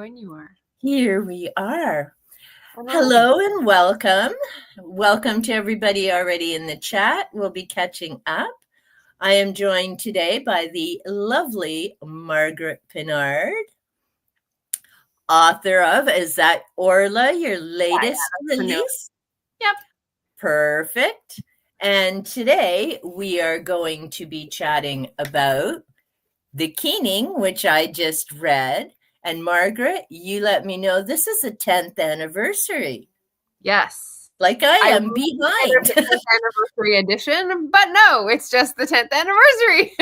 when you are. Here we are. Hello and welcome. Welcome to everybody already in the chat. We'll be catching up. I am joined today by the lovely Margaret Pinard, author of, is that Orla, your latest release? Yep. Perfect. And today we are going to be chatting about The Keening, which I just read. And Margaret, you let me know this is the 10th anniversary. Yes. Like I am behind. The 10th anniversary edition, but no, it's just the 10th anniversary.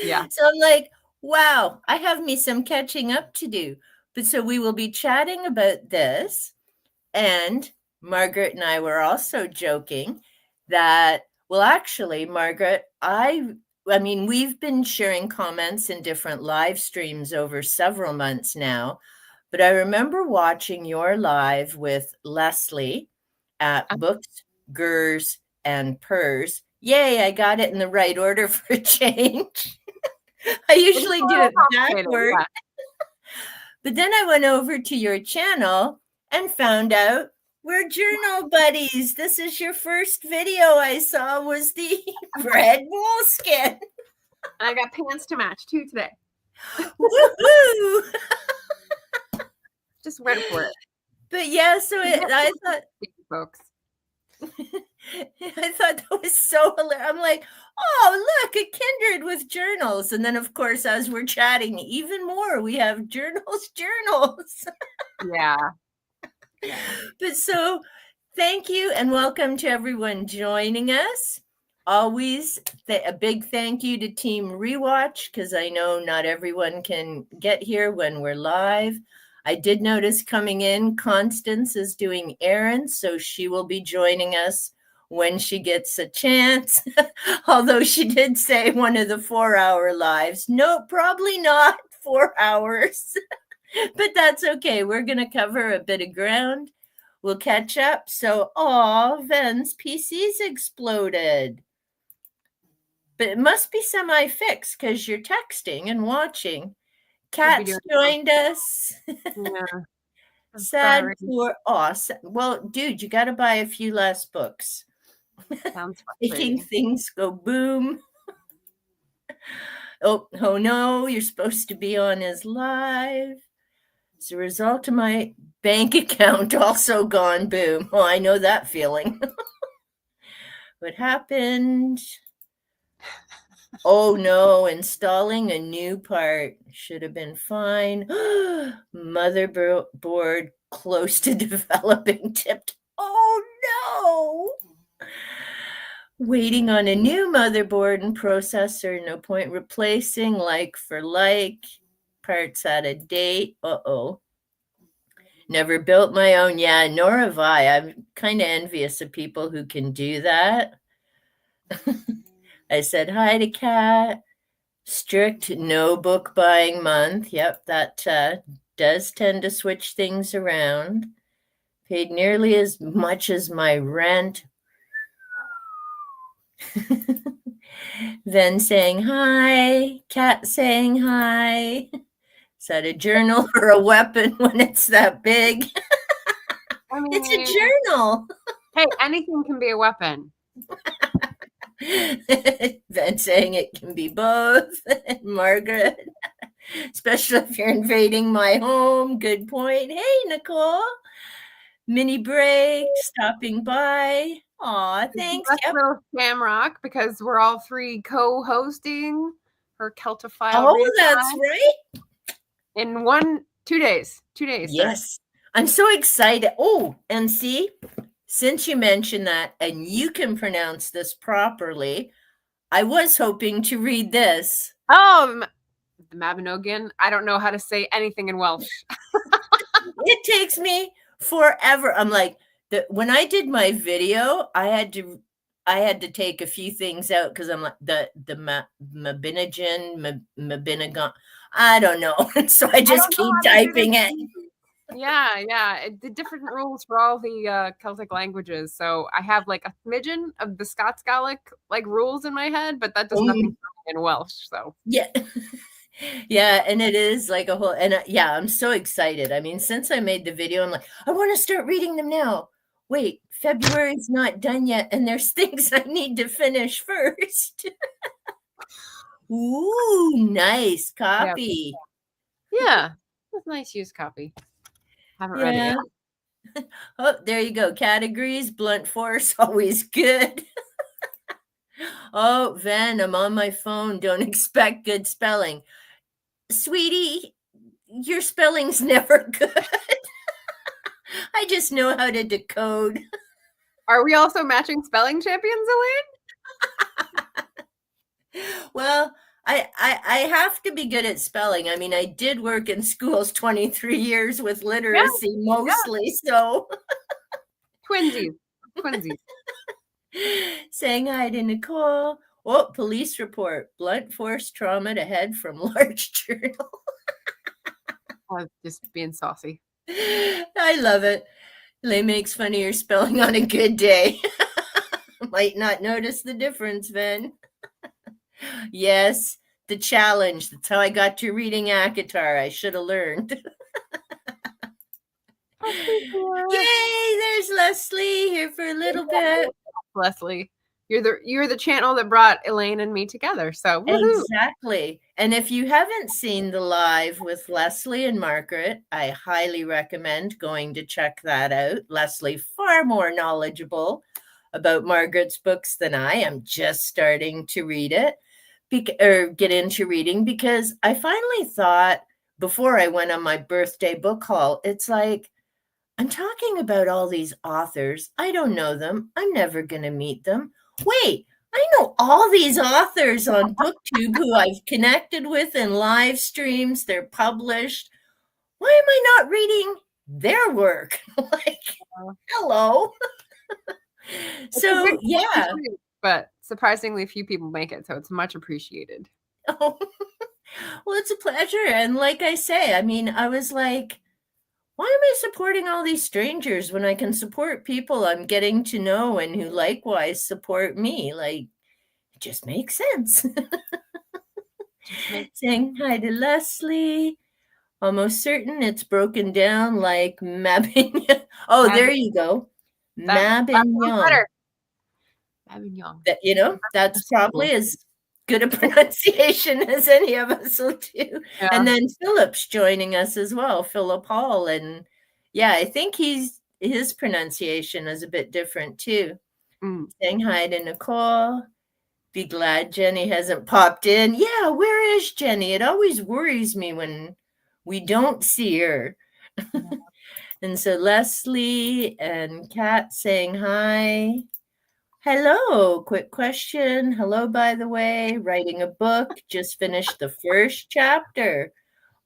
Yeah. So I'm like, wow, I have me some catching up to do. But so we will be chatting about this. And Margaret and I were also joking that, well, actually, Margaret, I mean, we've been sharing comments in different live streams over several months now, but I remember watching your live with Leslie at Books, Gers, and Purrs. Yay, I got it in the right order for a change. I usually do it backward. Yeah. But then I went over to your channel and found out we're journal buddies. This is your first video I saw was the red moleskin. And I got pants to match too today. Woohoo! Just went for it. But yeah, so I thought, folks. I thought that was so hilarious. I'm like, oh, look, a kindred with journals. And then, of course, as we're chatting, even more, we have journals. Yeah. But so thank you and welcome to everyone joining us. Always a big thank you to Team Rewatch, because I know not everyone can get here when we're live. I did notice coming in, Constance is doing errands, so she will be joining us when she gets a chance. Although she did say one of the 4-hour lives. No, probably not 4 hours. But that's okay. We're going to cover a bit of ground. We'll catch up. So, Ven's PC's exploded. But it must be semi-fixed because you're texting and watching. Kat's joined us. Yeah. Sad for us. Well, dude, you got to buy a few less books. Sounds making things go boom. Oh no, you're supposed to be on his live. As a result of my bank account also gone boom. Oh, I know that feeling. What happened? Oh no, installing a new part should have been fine. Motherboard close to developing tipped. Oh no! Waiting on a new motherboard and processor. No point replacing like for like. Parts out of date. Uh-oh. Never built my own. Yeah, nor have I. I'm kind of envious of people who can do that. I said hi to Kat. Strict no book buying month. Yep, that does tend to switch things around. Paid nearly as much as my rent. Then saying hi. Kat saying hi. Is that a journal or a weapon when it's that big? I mean, it's a journal. Hey, anything can be a weapon. Then saying it can be both. Margaret, especially if you're invading my home. Good point. Hey, Nicole. Mini break, stopping by. Aw, thanks. Yep. Little Shamrock, because we're all three co-hosting her Celtophile. Oh, that's right. In 2 days. 2 days. Yes. I'm so excited. Oh, and see, since you mentioned that, and you can pronounce this properly, I was hoping to read this. Oh, the Mabinogion. I don't know how to say anything in Welsh. It takes me forever. I'm like, when I did my video, I had to take a few things out because I'm like the Mabinogion. I don't know. So I just keep typing it. Yeah. The different rules for all the Celtic languages. So I have like a smidgen of the Scots Gaelic like rules in my head, but that does nothing for me in Welsh. So yeah. Yeah, and it is like a whole, and yeah, I'm so excited. I mean, since I made the video, I'm like, I want to start reading them now. Wait, February's not done yet, and there's things I need to finish first. Ooh, nice Yeah. copy. Yeah. That's nice used copy. Haven't read it Yeah. yet. Oh, there you go. Categories, blunt force, always good. Oh, Ven, I'm on my phone. Don't expect good spelling. Sweetie, your spelling's never good. I just know how to decode. Are we also matching spelling champions, Well, I have to be good at spelling. I mean, I did work in schools 23 years with Elaine? literacy Yeah. mostly, so Twinsies. Twinsies. saying hi to Nicole. Oh, police report. Blunt force trauma to head from large journal. I was just being saucy. I love it. Lay makes fun of your spelling on a good day. Might not notice the difference, Ven. Yes, the challenge. That's how I got to reading Akatar. I should have learned. Yay, there's Leslie here for a little bit. Leslie, you're the channel that brought Elaine and me together. So woohoo. Exactly. And if you haven't seen the live with Leslie and Margaret, I highly recommend going to check that out. Leslie, far more knowledgeable about Margaret's books than I am, just starting to read it or get into reading, because I finally thought before I went on my birthday book haul, it's like, I'm talking about all these authors. I don't know them. I'm never going to meet them. Wait, I know all these authors on BookTube who I've connected with in live streams. They're published. Why am I not reading their work? Like, hello. So, yeah. But surprisingly few people make it, so it's much appreciated. Oh, well, it's a pleasure. And like I say, I mean, I was like, why am I supporting all these strangers when I can support people I'm getting to know and who likewise support me? Like, it just makes sense. Saying hi to Leslie. Almost certain it's broken down like Mabignon. Oh, there you go. Mabignon. Avignon. That's probably as good a pronunciation as any of us will do. Yeah. And then Philip's joining us as well, Philip Hall. And yeah, I think his pronunciation is a bit different too. Saying hi to Nicole. Be glad Jenny hasn't popped in. Yeah, where is Jenny? It always worries me when we don't see her. Yeah. And so Leslie and Kat saying hi. Hello, quick question. Hello, by the way, writing a book, just finished the first chapter.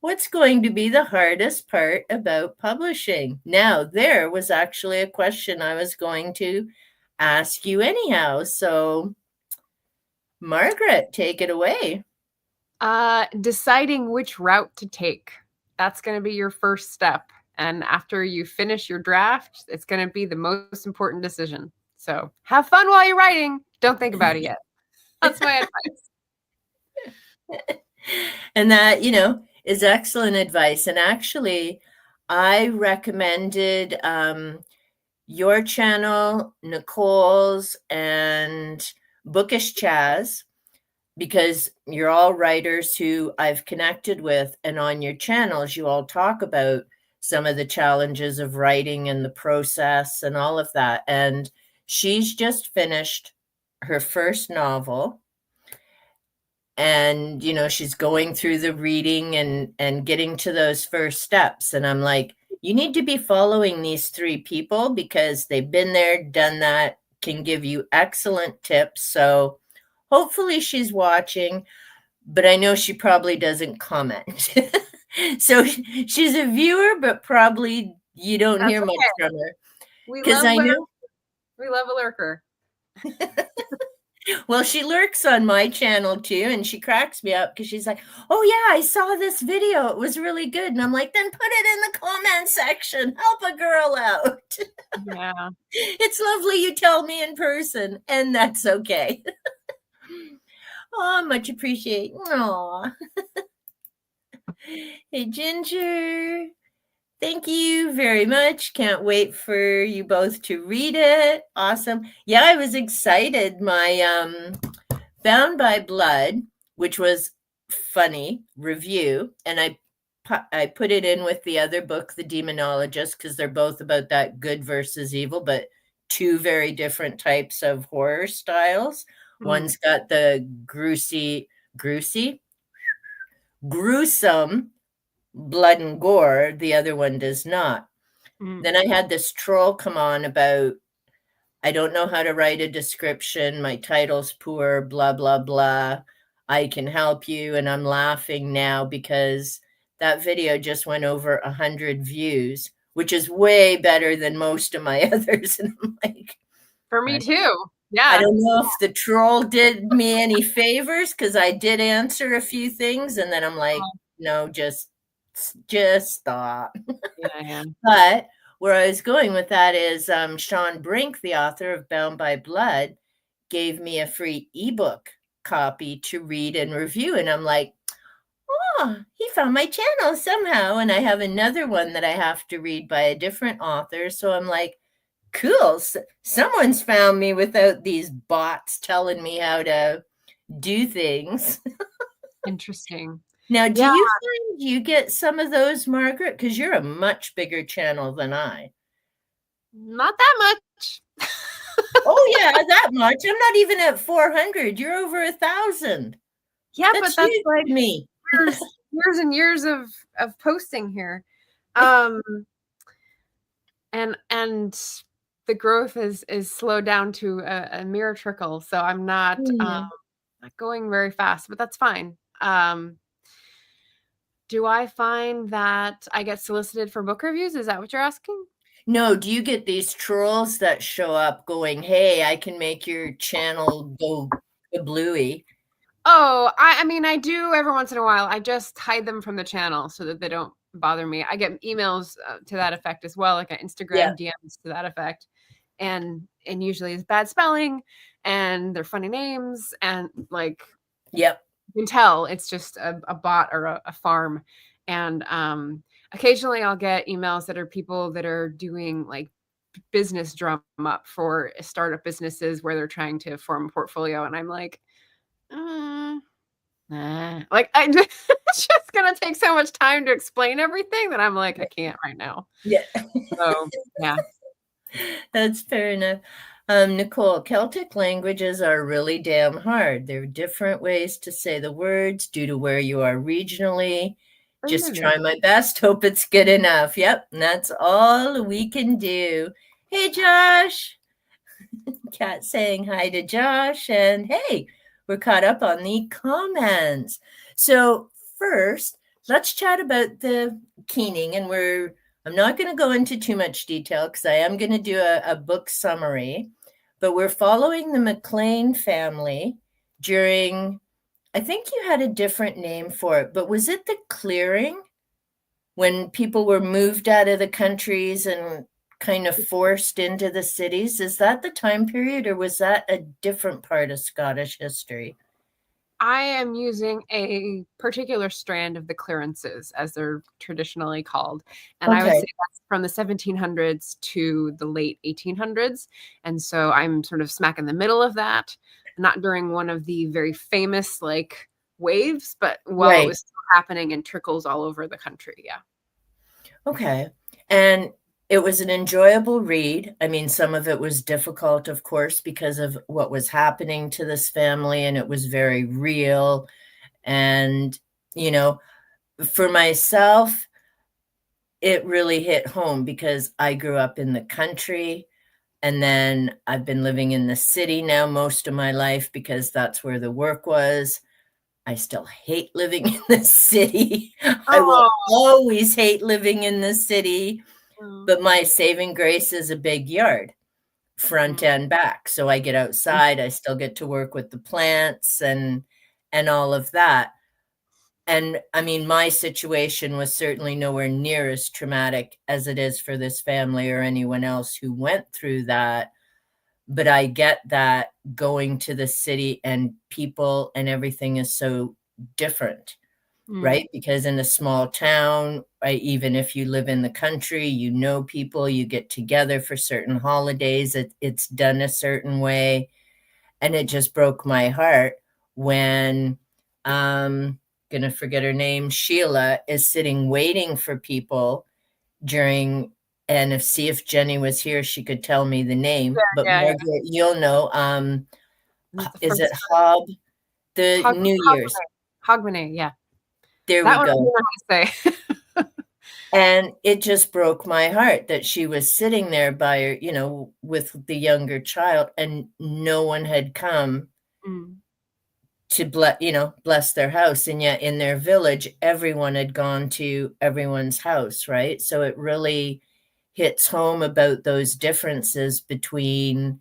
What's going to be the hardest part about publishing? Now, there was actually a question I was going to ask you anyhow. So, Margaret, take it away. Deciding which route to take. That's going to be your first step. And after you finish your draft, it's going to be the most important decision. So have fun while you're writing. Don't think about it yet. That's my advice. And that, is excellent advice. And actually, I recommended your channel, Nicole's, and Bookish Chaz, because you're all writers who I've connected with. And on your channels, you all talk about some of the challenges of writing and the process and all of that. And she's just finished her first novel. And, she's going through the reading and getting to those first steps. And I'm like, you need to be following these 3 people because they've been there, done that, can give you excellent tips. So hopefully she's watching, but I know she probably doesn't comment. So she's a viewer, but probably you don't hear much from her. Because I know we love a lurker. Well, she lurks on my channel too, and she cracks me up because she's like, oh yeah, I saw this video. It was really good. And I'm like, then put it in the comment section. Help a girl out. Yeah. It's lovely you tell me in person, and that's okay. Oh, much appreciate. Aw. Hey, Ginger. Thank you very much. Can't wait for you both to read it. Awesome. Yeah, I was excited. My Bound by Blood, which was funny review, and I put it in with the other book, The Demonologist, because they're both about that good versus evil, but two very different types of horror styles. One's got the gruesome blood and gore. The other one does not. Then I had this troll come on about, I don't know how to write a description. My title's poor, blah, blah, blah. I can help you. And I'm laughing now because that video just went over 100 views, which is way better than most of my others. And I'm like, For me too. Yeah. I don't know if the troll did me any favors because I did answer a few things. And then I'm like, no, just stop. Yeah. But where I was going with that is Sean Brink, the author of Bound by Blood, gave me a free ebook copy to read and review. And I'm like, oh, he found my channel somehow. And I have another one that I have to read by a different author. So I'm like, cool. Someone's found me without these bots telling me how to do things. Interesting. Now, do you find you get some of those, Margaret? Because you're a much bigger channel than I. Not that much. Oh, yeah, that much. I'm not even at 400. You're over 1,000. Yeah, but that's like me. years and years of posting here. And the growth is slowed down to a mere trickle. So I'm not going very fast, but that's fine. Do I find that I get solicited for book reviews? Is that what you're asking? No, do you get these trolls that show up going, hey, I can make your channel go kablooey? Oh, I mean, I do every once in a while. I just hide them from the channel so that they don't bother me. I get emails to that effect as well, like an Instagram DMs to that effect. And usually it's bad spelling and they're funny names and like, yep. You can tell it's just a bot or a farm. And occasionally I'll get emails that are people that are doing like business drum up for startup businesses where they're trying to form a portfolio. And I'm like, like it's just gonna take so much time to explain everything that I'm like, I can't right now. Yeah. So yeah. That's fair enough. Nicole, Celtic languages are really damn hard. There are different ways to say the words due to where you are regionally. Just try my best. Hope it's good enough. Yep. And that's all we can do. Hey, Josh. Kat saying hi to Josh. And hey, we're caught up on the comments. So first, let's chat about the keening. And I'm not going to go into too much detail because I am going to do a book summary. But we're following the McLean family during, I think you had a different name for it, but was it the clearing when people were moved out of the countries and kind of forced into the cities? Is that the time period or was that a different part of Scottish history? I am using a particular strand of the clearances, as they're traditionally called. And I would say that's from the 1700s to the late 1800s. And so I'm sort of smack in the middle of that, not during one of the very famous like waves, but while it was still happening in trickles all over the country. Yeah. Okay. And it was an enjoyable read. I mean, some of it was difficult, of course, because of what was happening to this family, and it was very real. And, you know, for myself, it really hit home because I grew up in the country, and then I've been living in the city now most of my life because that's where the work was. I still hate living in the city. I will always hate living in the city. But my saving grace is a big yard, front and back. So I get outside. I still get to work with the plants and all of that. And I mean, my situation was certainly nowhere near as traumatic as it is for this family or anyone else who went through that. But I get that going to the city and people and everything is so different. right? Because in a small town, right, even if you live in the country, you know people, you get together for certain holidays, it's done a certain way. And it just broke my heart when gonna forget her name, Sheila is sitting waiting for people during, and see if Jenny was here, she could tell me the name. But Yeah, yeah. Margaret, you'll know, is it First Hob? The New Year's. Hogmanay, yeah. There That we one I go. don't know how to say. And it just broke my heart that she was sitting there by her, with the younger child, and no one had come to bless their house. And yet in their village, everyone had gone to everyone's house, right? So it really hits home about those differences between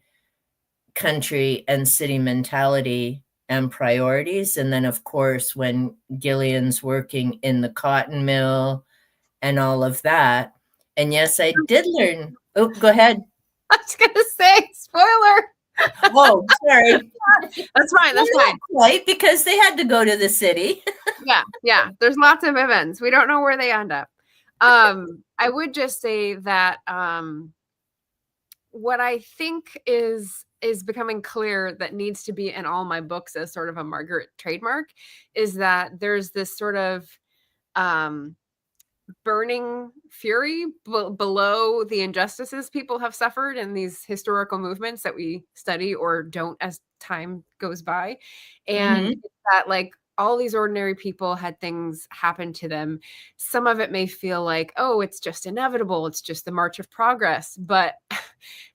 country and city mentality and priorities. And then, of course, when Gillian's working in the cotton mill and all of that. And yes, I did learn. Oh, go ahead. I was gonna say, spoiler. Oh, sorry. That's fine. That's fine. Right, because they had to go to the city. Yeah. There's lots of events. We don't know where they end up. I would just say that what I think is becoming clear that needs to be in all my books as sort of a Margaret trademark is that there's this sort of burning fury below the injustices people have suffered in these historical movements that we study or don't as time goes by. And that, like, all these ordinary people had things happen to them. Some of it may feel like, oh, it's just inevitable. It's just the march of progress. But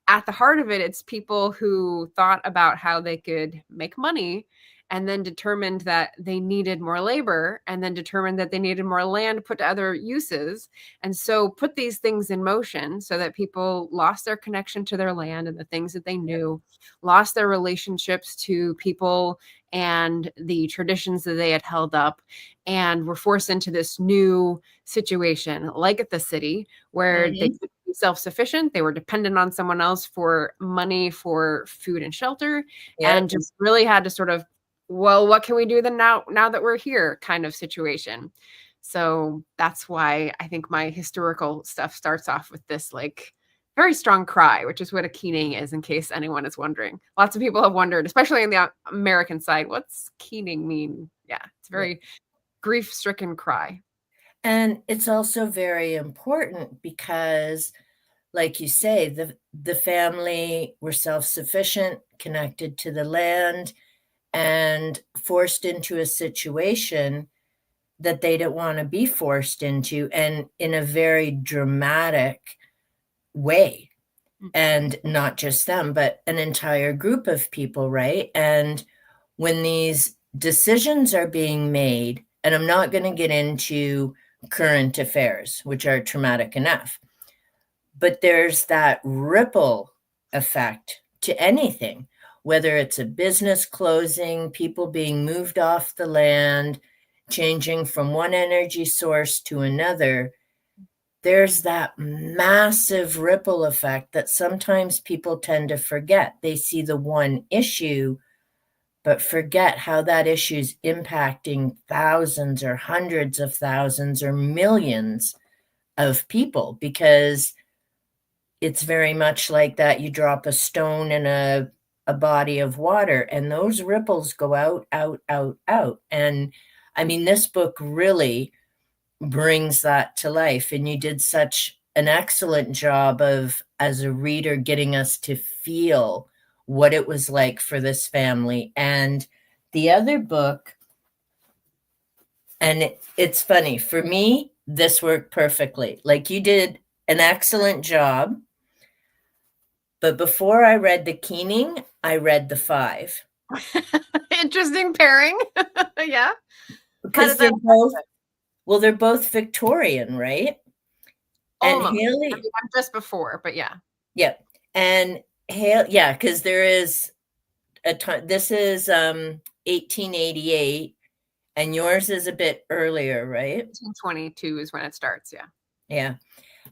at the heart of it, it's people who thought about how they could make money and then determined that they needed more labor and then determined that they needed more land put to other uses. And so put these things in motion so that people lost their connection to their land and the things that they knew, lost their relationships to people and the traditions that they had held up, and were forced into this new situation, like at the city, where they could be self-sufficient. They were dependent on someone else for money, for food and shelter, and just really had to sort of, well, what can we do then now that we're here kind of situation. So that's why I think my historical stuff starts off with this like very strong cry, which is what a keening is, in case anyone is wondering. Lots of people have wondered, especially on the American side, what's keening mean? Yeah, it's a very grief-stricken cry. And it's also very important because, like you say, the family were self-sufficient, connected to the land, and forced into a situation that they didn't want to be forced into, and in a very dramatic way. And not just them, but an entire group of people, right? And when these decisions are being made, and I'm not going to get into current affairs, which are traumatic enough, but there's that ripple effect to anything, whether it's a business closing, people being moved off the land, changing from one energy source to another. There's that massive ripple effect that sometimes people tend to forget. They see the one issue, but forget how that issue is impacting thousands or hundreds of thousands or millions of people, because it's very much like that. You drop a stone in a body of water, and those ripples go out, out, out, out. And I mean, this book really brings that to life. And you did such an excellent job of, as a reader, getting us to feel what it was like for this family. And the other book, and it's funny, for me, this worked perfectly. Like, you did an excellent job. But before I read the Keening, I read the Five. Interesting pairing. Yeah. Because they're both Victorian, right? Almost. And Haley, I mean, I'm just before, but yeah. Yeah. And Haley, yeah, because there is a ton. This is 1888, and yours is a bit earlier, right? 1822 is when it starts, yeah. Yeah.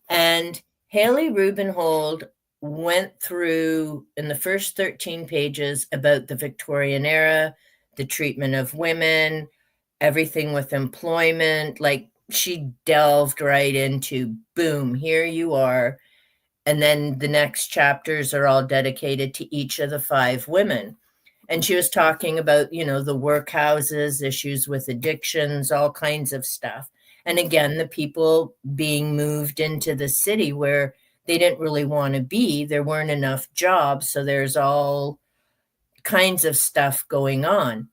And Haley Rubenhold went through in the first 13 pages about the Victorian era, the treatment of women, everything with employment. Like she delved right into, boom, here you are. And then the next chapters are all dedicated to each of the 5 women. And she was talking about, the workhouses, issues with addictions, all kinds of stuff. And again, the people being moved into the city where they didn't really want to be. There weren't enough jobs. So there's all kinds of stuff going on.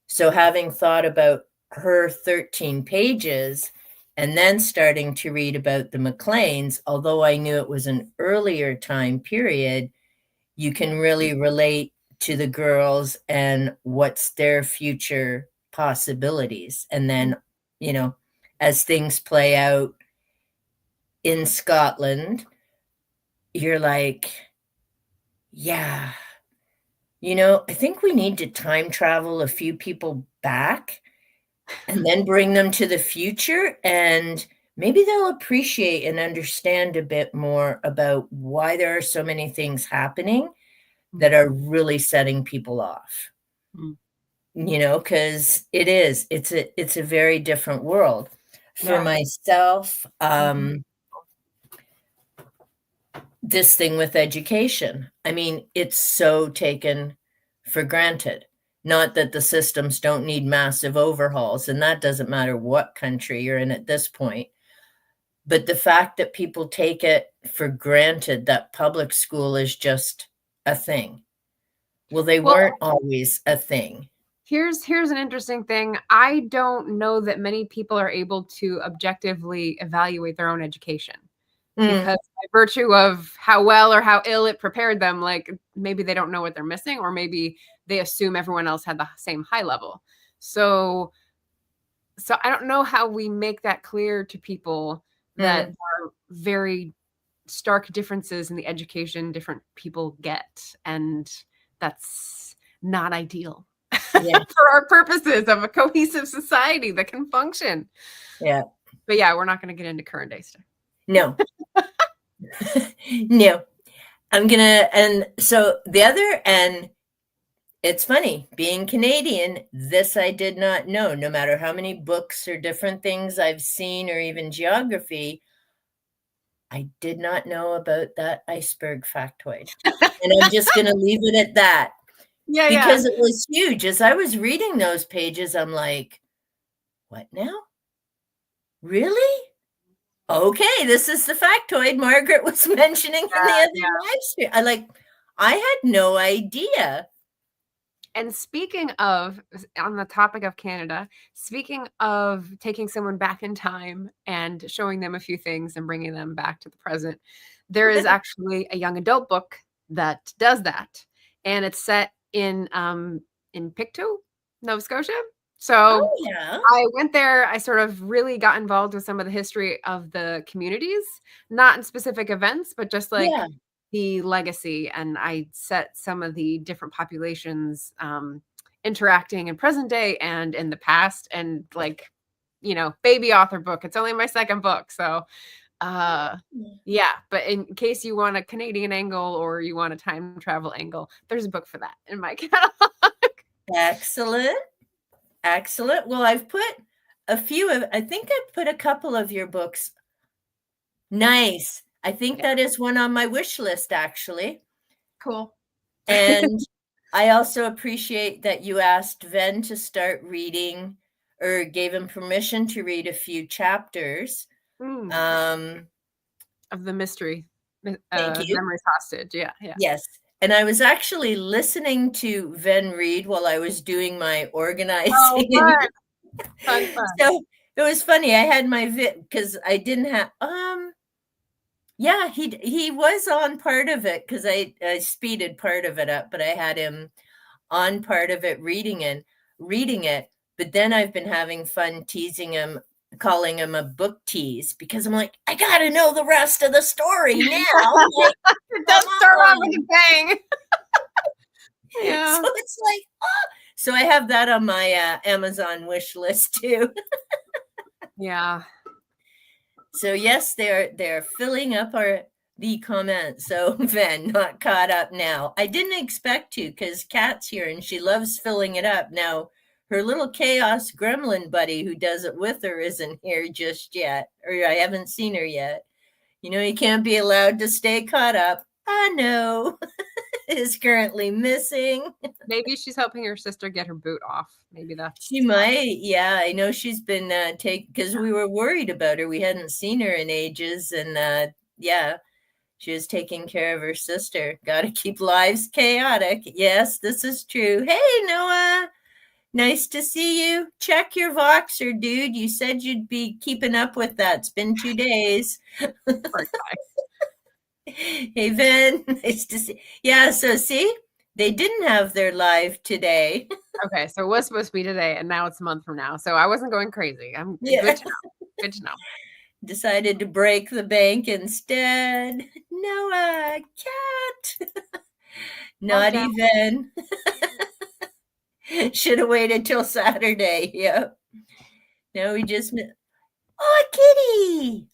So having thought about her 13 pages and then starting to read about the McLeans, although I knew it was an earlier time period, you can really relate to the girls and what's their future possibilities. And then, as things play out in Scotland, you're like, yeah, I think we need to time travel a few people back and then bring them to the future, and maybe they'll appreciate and understand a bit more about why there are so many things happening that are really setting people off. Because it's a very different world. For myself, this thing with education, I mean, it's so taken for granted. Not that the systems don't need massive overhauls, and that doesn't matter what country you're in at this point. But the fact that people take it for granted that public school is just a thing. Well, they weren't always a thing. Here's an interesting thing. I don't know that many people are able to objectively evaluate their own education. Because by virtue of how well or how ill it prepared them, like maybe they don't know what they're missing, or maybe they assume everyone else had the same high level. So I don't know how we make that clear to people that there are very stark differences in the education different people get. And that's not ideal for our purposes of a cohesive society that can function. Yeah. But yeah, we're not going to get into current day stuff. No. No. And so the other, and it's funny, being Canadian, this I did not know, no matter how many books or different things I've seen, or even geography, I did not know about that iceberg factoid. And I'm just going to leave it at that. Because it was huge. As I was reading those pages, I'm like, what now? Really? Okay, this is the factoid Margaret was mentioning in the other live stream. I had no idea. And speaking of, on the topic of Canada, speaking of taking someone back in time and showing them a few things and bringing them back to the present, there is actually a young adult book that does that. And it's set in Pictou, Nova Scotia. So I went there. I sort of really got involved with some of the history of the communities, not in specific events, but just like the legacy. And I set some of the different populations interacting in present day and in the past, and baby author book. It's only my second book. So but in case you want a Canadian angle or you want a time travel angle, there's a book for that in my catalog. Excellent. Well, I've put I think I've put a couple of your books. Nice. I think that is one on my wish list, actually. Cool. And I also appreciate that you asked Ven to start reading, or gave him permission to read a few chapters. Of the mystery. Thank you. Memories Hostage. Yeah. Yes. And I was actually listening to Ven read while I was doing my organizing. Oh, fun. So it was funny. I had my because I didn't have he was on part of it, because I speeded part of it up, but I had him on part of it reading it. But then I've been having fun teasing him, calling him a book tease, because I'm like, I gotta know the rest of the story now. It does start off with a bang. So it's like, so I have that on my Amazon wish list too. Yeah. So yes, they're filling up the comments. So Ven, not caught up now. I didn't expect to, because Kat's here and she loves filling it up. Now her little chaos gremlin buddy who does it with her isn't here just yet, or I haven't seen her yet. You know, you can't be allowed to stay caught up. I know. Is currently missing. Maybe she's helping her sister get her boot off. Maybe that's. She might. Yeah, I know she's been because we were worried about her. We hadn't seen her in ages, and yeah, she was taking care of her sister. Got to keep lives chaotic. Yes, this is true. Hey, Noah. Nice to see you. Check your Voxer, dude. You said you'd be keeping up with that. It's been 2 days. Hey, Vin. Nice to see. Yeah, so see, they didn't have their live today. Okay, so it was supposed to be today, and now it's a month from now. So I wasn't going crazy. I'm Yeah. good to know. Good to know. Decided to break the bank instead. Noah, cat. Not even. Should have waited till Saturday. Yep. Now we just. Oh, kitty.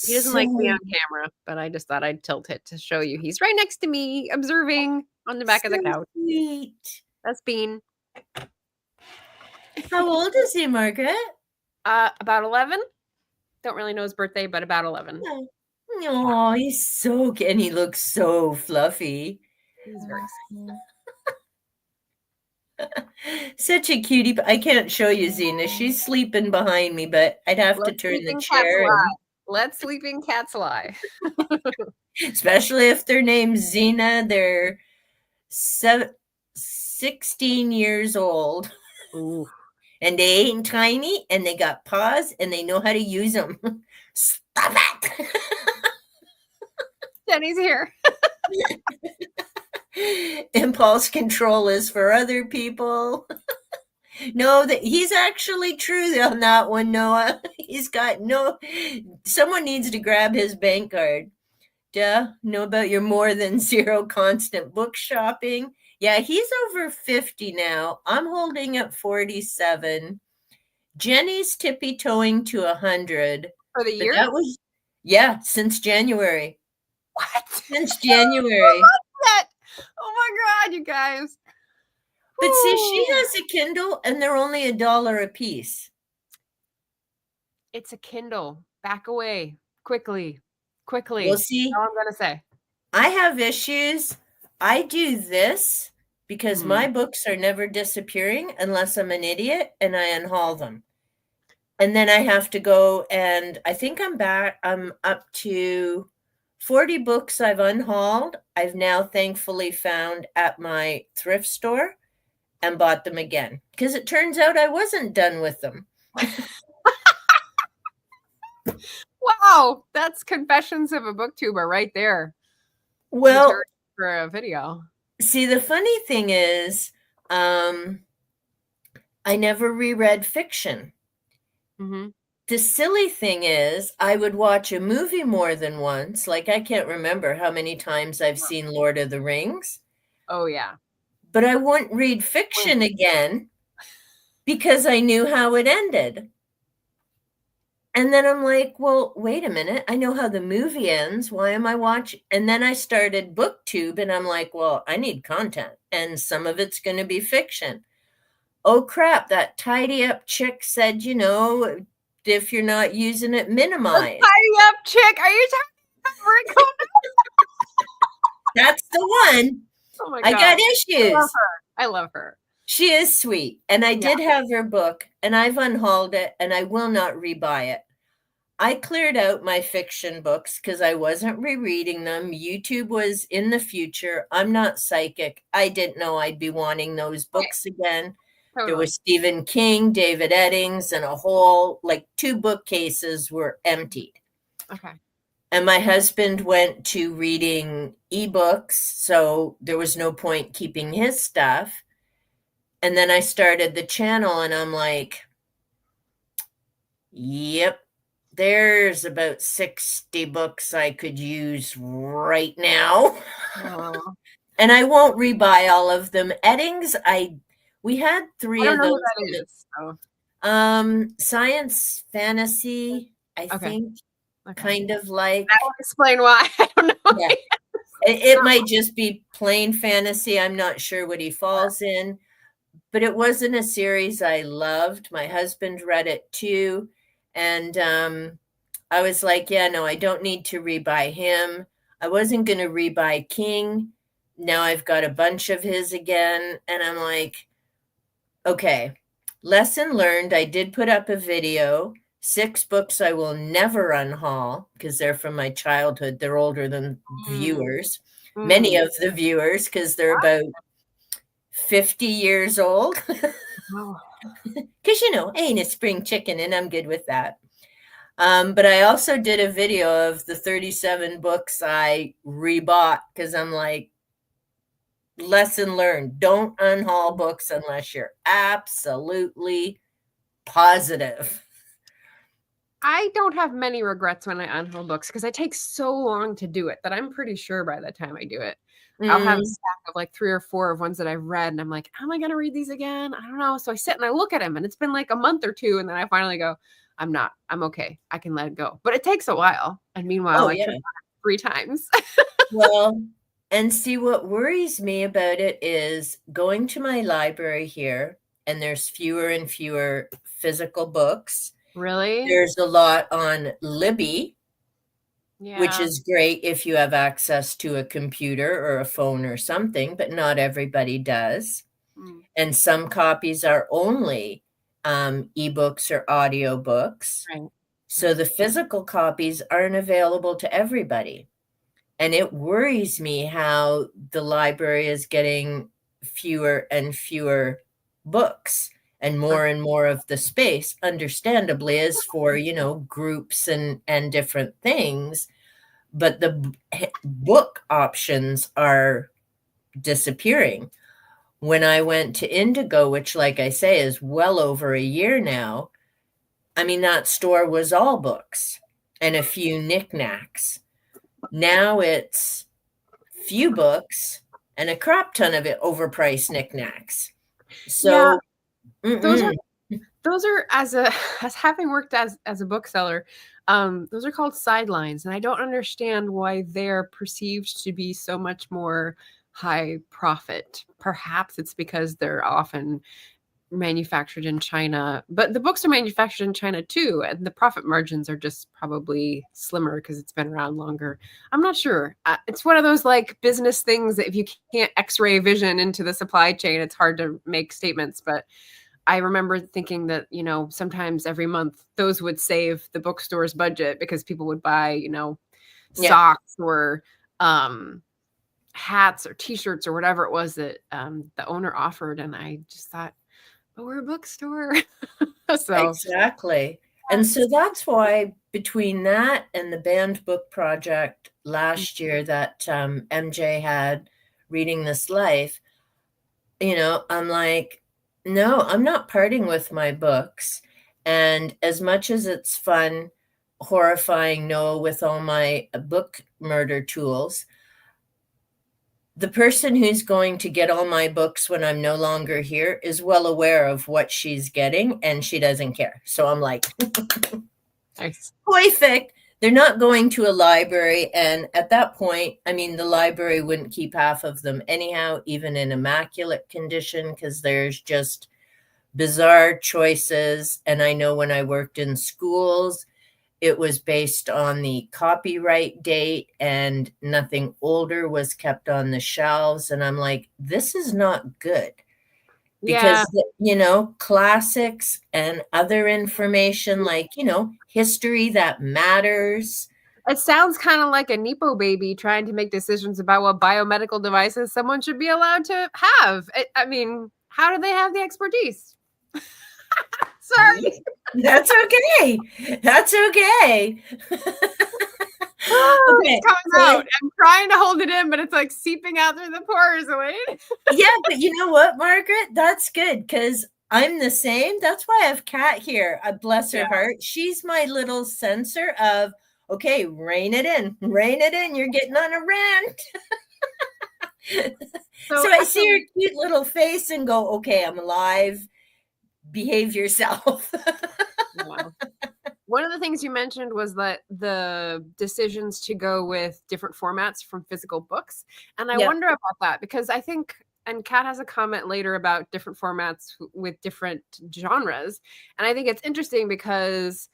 He doesn't like me on camera, but I just thought I'd tilt it to show you. He's right next to me, observing on the back of the couch. Sweet. That's Bean. How old is he, Margaret? About 11. Don't really know his birthday, but about 11. Oh, he's so cute. And he looks so fluffy. He's very sweet. Such a cutie. I can't show you Zena. She's sleeping behind me, but I'd have to turn the chair. Let sleeping cats lie. Especially if their name's Zena. They're 16 years old. Ooh. And they ain't tiny, and they got paws, and they know how to use them. Stop it! Jenny's here. Impulse control is for other people. No, that he's actually true on that one, Noah. He's got someone needs to grab his bank card. Duh, know about your more than zero constant book shopping. Yeah, he's over 50 now. I'm holding at 47. Jenny's tippy-toeing to 100. For the year? That was, since January. What? Since January. Oh my God, you guys. But see, she has a Kindle and they're only $1 a piece. It's a Kindle. Back away. Quickly. Well, see, that's all I'm going to say. I have issues. I do this because my books are never disappearing unless I'm an idiot and I unhaul them. And then I have to go and I think I'm up to 40 books I've unhauled. I've now thankfully found at my thrift store and bought them again because it turns out I wasn't done with them. Wow, that's Confessions of a Booktuber right there. Well, for a video. See, the funny thing is, I never reread fiction. Mm-hmm. The silly thing is, I would watch a movie more than once. Like, I can't remember how many times I've seen Lord of the Rings. Oh, yeah. But I wouldn't read fiction again because I knew how it ended. And then I'm like, well, wait a minute. I know how the movie ends. Why am I watching? And then I started BookTube and I'm like, well, I need content. And some of it's going to be fiction. Oh, crap. That tidy up chick said, if you're not using it, minimize. Tidy up chick. Are you talking about That's the one. Oh my God. I got issues. I love her. She is sweet. And I did have her book and I've unhauled it and I will not rebuy it. I cleared out my fiction books because I wasn't rereading them. YouTube was in the future. I'm not psychic. I didn't know I'd be wanting those books again. Totally. There was Stephen King, David Eddings, and a whole, 2 bookcases were emptied. Okay. And my husband went to reading ebooks, so there was no point keeping his stuff. And then I started the channel and I'm like, yep, there's about 60 books I could use right now. And I won't rebuy all of them. Eddings, we had 3 of those. Who that is. Science fantasy, I think. Okay. Kind of like. That will explain why. I don't know. Yeah. It might just be plain fantasy. I'm not sure what he falls in. but it wasn't a series I loved. My husband read it too. And I was like, yeah, no, I don't need to rebuy him. I wasn't going to rebuy King. Now I've got a bunch of his again. And I'm like, okay, lesson learned. I did put up a video, 6 books I will never unhaul because they're from my childhood. They're older than viewers, many of the viewers, because they're about 50 years old. Because, I ain't a spring chicken and I'm good with that. But I also did a video of the 37 books I rebought because I'm like, lesson learned. Don't unhaul books unless you're absolutely positive. I don't have many regrets when I unhaul books because it takes so long to do it that I'm pretty sure by the time I do it, I'll have a stack of like 3 or 4 of ones that I've read. And I'm like, am I going to read these again? I don't know. So I sit and I look at them and it's been like a month or 2. And then I finally go, I'm okay. I can let it go. But it takes a while. And meanwhile, I tried 3 times. Well, and see, what worries me about it is going to my library here, and there's fewer and fewer physical books. Really? There's a lot on Libby, which is great if you have access to a computer or a phone or something, but not everybody does. And some copies are only ebooks or audiobooks. Right. So the physical copies aren't available to everybody. And it worries me how the library is getting fewer and fewer books, and more of the space, understandably, is for, groups and different things. But the book options are disappearing. When I went to Indigo, which, like I say, is well over a year now, I mean, that store was all books and a few knickknacks. Now it's few books and a crap ton of it overpriced knickknacks. So those are as having worked as a bookseller, those are called sidelines, and I don't understand why they're perceived to be so much more high profit. Perhaps it's because they're often manufactured in China, but the books are manufactured in China too, and the profit margins are just probably slimmer because it's been around longer. I'm not sure. It's one of those like business things that if you can't x-ray vision into the supply chain, it's hard to make statements. But I remember thinking that, sometimes every month those would save the bookstore's budget because people would buy, socks or hats or t-shirts or whatever it was that the owner offered. And I just thought, but we're a bookstore. So exactly. And so that's why between that and the banned book project last year that MJ had, Reading This Life, I'm like, no, I'm not parting with my books. And as much as it's fun, horrifying Noah with all my book murder tools, the person who's going to get all my books when I'm no longer here is well aware of what she's getting, and she doesn't care. So I'm like, nice. Perfect. They're not going to a library. And at that point, I mean, the library wouldn't keep half of them anyhow, even in immaculate condition, because there's just bizarre choices. And I know when I worked in schools, it was based on the copyright date and nothing older was kept on the shelves. And I'm like, this is not good. Because, classics and other information like, history that matters. It sounds kind of like a Nepo baby trying to make decisions about what biomedical devices someone should be allowed to have. I mean, how do they have the expertise? Sorry. That's okay. That's okay. It's coming out. I'm trying to hold it in, but it's like seeping out through the pores. Wait. Yeah, but you know what, Margaret? That's good because I'm the same. That's why I have Kat here. Bless her heart. She's my little sensor of, okay, rein it in. Rein it in. You're getting on a rant. So I see her cute little face and go, okay, I'm alive. Behave yourself. Wow. One of the things you mentioned was that the decisions to go with different formats from physical books. And I wonder about that because I think And Kat has a comment later about different formats with different genres. And I think it's interesting because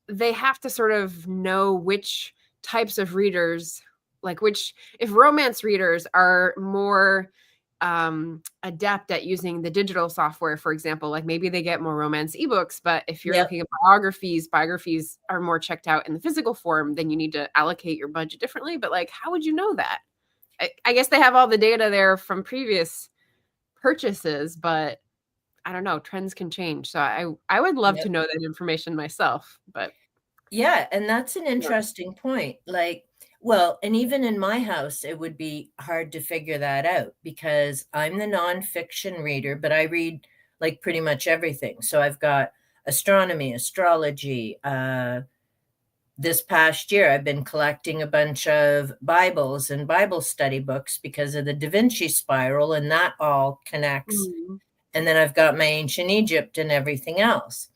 they have to sort of know which types of readers, like which, if romance readers are more adept at using the digital software, for example, like maybe they get more romance ebooks, but if you're looking at biographies are more checked out in the physical form, then you need to allocate your budget differently. But like, how would you know that? I guess they have all the data there from previous purchases, but I don't know, trends can change. So I would love to know that information myself, but yeah, and that's an interesting point. Like, well, and even in my house, it would be hard to figure that out because I'm the nonfiction reader, but I read like pretty much everything. So I've got astronomy, astrology. This past year, I've been collecting a bunch of Bibles and Bible study books because of the Da Vinci spiral, and that all connects. And then I've got my ancient Egypt and everything else.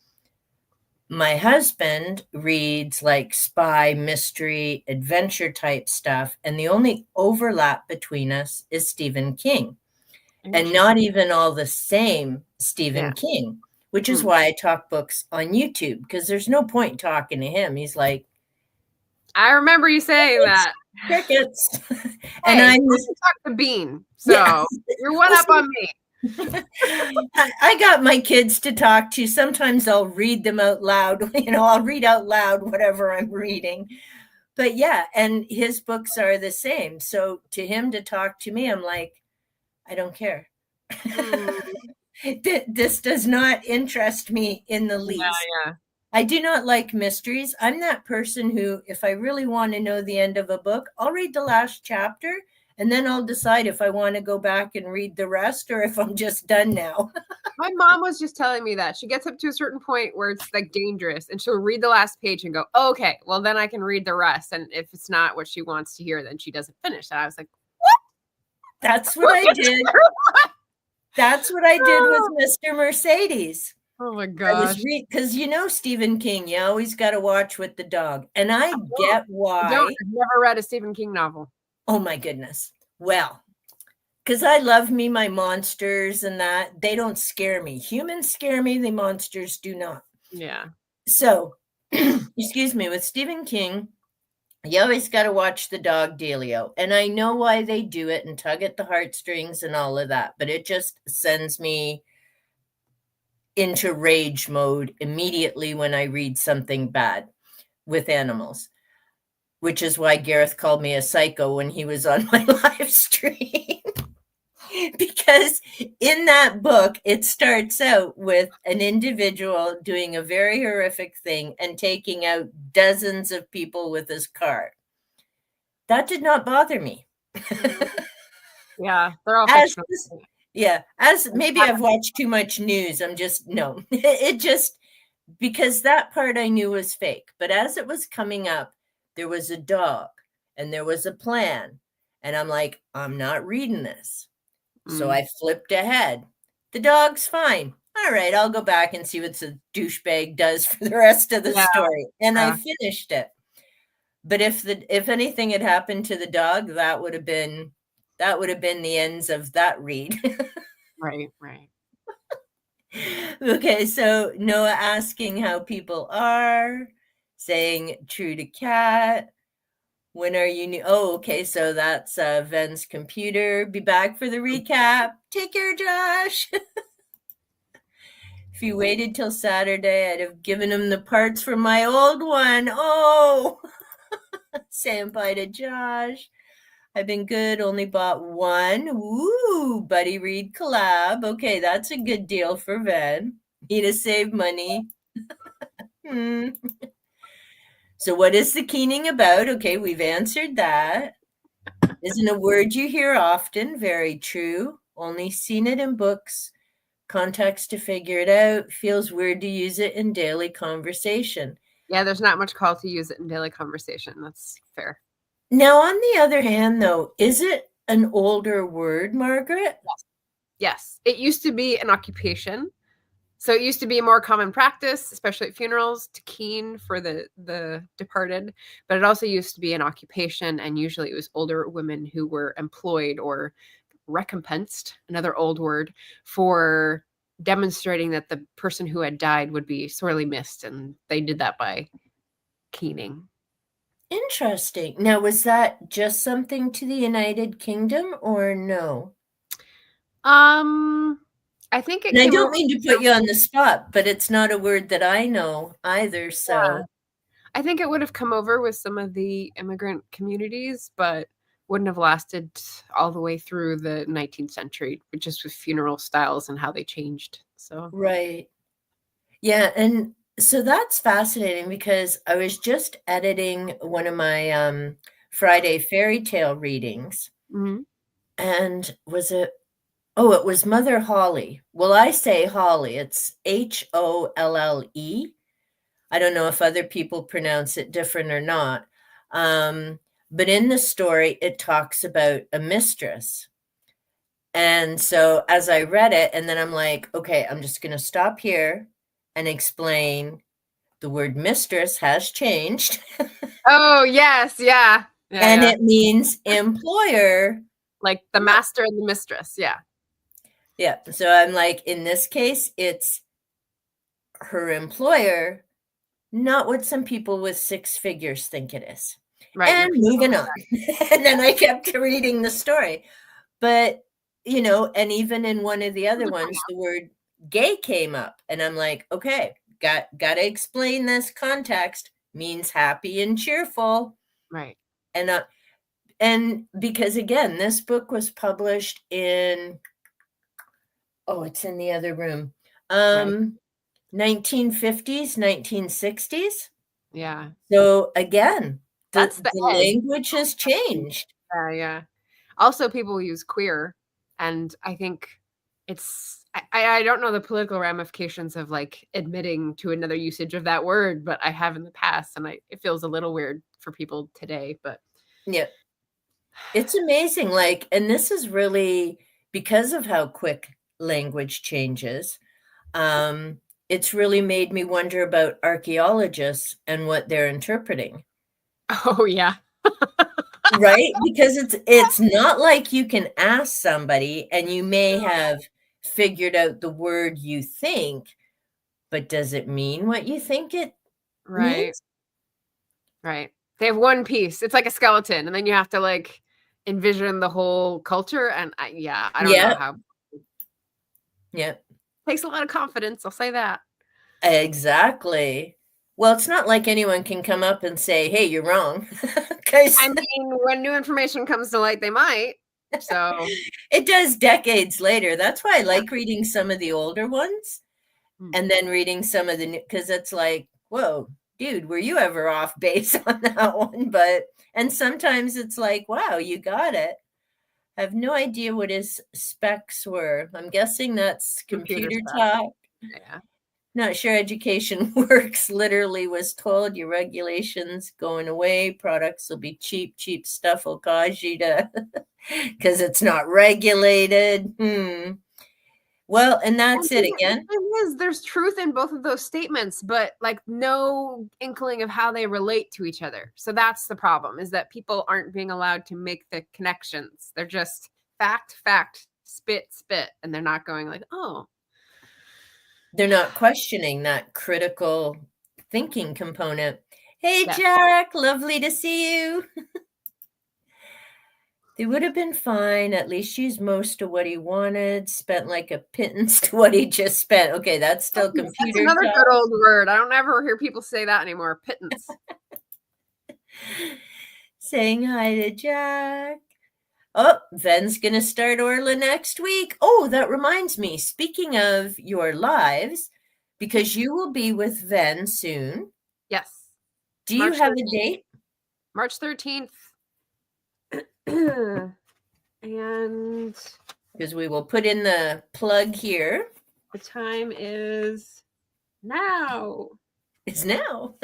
My husband reads like spy, mystery, adventure type stuff. And the only overlap between us is Stephen King. And not even all the same Stephen King, which is why I talk books on YouTube, because there's no point talking to him. He's like, I remember you saying that. Crickets. And I talk to Bean. So you're one up on me. I got my kids to talk to. Sometimes I'll read them out loud. I'll read out loud whatever I'm reading. But yeah, and his books are the same. So to him to talk to me, I'm like, I don't care. This does not interest me in the least. Yeah. I do not like mysteries. I'm that person who, if I really want to know the end of a book, I'll read the last chapter. And then I'll decide if I want to go back and read the rest or if I'm just done now. My mom was just telling me that. She gets up to a certain point where it's like dangerous and she'll read the last page and go, oh, okay, well, then I can read the rest. And if it's not what she wants to hear, then she doesn't finish. And I was like, what? That's what I did. That's what I did with Mr. Mercedes. Oh my gosh. Because Stephen King, you always got to watch with the dog. And I get why. I've never read a Stephen King novel. Oh my goodness. Well, because I love me my monsters and that. They don't scare me. Humans scare me. The monsters do not. Yeah. So, excuse me, with Stephen King, you always got to watch the dog dealio. And I know why they do it and tug at the heartstrings and all of that. But it just sends me into rage mode immediately when I read something bad with animals. Which is why Gareth called me a psycho when he was on my live stream. Because in that book, it starts out with an individual doing a very horrific thing and taking out dozens of people with his car. That did not bother me. Yeah, they're all as maybe I've watched too much news. It just, because that part I knew was fake. But as it was coming up, there was a dog and there was a plan. And I'm like, I'm not reading this. So I flipped ahead. The dog's fine. All right, I'll go back and see what the douchebag does for the rest of the story. And I finished it. But if anything had happened to the dog, that would have been the ends of that read. Right. Okay, so Noah asking how people are. Saying true to Kat. When are you new? Oh, okay. So that's Ven's computer. Be back for the recap. Take care, Josh. If you waited till Saturday, I'd have given him the parts from my old one. Oh, saying bye to Josh. I've been good. Only bought one. Woo, Buddy Read collab. Okay, that's a good deal for Ven. Need to save money. So what is the keening about? Okay, we've answered that. Isn't a word you hear often. Very true. Only seen it in books. Context to figure it out. Feels weird to use it in daily conversation. Yeah, there's not much call to use it in daily conversation. That's fair. Now, on the other hand, though, is it an older word, Margaret? Yes. It used to be an occupation. So it used to be a more common practice, especially at funerals, to keen for the departed. But it also used to be an occupation, and usually it was older women who were employed or recompensed, another old word, for demonstrating that the person who had died would be sorely missed. And they did that by keening. Interesting. Now, was that just something to the United Kingdom or no? I think it And I came don't over. mean to put you on the spot, but it's not a word that I know either. So, I think it would have come over with some of the immigrant communities, but wouldn't have lasted all the way through the 19th century, just with funeral styles and how they changed. So, right. Yeah. And so that's fascinating because I was just editing one of my Friday fairy tale readings. mhm. And was it? Oh, it was Mother Holly. Well, I say Holly. It's Holle. I don't know if other people pronounce it different or not. But in the story, it talks about a mistress. And so as I read it, and then I'm like, okay, I'm just going to stop here and explain the word mistress has changed. Oh, yes. Yeah. Yeah. And Yeah. it means employer. Like the master and the mistress. Yeah. Yeah. So I'm like, in this case, it's her employer, not what some people with six figures think it is. Right. And moving on. And then I kept reading the story. But, you know, and even in one of the other ones, the word gay came up. And I'm like, okay, got to explain this context means happy and cheerful. Right. And because again, this book was published in, it's in the other room. Right. 1950s, 1960s. Yeah. So again, That's the the edge. language has changed. Yeah. Also, people use queer, and I think it's I don't know the political ramifications of like admitting to another usage of that word, but I have in the past, and it feels a little weird for people today. But Yeah, it's amazing. Like, and this is really because of how quick language changes. It's really made me wonder about archaeologists and what they're interpreting. oh yeah, Right? Because it's not like you can ask somebody and you may have figured out the word you think, but does it mean what you think it right, means? right. They have one piece. It's like a skeleton, and then you have to like envision the whole culture. And I don't know Yeah. how. Yeah. Takes a lot of confidence. I'll say that. Exactly. Well, it's not like anyone can come up and say, "Hey, you're wrong." 'Cause I mean, when new information comes to light, they might. So it does decades later. That's why I like reading some of the older ones and then reading some of the new, because it's like, whoa, dude, were you ever off base on that one? And sometimes it's like, wow, you got it. I have no idea what his specs were. I'm guessing that's computer stuff. talk. Yeah. Not sure education works. Literally was told your regulations going away. Products will be cheap. Cheap stuff will cause you to, because it's not regulated. Well, and that's it again. The thing is, there's truth in both of those statements, but like no inkling of how they relate to each other. So that's the problem, is that people aren't being allowed to make the connections. They're just fact, spit, and they're not going like, oh. They're not questioning that critical thinking component. Hey, Jack, lovely to see you. They would have been fine. At least used most of what he wanted. Spent like a pittance to what he just spent. Okay, that's still computer. That's another good old word. I don't ever hear people say that anymore. Pittance. Saying hi to Jack. Oh, Ven's going to start Orla next week. Oh, that reminds me. Speaking of your lives, because you will be with Ven soon. Yes. Do you have a date? March 13th. And because we will put in the plug here. The time is now. It's now.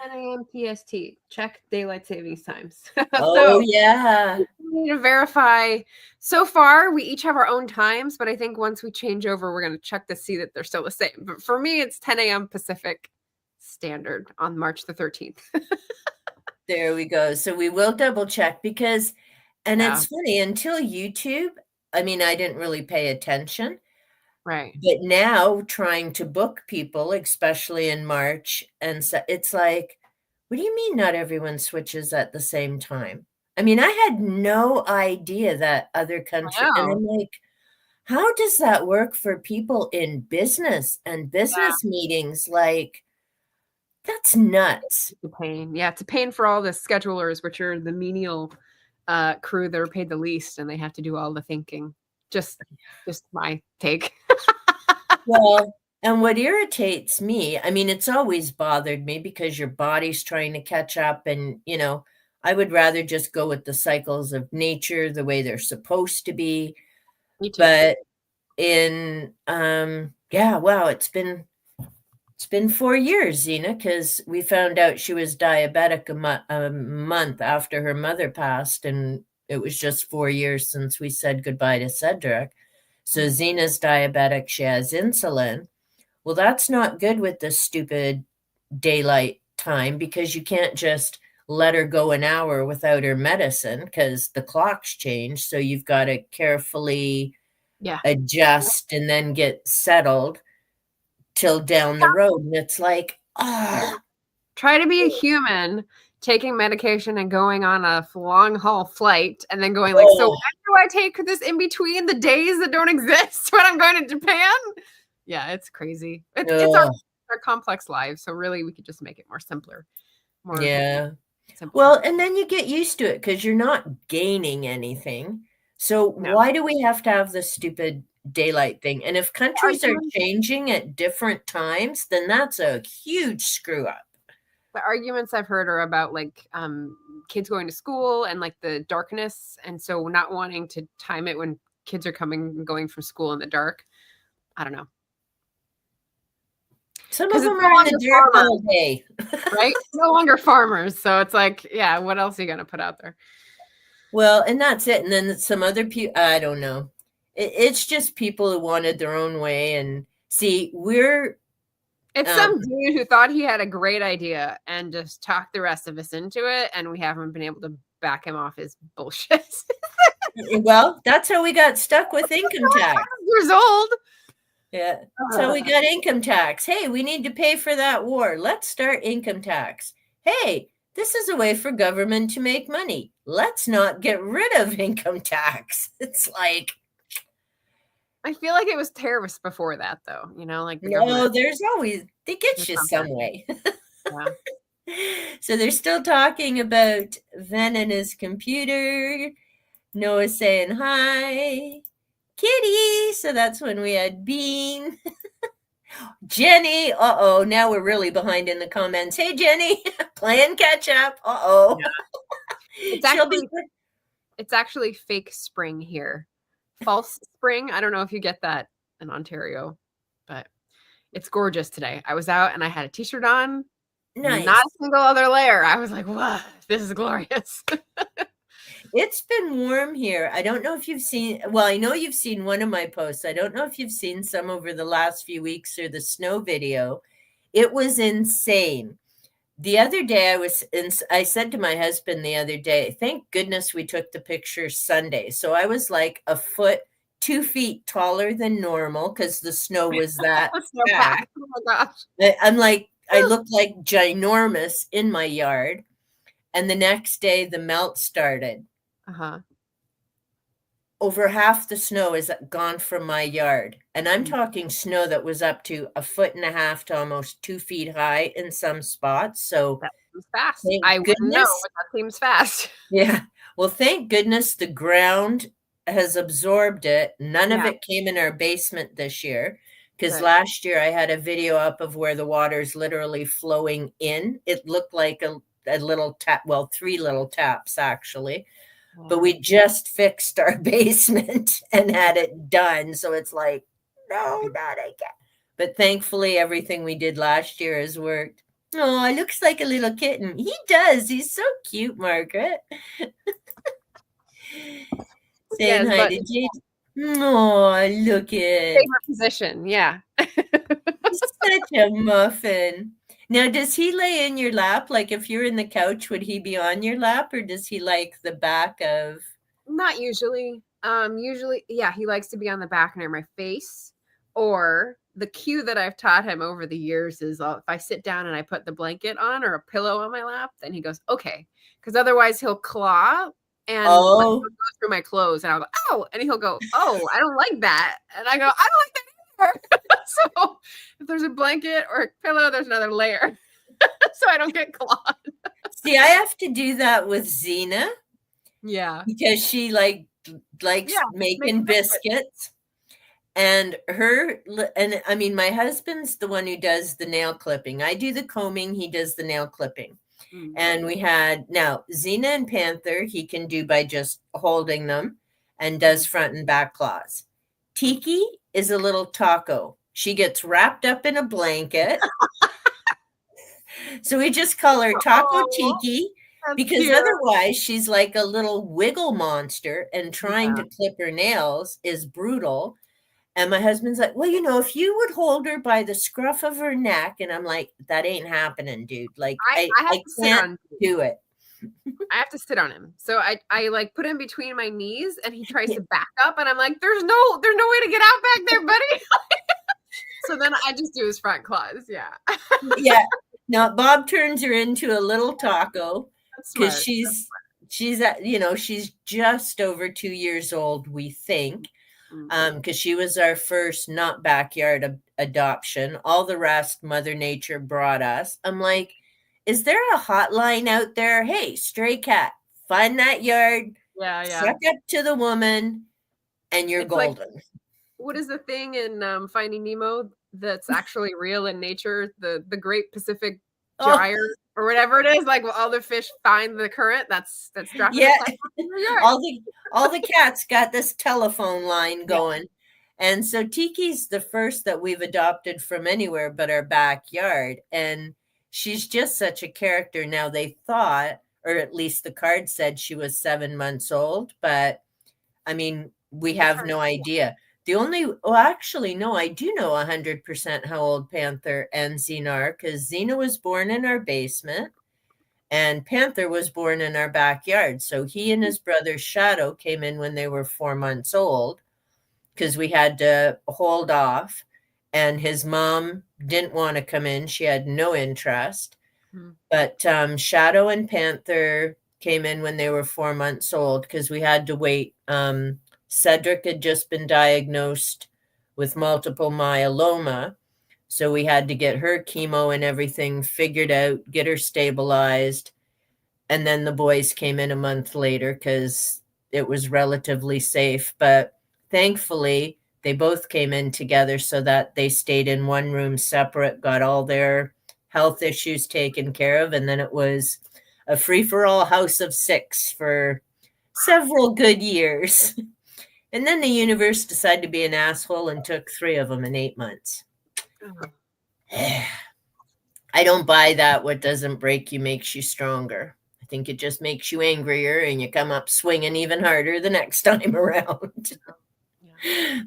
10 a.m. PST. Check daylight savings times. Oh, yeah. We need to verify. So far, we each have our own times, but I think once we change over, we're going to check to see that they're still the same. But for me, it's 10 a.m. Pacific Standard on March the 13th. There we go. So we will double check because And Yeah. it's funny, until YouTube, I mean, I didn't really pay attention. Right. But now trying to book people, especially in March, and so it's like, what do you mean not everyone switches at the same time? I mean, I had no idea that other I country, and know. I'm like, how does that work for people in business and Yeah. business meetings? Like, that's nuts. It's a pain. Yeah, it's a pain for all the schedulers, which are the menial crew that are paid the least, and they have to do all the thinking. Just my take. Well, and what irritates me, I mean, it's always bothered me because your body's trying to catch up, and, I would rather just go with the cycles of nature the way they're supposed to be. Me too. But yeah, wow, it's been 4 years, Zena, because we found out she was diabetic a month after her mother passed, and it was just 4 years since we said goodbye to Cedric. So Zena's diabetic, she has insulin. Well, that's not good with this stupid daylight time, because you can't just let her go an hour without her medicine because the clock's changed. So you've got to carefully Yeah. adjust and then get settled till down the road. And it's like, Try to be a human taking medication and going on a long haul flight and then going like, so when do I take this in between the days that don't exist when I'm going to Japan? Yeah, it's crazy. It's our complex lives. So really we could just make it more simpler. Yeah. Simple. Well, and then you get used to it because you're not gaining anything. So why do we have to have this stupid daylight thing? And if countries are changing at different times, then that's a huge screw up. The arguments I've heard are about like kids going to school and like the darkness, and so not wanting to time it when kids are coming and going from school in the dark. I don't know. Some of them are in the dark all day. Right? No longer farmers. So it's like, yeah, what else are you going to put out there? Well, and that's it. And then some other people, I don't know. It's just people who wanted their own way. And see, it's some dude who thought he had a great idea and just talked the rest of us into it. And we haven't been able to back him off his bullshit. Well, that's how we got stuck with income tax. Years old. Yeah. So we got income tax. Hey, we need to pay for that war. Let's start income tax. Hey, this is a way for government to make money. Let's not get rid of income tax. It's like, I feel like it was terrorists before that, though. Like there's always, they get you some way. Yeah. So they're still talking about Ven and his computer. Noah saying hi. Kitty. So that's when we had Bean. Jenny. Now we're really behind in the comments. Hey, Jenny. Playing catch up. Yeah. It's actually fake spring here. False spring. I don't know if you get that in Ontario, but it's gorgeous today. I was out and I had a t-shirt on. Nice. Not a single other layer. I was like, wow, this is glorious. It's been warm here. I don't know if you've seen, well, I know you've seen one of my posts. I don't know if you've seen some over the last few weeks or the snow video. It was insane. The other day I said to my husband the other day, thank goodness we took the picture Sunday. So I was like a foot, 2 feet taller than normal because the snow was that packed. Oh my gosh. I looked like ginormous in my yard. And the next day the melt started. Over half the snow is gone from my yard. And I'm talking snow that was up to 1.5 feet to almost 2 feet high in some spots. So that seems fast. I wouldn't know, but that seems fast. Yeah. Well, thank goodness the ground has absorbed it. None of it came in our basement this year. Because last year I had a video up of where the water's literally flowing in. It looked like a little tap, well, 3 little taps actually. But we just fixed our basement and had it done. So it's like, no, not again. But thankfully, everything we did last year has worked. Oh, it looks like a little kitten. He does. He's so cute, Margaret. Saying hi to Jade. Oh, look at favorite position. Yeah. He's such a muffin. Now, does he lay in your lap? Like if you're in the couch, would he be on your lap, or does he like the back of? Not usually. Usually, yeah, he likes to be on the back near my face. Or the cue that I've taught him over the years is if I sit down and I put the blanket on or a pillow on my lap, then he goes, okay. Because otherwise he'll claw and like Oh, go through my clothes and I'll go, oh, and he'll go, oh, I don't like that. And I go, I don't like that either. So if there's a blanket or a pillow, there's another layer. So I don't get clawed. see, I have to do that with Xena Yeah. because she likes Yeah. making biscuits. And I mean, my husband's the one who does the nail clipping. I do the combing, he does the nail clipping. Mm. And we had now Xena and Panther, he can do by just holding them and does front and back claws. Tiki is a little taco. She gets wrapped up in a blanket. So we just call her Taco Tiki because cute. otherwise she's like a little wiggle monster and trying to clip her nails is brutal. And my husband's like, well, if you would hold her by the scruff of her neck. And I'm like, that ain't happening, dude. Like, I have to sit can't on do it. I have to sit on him. So I like put him between my knees and he tries to back up and I'm like, there's no way to get out back there, buddy. So then I just do his front claws. Yeah. Yeah. Now Bob turns her into a little taco because she's she's just over 2 years old, we think. Because she was our first not backyard adoption. All the rest Mother Nature brought us. I'm like, is there a hotline out there? Hey, stray cat, find that yard. Yeah. Suck up to the woman, and you're golden. Like, what is the thing in Finding Nemo that's actually real in nature? The Great Pacific Gyre or whatever it is. Like all the fish find the current. That's dropping. Yeah. all the cats got this telephone line going. Yeah. And so Tiki's the first that we've adopted from anywhere but our backyard. And she's just such a character. Now they thought, or at least the card said she was 7 months old, but I mean, we have no idea. Actually, no, I do know 100% how old Panther and Xena are because Xena was born in our basement and Panther was born in our backyard. So he and his brother Shadow came in when they were 4 months old because we had to hold off. And his mom didn't want to come in. She had no interest. But Shadow and Panther came in when they were 4 months old because we had to wait. Cedric had just been diagnosed with multiple myeloma. So we had to get her chemo and everything figured out, get her stabilized. And then the boys came in a month later because it was relatively safe. But thankfully, they both came in together so that they stayed in one room separate, got all their health issues taken care of. And then it was a free-for-all house of 6 for several good years. And then the universe decided to be an asshole and took 3 of them in 8 months. I don't buy that. What doesn't break you makes you stronger. I think it just makes you angrier and you come up swinging even harder the next time around.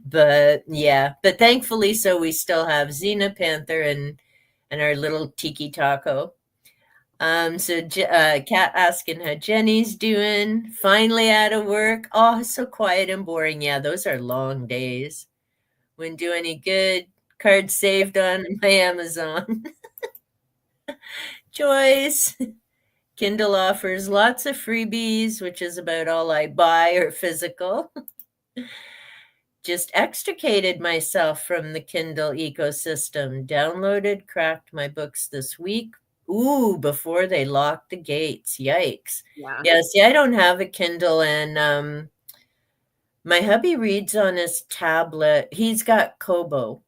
But thankfully, so we still have Xena, Panther, and our little Tiki Taco. So Kat asking how Jenny's doing. Finally out of work. Oh, so quiet and boring. Yeah, those are long days. Wouldn't do any good. Card saved on my Amazon. Joyce. Kindle offers lots of freebies, which is about all I buy or physical. Just extricated myself from the Kindle ecosystem. Downloaded, cracked my books this week. Ooh, before they locked the gates. Yikes. Yeah, see, I don't have a Kindle, and my hubby reads on his tablet. He's got Kobo.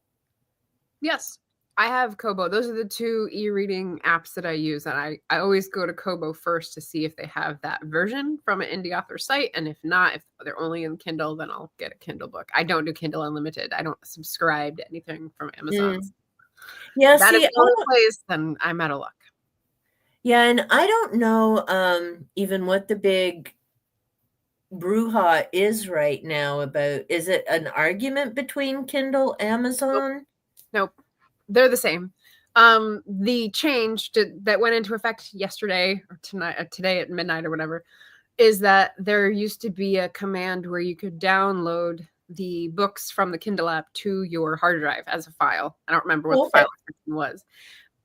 Yes, I have Kobo. Those are the 2 e-reading apps that I use. And I always go to Kobo first to see if they have that version from an indie author site. And if not, if they're only in Kindle, then I'll get a Kindle book. I don't do Kindle Unlimited. I don't subscribe to anything from Amazon. Yeah, that is the only place, then I'm out of luck. Yeah, and I don't know even what the big brouhaha is right now about. Is it an argument between Kindle, Amazon? Nope. They're the same. The change that went into effect yesterday or today at midnight or whatever is that there used to be a command where you could download the books from the Kindle app to your hard drive as a file. I don't remember what the file was.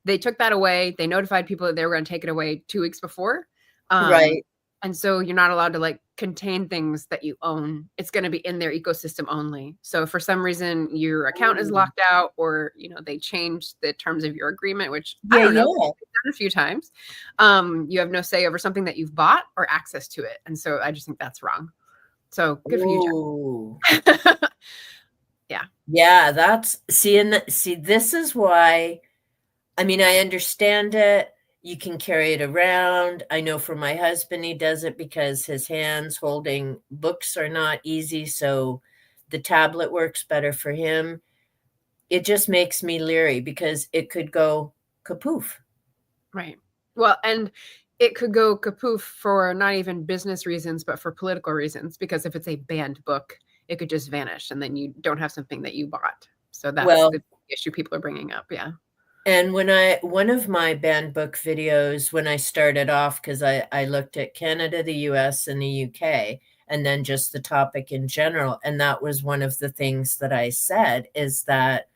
They took that away. They notified people that they were going to take it away 2 weeks before. Right. And so you're not allowed to like contain things that you own. It's going to be in their ecosystem only. So if for some reason your account is locked out, or they changed the terms of your agreement, which I don't know, I've done a few times. You have no say over something that you've bought or access to it. And so I just think that's wrong. So good for you, Jack. Yeah. Yeah, that's see, this is why. I mean, I understand it. You can carry it around. I know for my husband, he does it because his hands holding books are not easy. So the tablet works better for him. It just makes me leery because it could go kapoof. Right. Well, and it could go kapoof for not even business reasons, but for political reasons. Because if it's a banned book, it could just vanish and then you don't have something that you bought. So that's the issue people are bringing up. Yeah. And one of my banned book videos, when I started off, because I looked at Canada, the US, and the UK, and then just the topic in general. And that was one of the things that I said, is that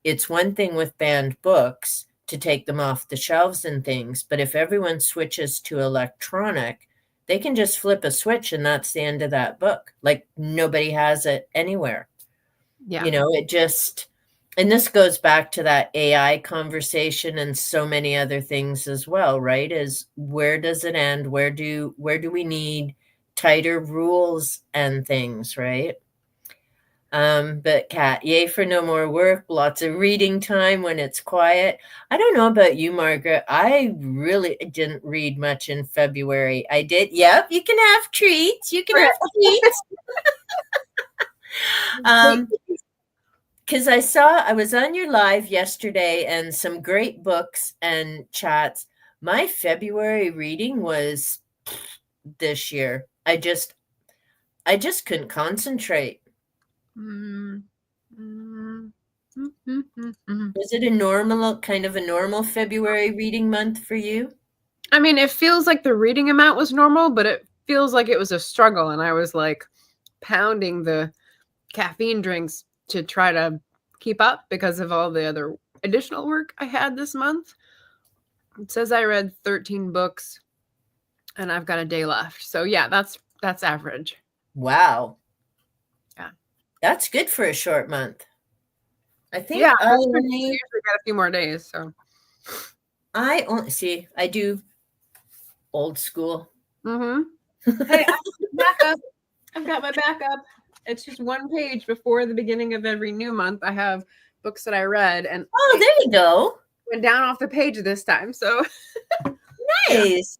it's one thing with banned books to take them off the shelves and things. But if everyone switches to electronic, they can just flip a switch and that's the end of that book. Like nobody has it anywhere. Yeah. It just... And this goes back to that AI conversation and so many other things as well, right? Is where does it end? Where do we need tighter rules and things, right? But Kat, yay for no more work, lots of reading time when it's quiet. I don't know about you, Margaret. I really didn't read much in February. I did. Yep, you can have treats. You can have treats. Because I was on your live yesterday and some great books and chats. My February reading was this year. I just couldn't concentrate. Was it a normal February reading month for you? I mean, it feels like the reading amount was normal, but it feels like it was a struggle. And I was like pounding the caffeine drinks to try to keep up because of all the other additional work I had this month. It says I read 13 books and I've got a day left. So yeah, that's average. Wow. Yeah. That's good for a short month. I think I usually got a few more days. So I do old school. Hey, backup. I've got my backup. It's just one page before the beginning of every new month. I have books that I read, and there you go. Went down off the page this time. So nice.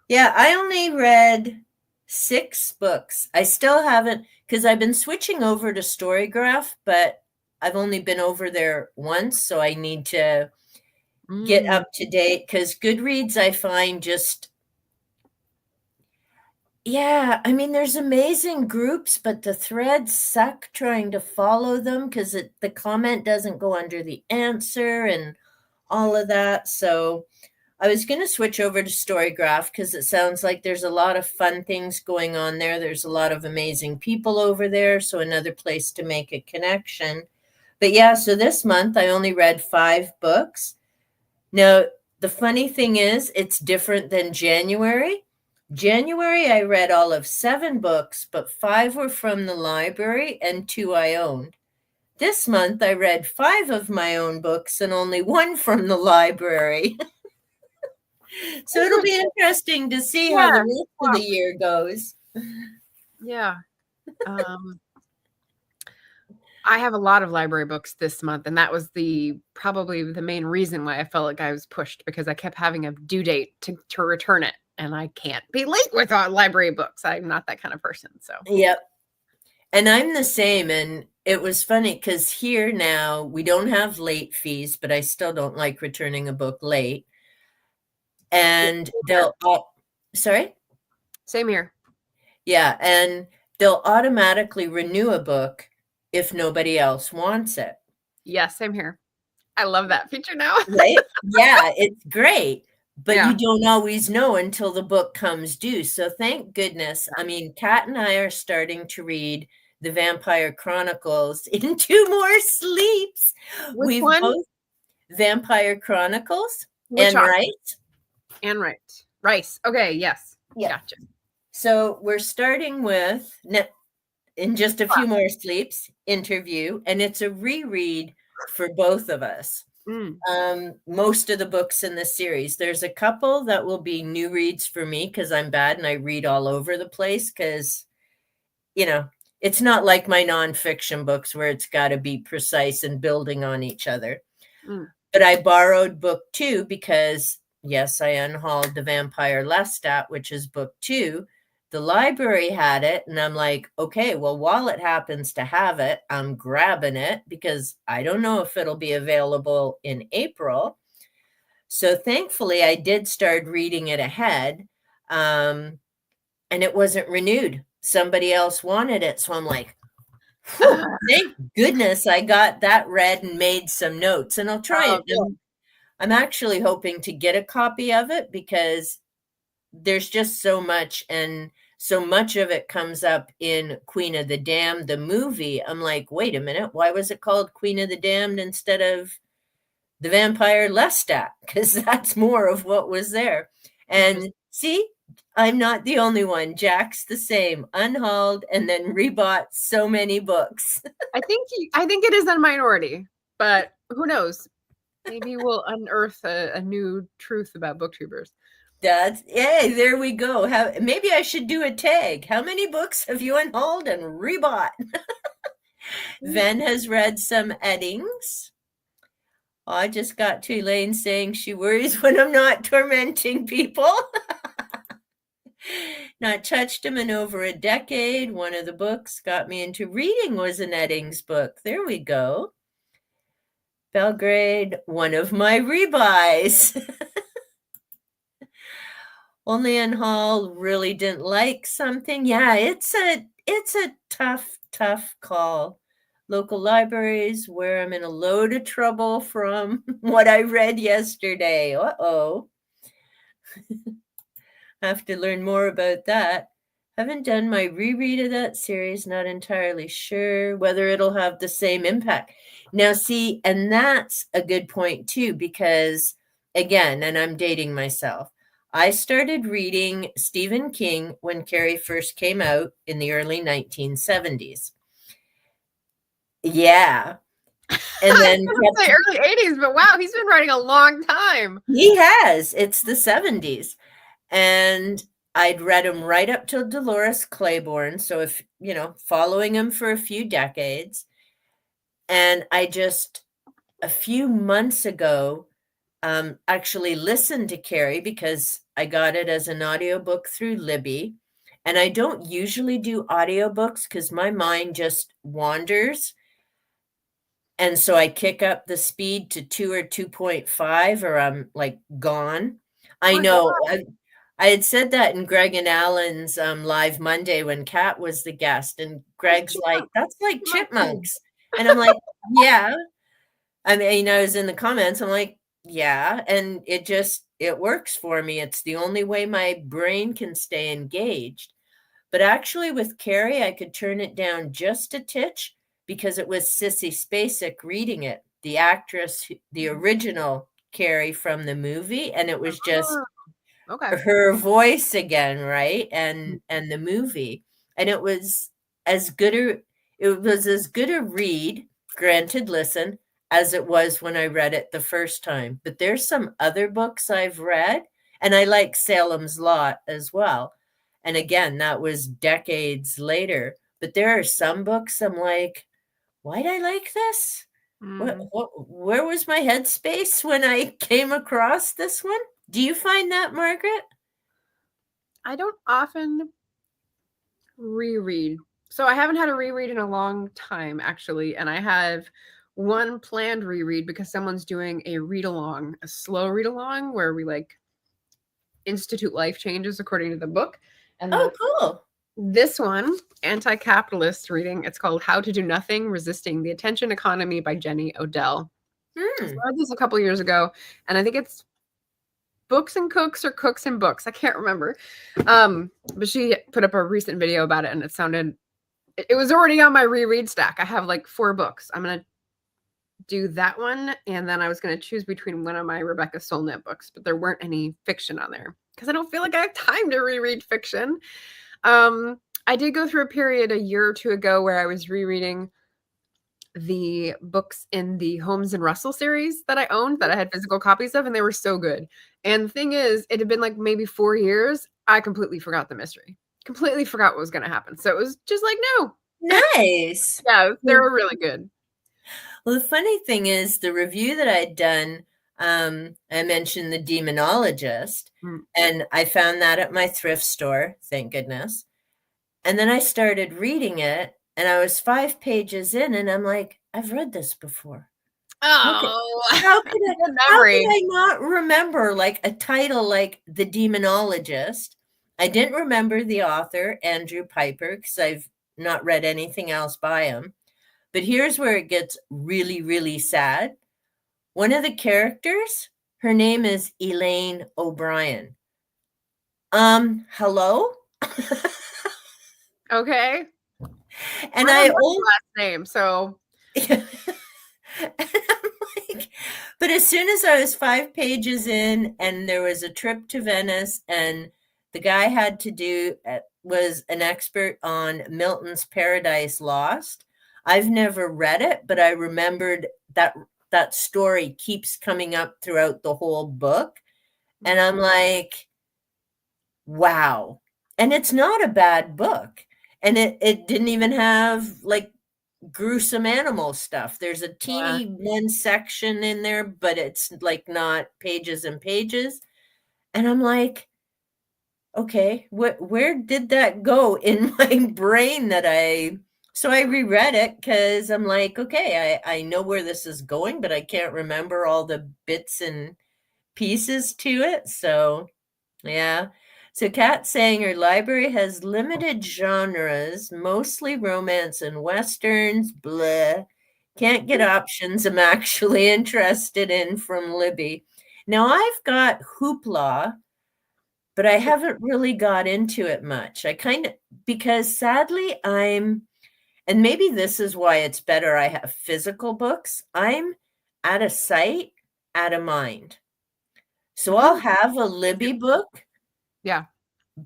Yeah, I only read 6 books. I still haven't, because I've been switching over to Storygraph, but I've only been over there once, so I need to get up to date. Because Goodreads, I find just... Yeah, I mean, there's amazing groups, but the threads suck trying to follow them because the comment doesn't go under the answer and all of that. So I was going to switch over to Storygraph because it sounds like there's a lot of fun things going on there. There's a lot of amazing people over there. So another place to make a connection. But yeah, so this month I only read 5 books. Now, the funny thing is, it's different than January. January, I read all of 7 books, but 5 were from the library and 2 I owned. This month, I read 5 of my own books and only 1 from the library. So it'll be interesting to see how the rest of the year goes. Yeah. I have a lot of library books this month, and that was probably the main reason why I felt like I was pushed, because I kept having a due date to return it. And I can't be late with library books. I'm not that kind of person. So yep. And I'm the same. And it was funny because here now we don't have late fees, but I still don't like returning a book late. And sorry? Same here. Yeah. And they'll automatically renew a book if nobody else wants it. Yeah, same here. I love that feature now. Right? Yeah, it's great. but Yeah. you don't always know until the book comes due. So thank goodness. I mean, Kat and I are starting to read the Vampire Chronicles in 2 more sleeps. Which We've one? both Vampire Chronicles Which and are? Right. And Rice. Okay, yes. Yeah. Gotcha. So we're starting with in just a few more sleeps interview, and it's a reread for both of us. Most of the books in the series. There's a couple that will be new reads for me because I'm bad and I read all over the place because, you know, it's not like my nonfiction books where it's got to be precise and building on each other. But I borrowed book 2 because, yes, I unhauled The Vampire Lestat, which is book 2. The library had it, and I'm like, okay, well, while it happens to have it, I'm grabbing it because I don't know if it'll be available in April. So thankfully, I did start reading it ahead, and it wasn't renewed. Somebody else wanted it, so I'm like, thank goodness I got that read and made some notes. And I'll try it. I'm actually hoping to get a copy of it because there's just so much, and so much of it comes up in Queen of the Damned, the movie. I'm like, wait a minute, why was it called Queen of the Damned instead of The Vampire Lestat? Because that's more of what was there. And see, I'm not the only one. Jack's the same, unhauled and then rebought so many books. I think it is a minority, but who knows? Maybe we'll unearth a new truth about booktubers. Hey, there we go. Maybe I should do a tag. How many books have you unhauled and rebought? Ven has read some Eddings. Oh, I just got to Elaine saying she worries when I'm not tormenting people. Not touched him in over a decade. One of the books got me into reading was an Eddings book. There we go. Belgrade, one of my rebuys. Only in Hall really didn't like something. Yeah, it's a tough call. Local libraries where I'm in a load of trouble from what I read yesterday. Uh-oh. Have to learn more about that. Haven't done my reread of that series. Not entirely sure whether it'll have the same impact. Now, see, and that's a good point too, because again, and I'm dating myself, I started reading Stephen King when Carrie first came out in the early 1970s. Yeah. And then the early 80s, but wow, he's been writing a long time. He has. It's the 70s. And I'd read him right up till Dolores Claiborne. So if, following him for a few decades. And I just, a few months ago, actually listened to Carrie because I got it as an audiobook through Libby. And I don't usually do audiobooks because my mind just wanders. And so I kick up the speed to 2 or 2.5 or I'm like gone. I know. I had said that in Greg and Alan's Live Monday when Kat was the guest. And Greg's like, that's like chipmunks. And I'm like, yeah. I mean, I was in the comments. I'm like, yeah. And it works for me. It's the only way my brain can stay engaged. But actually with Carrie, I could turn it down just a titch because it was Sissy Spacek reading it, the actress, the original Carrie from the movie. And it was just her voice again, right? And the movie. And it was as good a read, granted listen, as it was when I read it the first time. But there's some other books I've read, and I like Salem's Lot as well. And again, that was decades later. But there are some books I'm like, why'd I like this? Where was my headspace when I came across this one? Do you find that, Margaret? I don't often reread. So I haven't had a reread in a long time, actually. And I have one planned reread because someone's doing a read-along, a slow read-along where we institute life changes according to the book. And cool. This one, anti-capitalist reading, it's called How to Do Nothing, Resisting the Attention Economy by Jenny Odell. So I read this a couple years ago, and I think it's Books and Cooks or Cooks and Books. I can't remember. But she put up a recent video about it, and it was already on my reread stack. I have like 4 books. I'm going to do that one, and then I was going to choose between one of my Rebecca Solnit books, but there weren't any fiction on there because I don't feel like I have time to reread fiction. I did go through a period a year or 2 ago where I was rereading the books in the Holmes and Russell series that I owned, that I had physical copies of, and they were so good. And the thing is, it had been like maybe 4 years. I completely forgot the mystery. Completely forgot what was going to happen. So it was just like, no. Nice. Yeah, they were really good. Well, the funny thing is, the review that I'd done, I mentioned The Demonologist, and I found that at my thrift store, thank goodness. And then I started reading it, and I was 5 pages in, and I'm like, I've read this before. Oh, how could I not remember like a title like The Demonologist? I didn't remember the author, Andrew Piper, because I've not read anything else by him. But here's where it gets really, really sad. One of the characters, her name is Elaine O'Brien. Hello? Okay. And I last name, so and I'm like, but as soon as I was 5 pages in, and there was a trip to Venice, and the guy was an expert on Milton's Paradise Lost. I've never read it, but I remembered that story keeps coming up throughout the whole book. And I'm like, wow. And it's not a bad book. And it didn't even have like gruesome animal stuff. There's a teeny one section in there, but it's like not pages and pages. And I'm like, okay, where did that go in my brain so I reread it because I'm like, okay, I know where this is going, but I can't remember all the bits and pieces to it. So, yeah. So Kat's saying her library has limited genres, mostly romance and westerns. Bleh. Can't get options I'm actually interested in from Libby. Now I've got Hoopla, but I haven't really got into it much. Because sadly and maybe this is why it's better I have physical books. I'm out of sight, out of mind. So I'll have a Libby book. Yeah.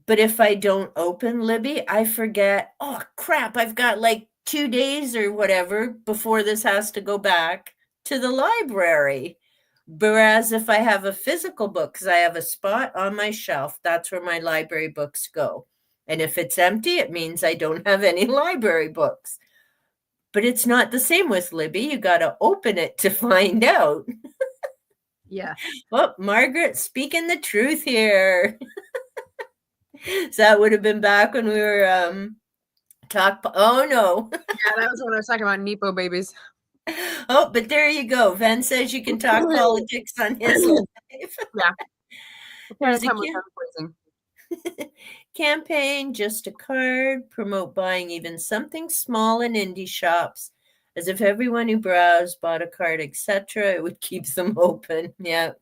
But if I don't open Libby, I forget, oh crap, I've got like 2 days or whatever before this has to go back to the library. Whereas if I have a physical book, because I have a spot on my shelf, that's where my library books go. And if it's empty, it means I don't have any library books. But it's not the same with Libby. You got to open it to find out. Yeah. Well, Margaret, speaking the truth here. So that would have been back when we were oh no. Yeah, that was when I was talking about Nepo babies. Oh, but there you go. Ven says you can talk politics on his life. Yeah. Campaign, just a card, promote buying even something small in indie shops, as if everyone who browsed bought a card, etc. It would keep them open. Yeah.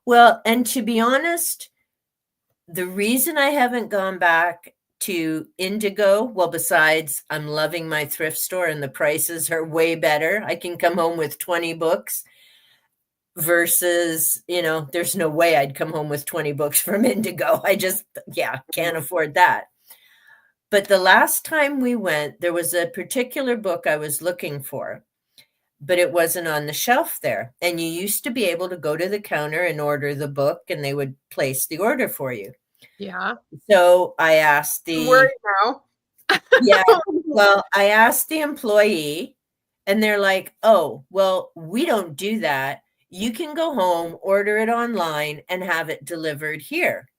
Well, and to be honest, the reason I haven't gone back to Indigo, well, besides I'm loving my thrift store and the prices are way better. I can come home with 20 books versus, there's no way I'd come home with 20 books from Indigo. I just, can't afford that. But the last time we went, there was a particular book I was looking for, but it wasn't on the shelf there. And you used to be able to go to the counter and order the book, and they would place the order for you. Yeah. So I asked now. Yeah. Well, I asked the employee, and they're like, oh, well, we don't do that. You can go home, order it online, and have it delivered here.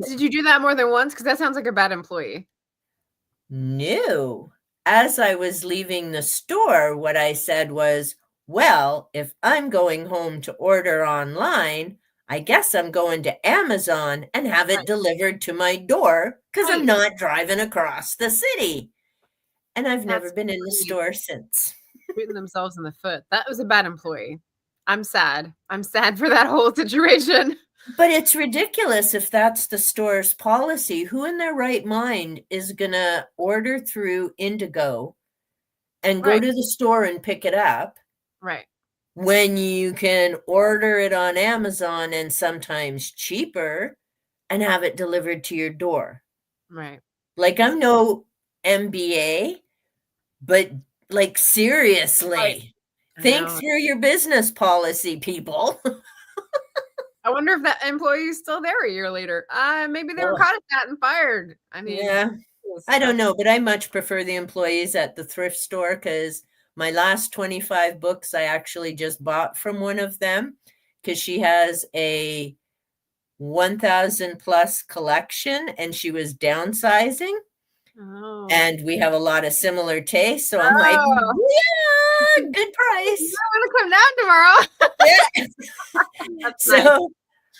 Did you do that more than once? Because that sounds like a bad employee. No. As I was leaving the store, what I said was, well, if I'm going home to order online, I guess I'm going to Amazon and have it delivered to my door because I'm not driving across the city. And I've never been in the store since. Shooting themselves in the foot. That was a bad employee. I'm sad. I'm sad for that whole situation. But it's ridiculous if that's the store's policy. Who in their right mind is going to order through Indigo and go Right. to the store and pick it up Right. when you can order it on Amazon and sometimes cheaper and have it delivered to your door? Right. Like, I'm no MBA, but like, seriously, think know. through your business policy, people. I wonder if that employee is still there a year later. Maybe they were Oh, caught at that and fired. I mean, yeah. this I don't stuff- know, but I much prefer the employees at the thrift store because my last 25 books I actually just bought from one of them because she has a 1,000 plus collection and she was downsizing Oh. and we have a lot of similar tastes. So I'm like, Oh. yeah, good I'm price. gonna come down tomorrow. Yeah. That's So nice.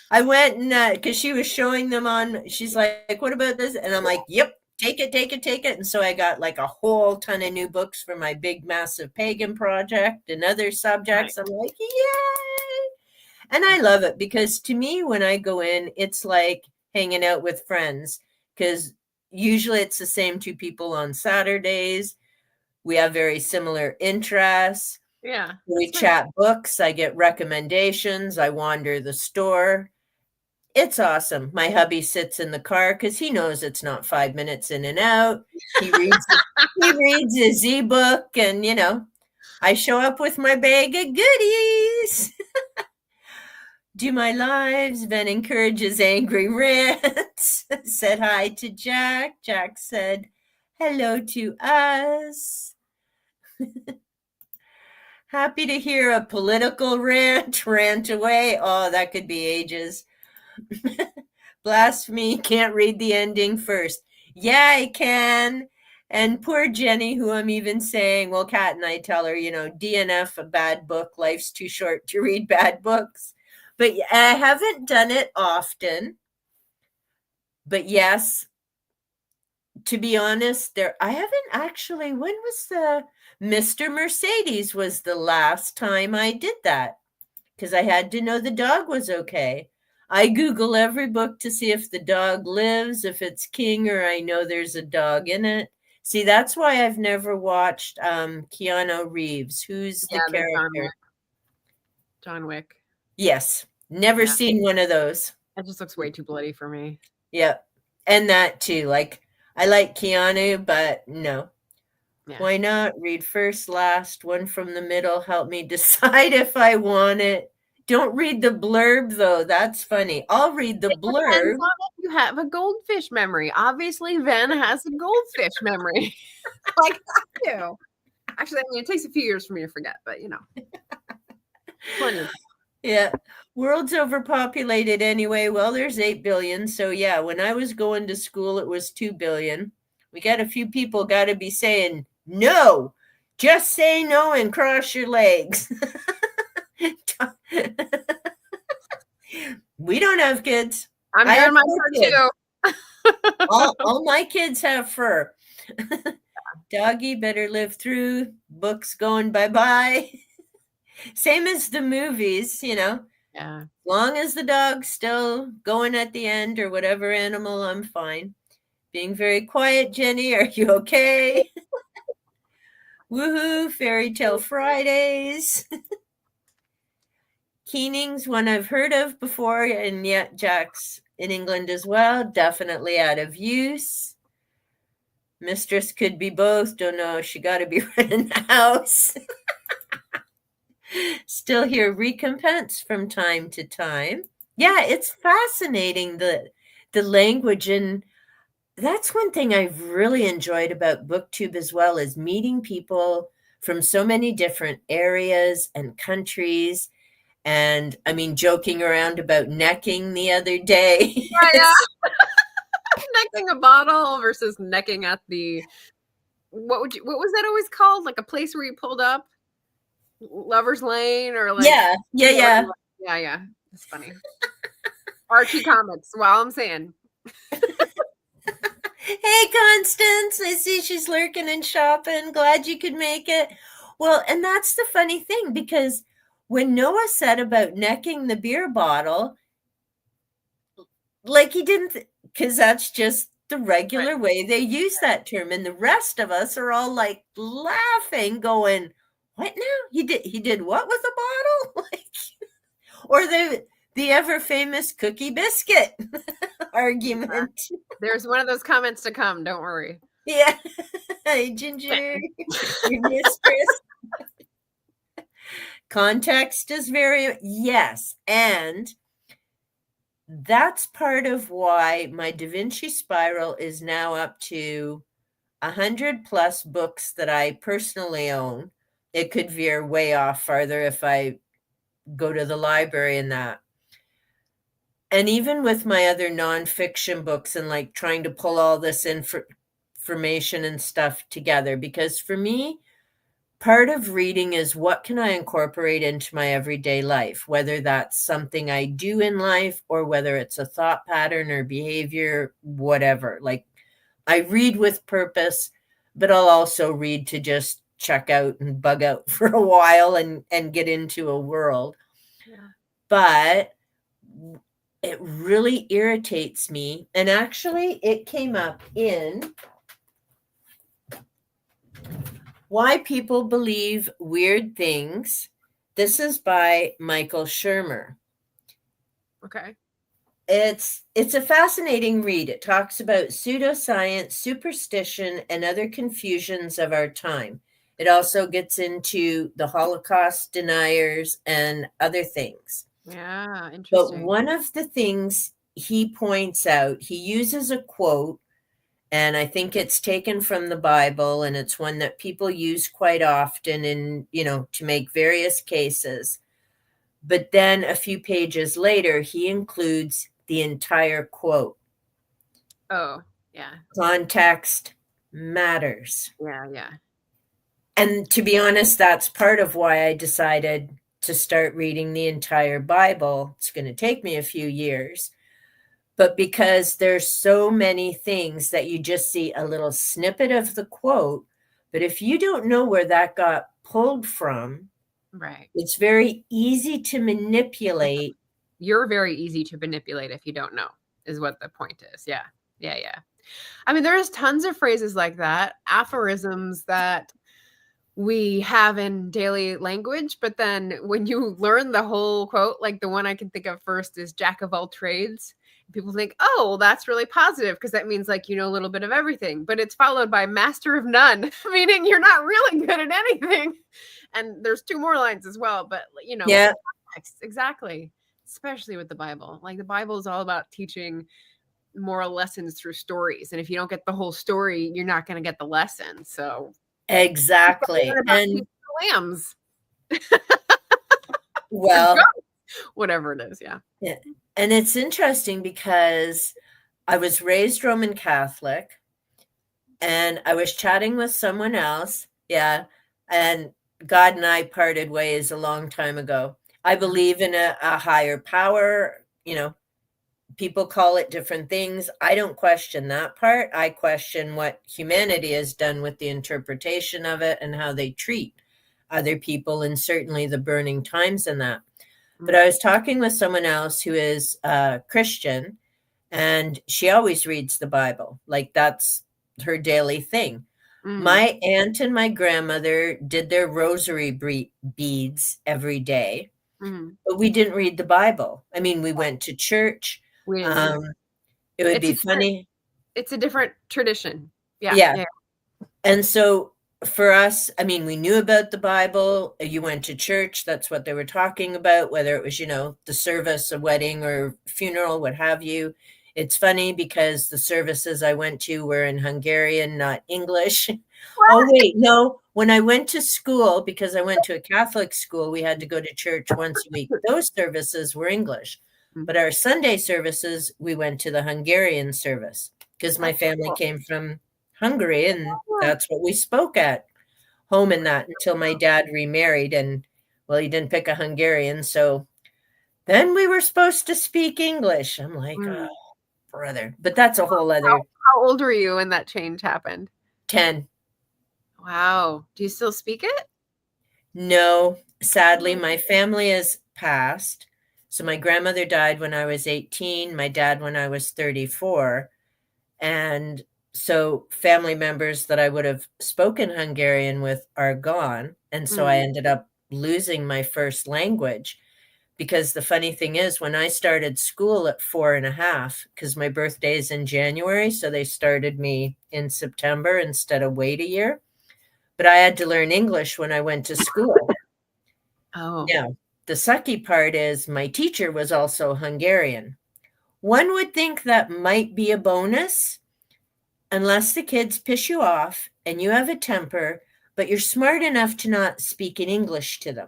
I went and because she was showing them on, she's like, what about this? And I'm like, yep, take it, take it, take it. And so I got like a whole ton of new books for my big, massive pagan project and other subjects. Nice. I'm like, yay. And I love it because to me, when I go in, it's like hanging out with friends because usually it's the same two people on Saturdays. We have very similar interests. Yeah. We that's nice. chat books. I get recommendations. I wander the store. It's awesome. My hubby sits in the car because he knows it's not 5 minutes in and out. He reads his ebook, and I show up with my bag of goodies. Do my lives. Ben encourages angry rants. Said hi to Jack. Jack said hello to us. Happy to hear a political rant away. Oh, that could be ages. Blasphemy, can't read the ending first. Yeah, I can. And poor Jenny, who I'm even saying, well, Kat and I tell her, DNF a bad book. Life's too short to read bad books. But I haven't done it often. But yes, to be honest, I haven't actually. When was the Mr. Mercedes was the last time I did that because I had to know the dog was okay. I Google every book to see if the dog lives, if it's king, or I know there's a dog in it. See, that's why I've never watched Keanu Reeves. Who's the character? John Wick. Yes. Never seen one of those. That just looks way too bloody for me. Yeah. And that too. Like, I like Keanu, but no. Yeah. Why not? Read first, last, one from the middle. Help me decide if I want it. Don't read the blurb, though. That's funny. I'll read the blurb. You have a goldfish memory. Obviously, Ven has a goldfish memory. Like I do. Actually, I mean, it takes a few years for me to forget, but Funny. Yeah. World's overpopulated anyway. Well, there's 8 billion. So, yeah, when I was going to school, it was 2 billion. We got a few people got to be saying, no, just say no and cross your legs. We don't have kids. I'm doing my part too. all my kids have fur. Doggy better live through. Books going bye-bye. Same as the movies, Yeah. As long as the dog's still going at the end or whatever animal, I'm fine. Being very quiet, Jenny. Are you okay? Woohoo, Fairy Tale Fridays. Keening's one I've heard of before, and yet Jack's in England as well. Definitely out of use. Mistress could be both. Don't know. She got to be running the house. Still hear recompense from time to time. Yeah, it's fascinating, the language. And that's one thing I've really enjoyed about BookTube as well, is meeting people from so many different areas and countries. And I mean, joking around about necking the other day. Yeah. Necking a bottle versus necking at the what was that always called? Like a place where you pulled up? Lover's Lane or like Yeah. It's funny. Archie comics. Well, I'm saying. Hey, Constance, I see she's lurking and shopping. Glad you could make it. Well, and that's the funny thing, because when Noah said about necking the beer bottle, like he didn't, because that's just the regular way they use that term. And the rest of us are all like laughing, going, what now? He did what with a bottle? Like, or the ever famous cookie biscuit argument. There's one of those comments to come. Don't worry. Yeah. Hey, Ginger, your mistress. Context is very, yes. And that's part of why my Da Vinci Spiral is now up to 100+ books that I personally own. It could veer way off farther if I go to the library and that. And even with my other nonfiction books and like trying to pull all this information and stuff together, because for me, part of reading is what can I incorporate into my everyday life, whether that's something I do in life or whether it's a thought pattern or behavior, whatever. Like I read with purpose, but I'll also read to just check out and bug out for a while and get into a world. Yeah. But it really irritates me. And actually, it came up in Why People Believe Weird Things. This is by Michael Shermer. Okay. It's a fascinating read. It talks about pseudoscience, superstition, and other confusions of our time. It also gets into the Holocaust deniers and other things. Yeah, interesting. But one of the things he points out, he uses a quote, and I think it's taken from the Bible, and it's one that people use quite often in, to make various cases. But then a few pages later, he includes the entire quote. Oh, yeah. Context matters. Yeah. And to be honest, that's part of why I decided to start reading the entire Bible. It's going to take me a few years. But because there's so many things that you just see a little snippet of the quote, but if you don't know where that got pulled from, right, it's very easy to manipulate. You're very easy to manipulate if you don't know, is what the point is. Yeah. I mean, there's tons of phrases like that, aphorisms that we have in daily language, but then when you learn the whole quote, like the one I can think of first is Jack of all trades. People think, oh, well, that's really positive because that means like, a little bit of everything, but it's followed by master of none, meaning you're not really good at anything. And there's 2 more lines as well, but Yeah, exactly. Especially with the Bible. Like the Bible is all about teaching moral lessons through stories. And if you don't get the whole story, you're not going to get the lesson. So exactly. And lambs. Well, whatever it is. Yeah. And it's interesting because I was raised Roman Catholic and I was chatting with someone else. Yeah. And God and I parted ways a long time ago. I believe in a higher power. People call it different things. I don't question that part. I question what humanity has done with the interpretation of it and how they treat other people, and certainly the burning times and that. But I was talking with someone else who is Christian, and she always reads the Bible. Like that's her daily thing. My aunt and my grandmother did their rosary beads every day, but we didn't read the Bible. I mean, we went to church. It would be funny. It's a different tradition. Yeah. And so for us, I mean, we knew about the Bible. You went to church. That's what they were talking about, whether it was, the service, a wedding or funeral, what have you. It's funny because the services I went to were in Hungarian, not English. What? Oh, wait, no. When I went to school, because I went to a Catholic school, we had to go to church once a week. Those services were English. But our Sunday services, we went to the Hungarian service because my family came from Hungary, and that's what we spoke at home and that until my dad remarried. And, well, he didn't pick a Hungarian. So then we were supposed to speak English. I'm like, oh, brother. But that's a whole other. How old were you when that change happened? 10. Wow. Do you still speak it? No. sadly, my family has passed. So my grandmother died when I was 18, my dad when I was 34. And so family members that I would have spoken Hungarian with are gone. And so I ended up losing my first language. Because the funny thing is, when I started school at 4.5, because my birthday is in January, so they started me in September instead of wait a year. But I had to learn English when I went to school. Oh. Now, the sucky part is my teacher was also Hungarian. One would think that might be a bonus, unless the kids piss you off and you have a temper, but you're smart enough to not speak in English to them.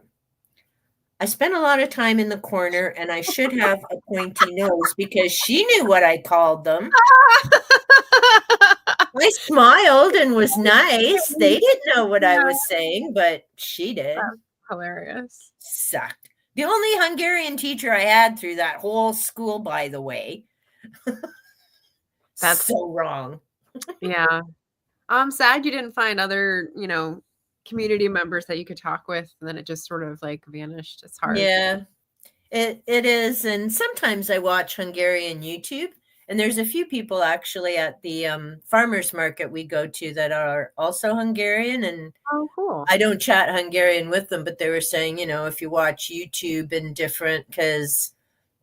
I spent a lot of time in the corner, and I should have a pointy nose because she knew what I called them. I smiled and was nice. They didn't know what I was saying, but she did. That's hilarious. Sucked. The only Hungarian teacher I had through that whole school, by the way. That's so wrong. Yeah. I'm sad you didn't find other, community members that you could talk with, and then it just sort of like vanished. It's hard. Yeah, it is. And sometimes I watch Hungarian YouTube, and there's a few people actually at the farmers market we go to that are also Hungarian. And oh, cool. I don't chat Hungarian with them, but they were saying, if you watch YouTube and different, because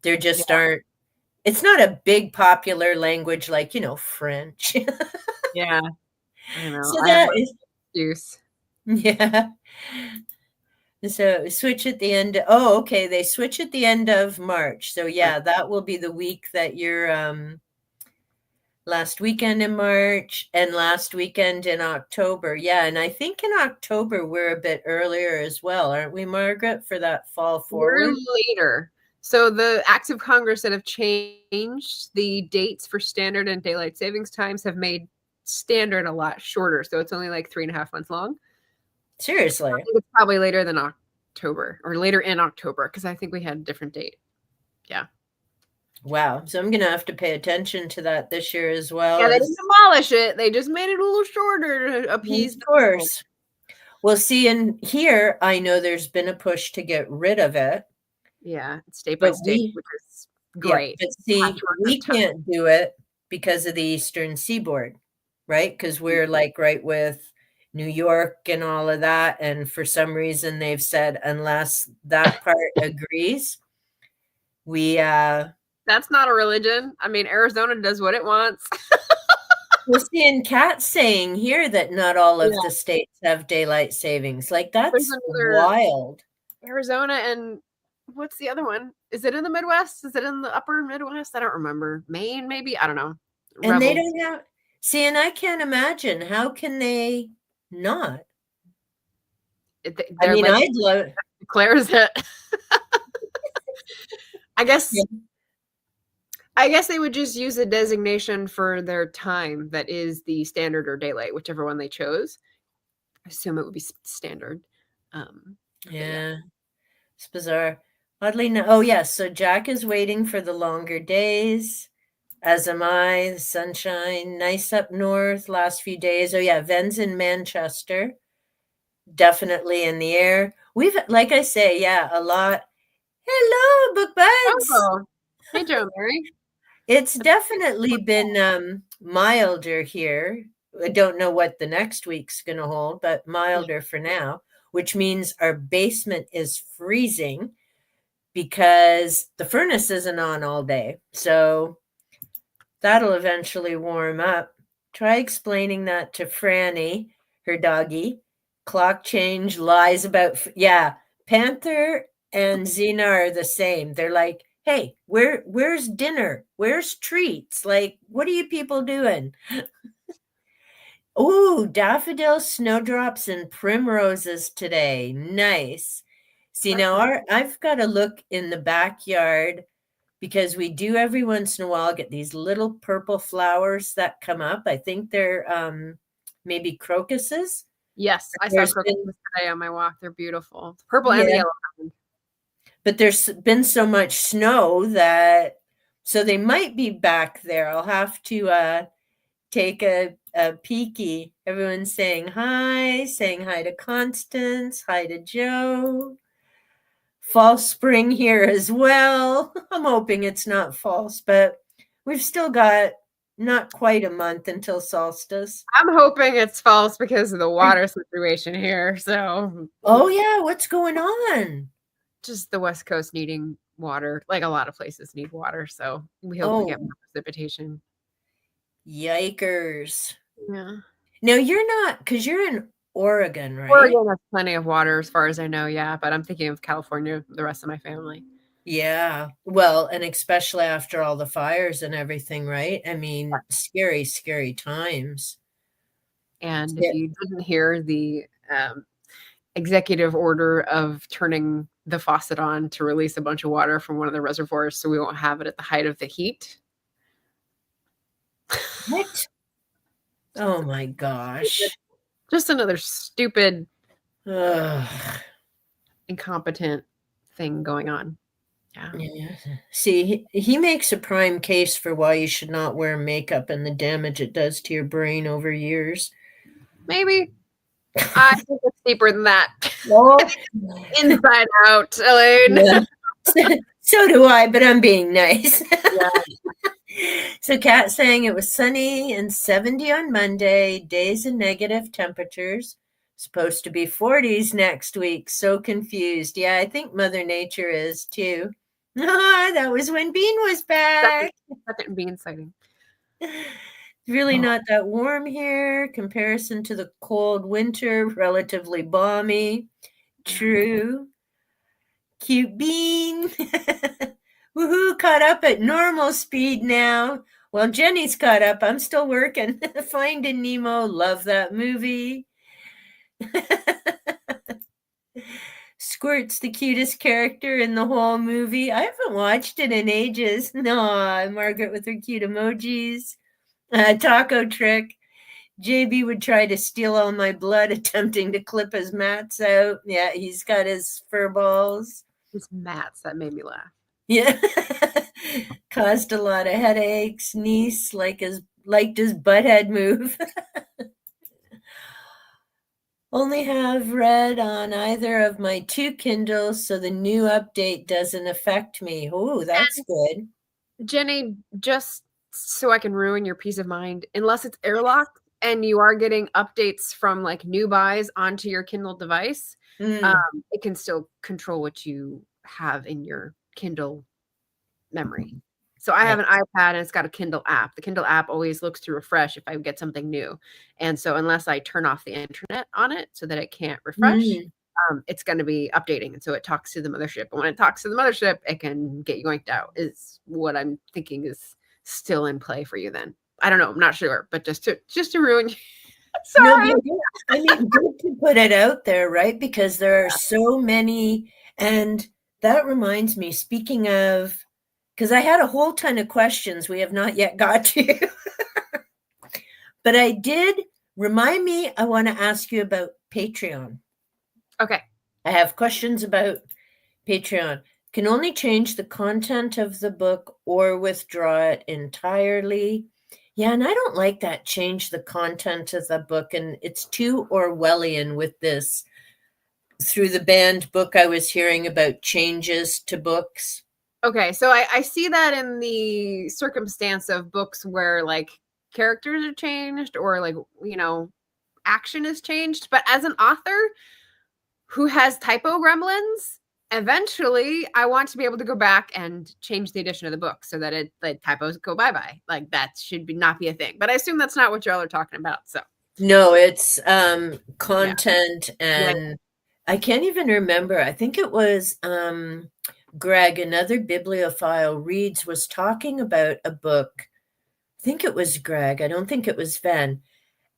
there just aren't, it's not a big popular language like, French. Yeah. I know. So that is use. Yeah. So switch at the end. Okay. They switch at the end of March. So yeah, that will be the week that you're last weekend in March and last weekend in October. Yeah. And I think in October we're a bit earlier as well, aren't we, Margaret, for that fall forward? We're later. So the acts of Congress that have changed the dates for standard and daylight savings times have made standard a lot shorter. So it's only like 3.5 months long. Seriously? I think it's probably later than October, or later in October, because I think we had a different date. Yeah. Wow. So I'm going to have to pay attention to that this year as well. Yeah, they didn't demolish it. They just made it a little shorter to appease the course. Well, see, in here, I know there's been a push to get rid of it. Yeah, state by state, which is great. Yeah, but see, we can't do it because of the Eastern Seaboard, right? Because we're like right with New York and all of that. And for some reason, they've said, unless that part agrees, we... That's not a religion. I mean, Arizona does what it wants. We're seeing Kat saying here that not all of the states have daylight savings. Like, that's wild. Arizona and what's the other one? Is it in the Midwest? Is it in the upper Midwest? I don't remember. Maine, maybe? I don't know. And they don't have... See, and I can't imagine. How can they not? I mean, like, I'd love... declares it. I guess... Yeah. I guess they would just use a designation for their time that is the standard or daylight, whichever one they chose. I assume it would be standard. Yeah. It's bizarre. Oddly, no. Oh, yes. So Jack is waiting for the longer days, as am I. The sunshine, nice up north last few days. Oh, yeah. Ven's in Manchester. Definitely in the air. We've, like I say, a lot. Hello, book buds. Oh. Hey, Joe Mary. It's definitely been milder here. I don't know what the next week's going to hold, but milder for now, which means our basement is freezing because the furnace isn't on all day. So that'll eventually warm up. Try explaining that to Franny, her doggy. Clock change, lies about... Yeah, Panther and Xena are the same. They're like, hey, where's dinner? Where's treats? Like, what are you people doing? Ooh, daffodils, snowdrops, and primroses today. Nice. See, now I've got to look in the backyard because we do every once in a while get these little purple flowers that come up. I think they're maybe crocuses. Yes, I saw crocuses today on my walk. They're beautiful. Purple and the yellow. But there's been so much snow that, so they might be back there. I'll have to take a peeky. Everyone's saying hi to Constance, hi to Joe. false spring here as well. I'm hoping it's not false, but we've still got not quite a month until solstice. I'm hoping it's false because of the water situation here. So, Oh, yeah. What's going on? just the West Coast needing water. Like a lot of places need water. So, we hope we get more precipitation. Yikers. Yeah. Now, you're not, because you're in Oregon, right? Oregon has plenty of water as far as I know. Yeah. But I'm thinking of California, the rest of my family. Yeah. Well, and especially after all the fires and everything, right? I mean, scary, scary times. And if you didn't hear the executive order of turning the faucet on to release a bunch of water from one of the reservoirs so we won't have it at the height of the heat. What? Oh my gosh. Just another stupid, Ugh. incompetent thing going on. Yeah. Yeah. See, he makes a prime case for why you should not wear makeup and the damage it does to your brain over years. Maybe. I think it's deeper than that. Oh. Inside out, Elaine. Yeah. So do I, but I'm being nice. Yeah. So Kat saying it was sunny and 70 on Monday, days and negative temperatures. Supposed to be 40s next week. So confused. Yeah, I think Mother Nature is too. That was when Bean was back. Second Bean sighting. Really not that warm here. Comparison to the cold winter, relatively balmy. True. Cute Bean. Woohoo, caught up at normal speed now. Well, Jenny's caught up. I'm still working. Finding Nemo. Love that movie. Squirt's the cutest character in the whole movie. I haven't watched it in ages. No, Margaret with her cute emojis. Taco trick. JB would try to steal all my blood, attempting to clip his mats out. Yeah, he's got his fur balls. His mats, that made me laugh. Yeah. Caused a lot of headaches. Niece liked his butthead move. Only have read on either of my two Kindles, so the new update doesn't affect me. Oh, that's good. Jenny, just so I can ruin your peace of mind, unless it's airlocked and you are getting updates from like new buys onto your Kindle device, it can still control what you have in your Kindle memory. So I have an iPad and it's got a Kindle app. The Kindle app always looks to refresh if I get something new. And so unless I turn off the internet on it so that it can't refresh, it's going to be updating. And so it talks to the mothership. And when it talks to the mothership, it can get yoinked out, is what I'm thinking is still in play for you then. I don't know. I'm not sure. But just to ruin you. Sorry. No, I mean, good to put it out there, right? Because there are so many. And that reminds me, speaking of, because I had a whole ton of questions we have not yet got to. But I did remind me, I want to ask you about Patreon. Okay. I have questions about Patreon. Can only change the content of the book or withdraw it entirely. Yeah, and I don't like that, change the content of the book. And it's too Orwellian with this. Through the banned book, I was hearing about changes to books. Okay, so I see that in the circumstance of books where like characters are changed or like, you know, action is changed. But as an author who has typo gremlins, eventually I want to be able to go back and change the edition of the book so that it like typos go bye-bye. Like that should not be a thing. But I assume that's not what y'all are talking about. So no, it's content and I can't even remember. I think it was Greg, another bibliophile reads, was talking about a book. I think it was Greg. I don't think it was Ven.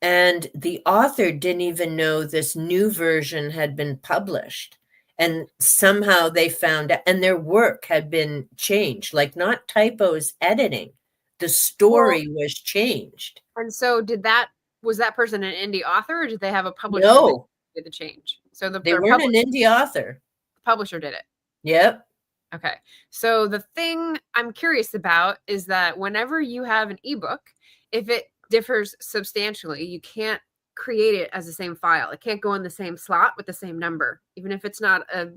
And the author didn't even know this new version had been published. And somehow they found out, and their work had been changed, like not typos, editing. The story was changed. And so was that person an indie author or did they have a publisher that did the change? So they weren't an indie author. The publisher did it. Yep. Okay. So the thing I'm curious about is that whenever you have an ebook, if it differs substantially, you can't create it as the same file. It can't go in the same slot with the same number, even if it's not a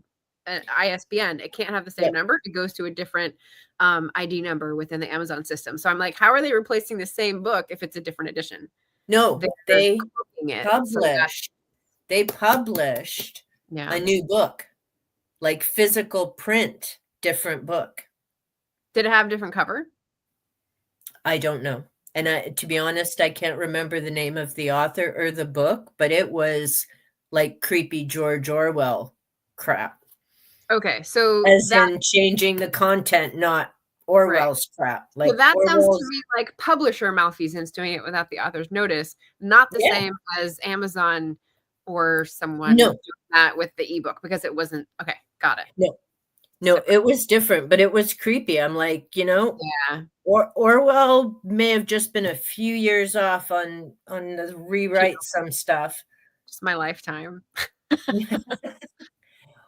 an ISBN. It can't have the same Yep. number. It goes to a different ID number within the Amazon system. So I'm like, how are they replacing the same book if it's a different edition? No, they copying it. published. They published Yeah. a new book, like physical print, different book. Did it have a different cover? I don't know. And to be honest, I can't remember the name of the author or the book, but it was like creepy George Orwell crap. Okay, so As in changing the content, not Orwell's crap. Like so that sounds Orwell's, to me like publisher malfeasance, doing it without the author's notice, not the same as Amazon or someone doing that with the ebook, because it wasn't. Okay, got it. No, it was different, but it was creepy. I'm like, Yeah. Orwell may have just been a few years off on the rewrite some stuff. Just my lifetime.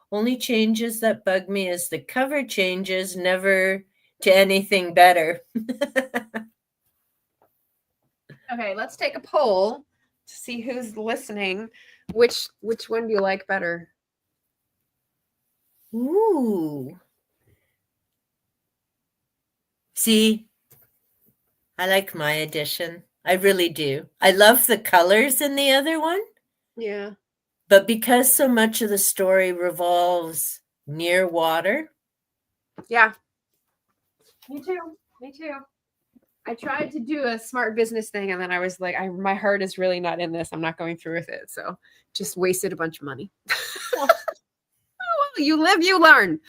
Only changes that bug me is the cover changes, never to anything better. Okay, let's take a poll to see who's listening. Which one do you like better? Ooh. See, I like my edition. I really do. I love the colors in the other one. Yeah. But because so much of the story revolves near water. Yeah. Me too. I tried to do a smart business thing, and then I was like, my heart is really not in this. I'm not going through with it. So just wasted a bunch of money. Well, you live, you learn.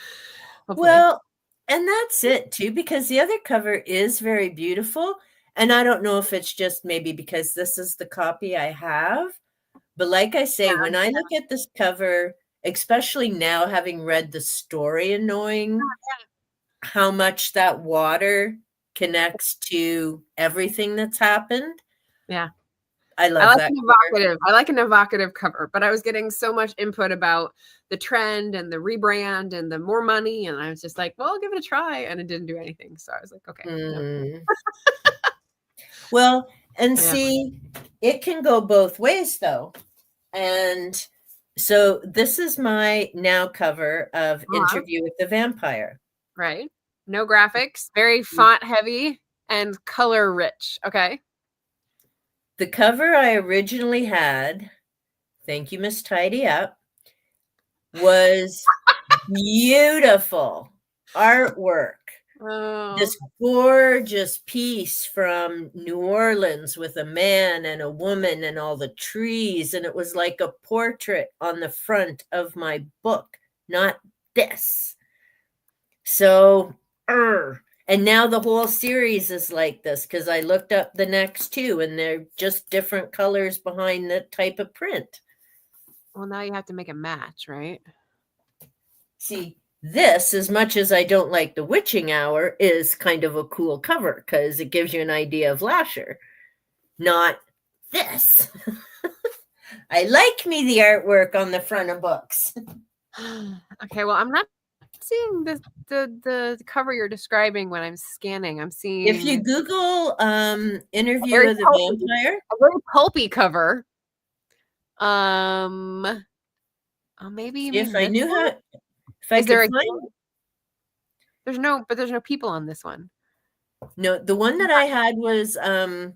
Hopefully. Well, and that's it too, because the other cover is very beautiful. And I don't know if it's just maybe because this is the copy I have. But like I say, when I look at this cover, especially now having read the story and knowing how much that water connects to everything that's happened. Yeah. I love that. I like an evocative cover, but I was getting so much input about the trend and the rebrand and the more money. And I was just like, well, I'll give it a try. And it didn't do anything. So I was like, okay. No. Well, and see, it can go both ways though. And so this is my now cover of Interview with the Vampire. Right. No graphics, very font heavy and color rich. Okay. The cover I originally had, thank you, Miss Tidy Up, was beautiful artwork. Oh. This gorgeous piece from New Orleans with a man and a woman and all the trees. And it was like a portrait on the front of my book, not this. So, and now the whole series is like this because I looked up the next two and they're just different colors behind the type of print. Well, now you have to make a match, right? See, this, as much as I don't like the Witching Hour, is kind of a cool cover because it gives you an idea of Lasher. Not this. I like me the artwork on the front of books. Okay, well, I'm not seeing the cover you're describing when I'm scanning. I'm seeing, if you Google Interview with a Vampire, a very pulpy cover. Maybe if I knew how, if I is there could find, there's no people on this one. No, the one that I had was and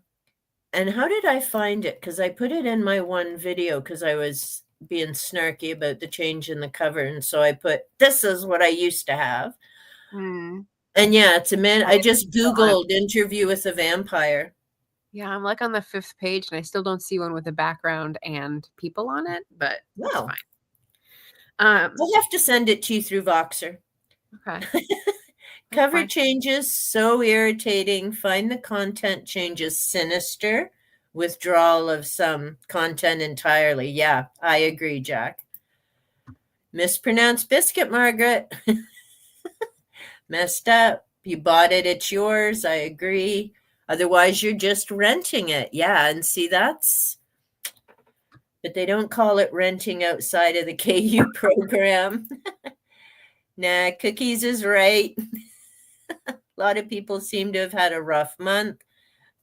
how did I find it? Because I put it in my one video because I was being snarky about the change in the cover, and so I put, this is what I used to have. And yeah, it's a man. I just Googled Interview with a Vampire. Yeah, I'm like on the 5th page and I still don't see one with a background and people on it, but that's fine. We'll have to send it to you through Voxer. Okay. Cover changes so irritating. Find the content changes sinister. Withdrawal of some content entirely. Yeah, I agree, Jack. Mispronounced biscuit, Margaret. Messed up. You bought it, it's yours. I agree. Otherwise, you're just renting it. Yeah, and see, that's... But they don't call it renting outside of the KU program. Nah, Cookies is right. A lot of people seem to have had a rough month.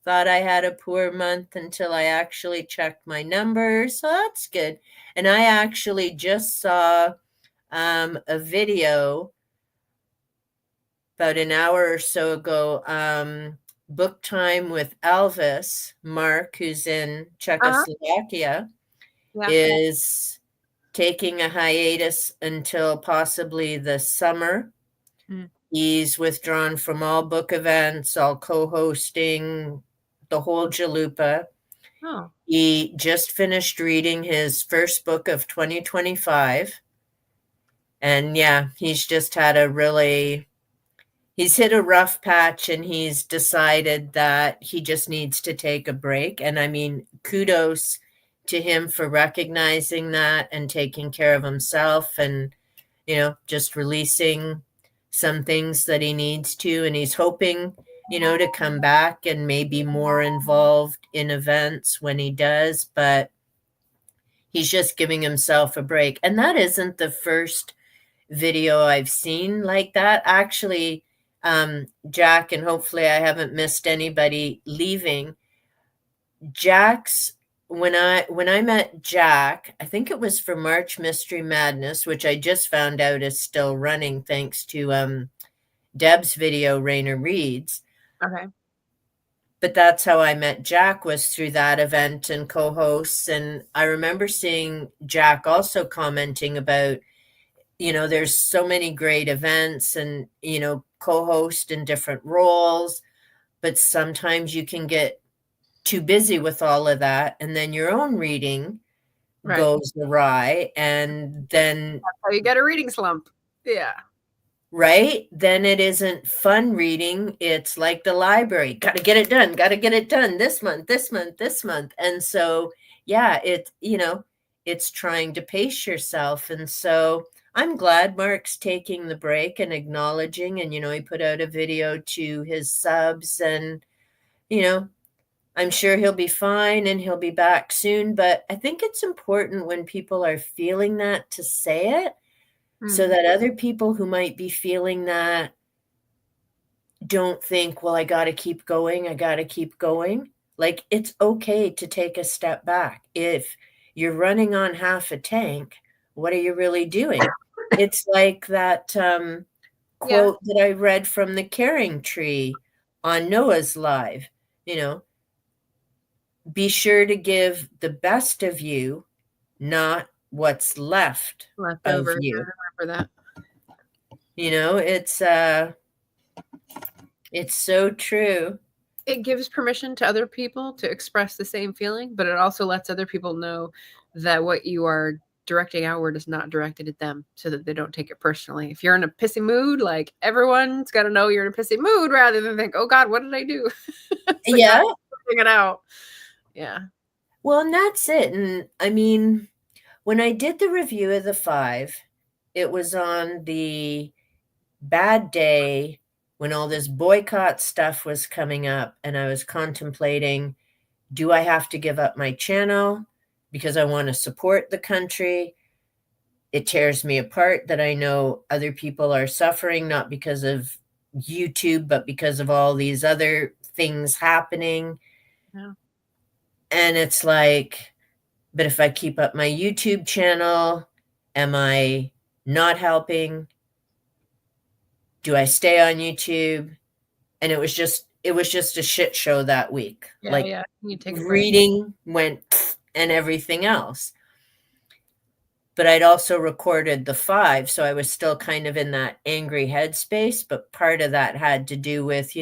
Thought I had a poor month until I actually checked my numbers. So that's good. And I actually just saw a video about an hour or so ago, Book Time with Elvis. Mark, who's in Czechoslovakia, Yeah. is taking a hiatus until possibly the summer. He's withdrawn from all book events, all co-hosting, the whole jalupa. Oh. He just finished reading his first book of 2025. And yeah, he's just had he's hit a rough patch, and he's decided that he just needs to take a break. And I mean, kudos to him for recognizing that and taking care of himself, and, just releasing some things that he needs to. And he's hoping, to come back and maybe more involved in events when he does, but he's just giving himself a break. And that isn't the first video I've seen like that. Actually, Jack, and hopefully I haven't missed anybody leaving. When I met Jack, I think it was for March Mystery Madness, which I just found out is still running thanks to Deb's video, Rainer Reads. Okay. But that's how I met Jack, was through that event and co-hosts. And I remember seeing Jack also commenting about, there's so many great events and, co-host in different roles, but sometimes you can get too busy with all of that, and then your own reading goes awry, and then that's how you get a reading slump. Yeah. Right? Then it isn't fun reading. It's like the library. Got to get it done. Got to get it done this month, this month, this month. And so, yeah, it's trying to pace yourself. And so I'm glad Mark's taking the break and acknowledging, and, he put out a video to his subs, and, I'm sure he'll be fine and he'll be back soon. But I think it's important when people are feeling that to say it, so that other people who might be feeling that don't think, well, I got to keep going. I got to keep going. Like, it's okay to take a step back. If you're running on half a tank, what are you really doing? It's like that quote that I read from the Caring Tree on Noah's Live, be sure to give the best of you, not what's left over. of you. I remember that. It's so true. It gives permission to other people to express the same feeling, but it also lets other people know that what you are directing outward is not directed at them, so that they don't take it personally. If you're in a pissy mood, like, everyone's got to know you're in a pissy mood, rather than think, oh God, what did I do? Yeah. Figuring it out. Yeah. Well, and that's it. And I mean, when I did the review of the 5, it was on the bad day when all this boycott stuff was coming up, and I was contemplating, do I have to give up my channel because I want to support the country? It tears me apart that I know other people are suffering, not because of YouTube, but because of all these other things happening. Yeah. And it's like, but if I keep up my YouTube channel, am I not helping? Do I stay on YouTube? And it was just a shit show that week. You take a break. Reading went and everything else. But I'd also recorded the 5, so I was still kind of in that angry headspace. But part of that had to do with,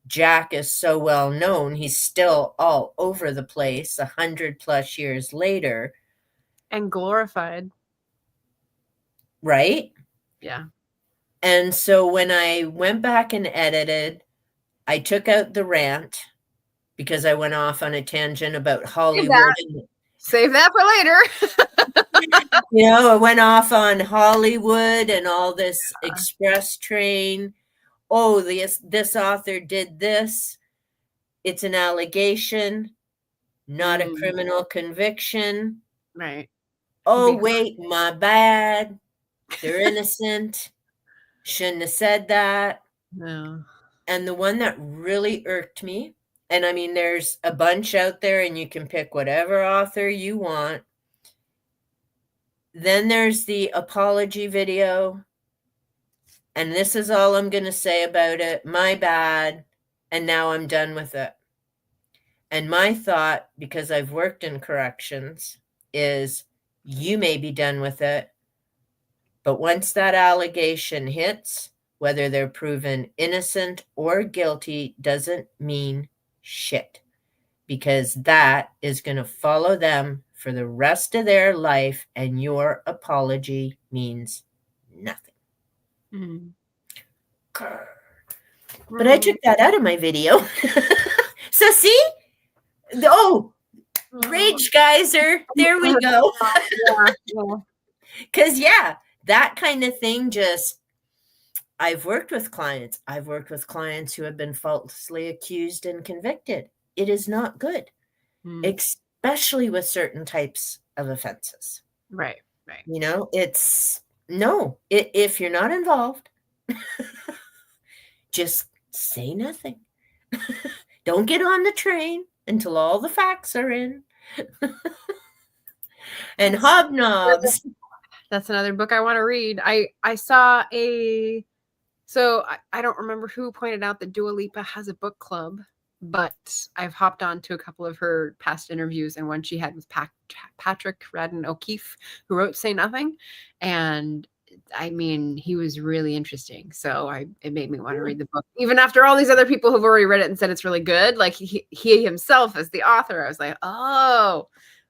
Jack is so well known. He's still all over the place 100+ years later. And glorified. Right? Yeah. And so when I went back and edited, I took out the rant because I went off on a tangent about Hollywood. Save that for later. I went off on Hollywood and all this express train. Oh, this author did this. It's an allegation, not a criminal conviction. Right. Oh, wait, my bad. They're innocent. Shouldn't have said that. No. And the one that really irked me, and I mean, there's a bunch out there and you can pick whatever author you want. Then there's the apology video. And this is all I'm going to say about it. My bad. And now I'm done with it. And my thought, because I've worked in corrections, is you may be done with it. But once that allegation hits, whether they're proven innocent or guilty doesn't mean shit. Because that is going to follow them for the rest of their life. And your apology means nothing. Mm. But I took that out of my video. So see? Oh, rage geyser. There we go. Because, yeah, that kind of thing just, I've worked with clients. I've worked with clients who have been falsely accused and convicted. It is not good, especially with certain types of offenses. Right. You know, it's no, if you're not involved, just say nothing. Don't get on the train until all the facts are in. And hobnobs. That's another book I want to read. I saw so I don't remember who pointed out that Dua Lipa has a book club, but I've hopped on to a couple of her past interviews, and one she had with Patrick Radden O'Keefe, who wrote Say Nothing. And I mean, he was really interesting. So it made me want to read the book. Even after all these other people who've already read it and said it's really good, like he himself as the author, I was like, oh,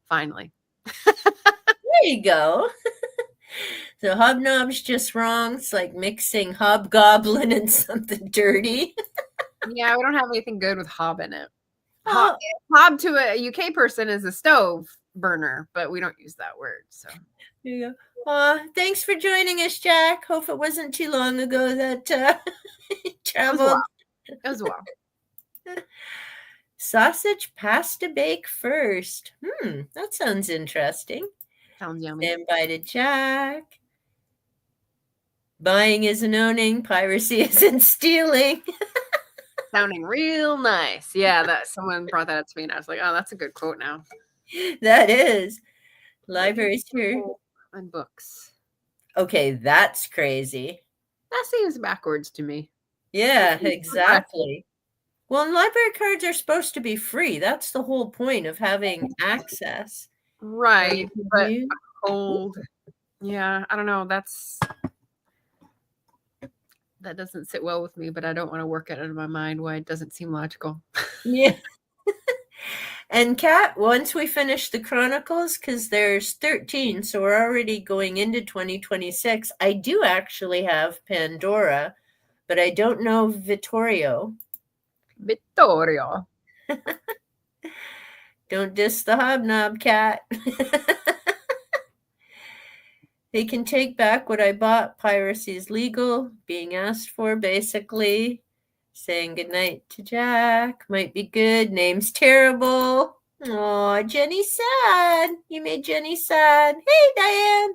finally. There you go. So hobnob's just wrong. It's like mixing hobgoblin and something dirty. Yeah, we don't have anything good with hob in it. Hob to a UK person is a stove burner, but we don't use that word. So there you go. Thanks for joining us, Jack. Hope it wasn't too long ago that traveled. It was a while. Sausage pasta bake first. That sounds interesting. Sounds yummy. Stand by to Jack. Buying isn't owning. Piracy isn't stealing. Sounding real nice. Yeah, that someone brought that up to me, and I was like, oh, that's a good quote now. That is. Libraries here. And books. Okay, that's crazy. That seems backwards to me. Yeah, exactly. Well, library cards are supposed to be free. That's the whole point of having access. Right. But cold. Yeah, I don't know. That doesn't sit well with me, but I don't want to work it out of my mind why it doesn't seem logical. Yeah. And Kat, once we finish the Chronicles, because there's 13, so we're already going into 2026, I do actually have Pandora, but I don't know Vittorio. Don't diss the hobnob, Cat. They can take back what I bought. Piracy is legal. Being asked for, basically. Saying goodnight to Jack. Might be good. Name's terrible. Aw, Jenny's sad. You made Jenny sad. Hey, Diane.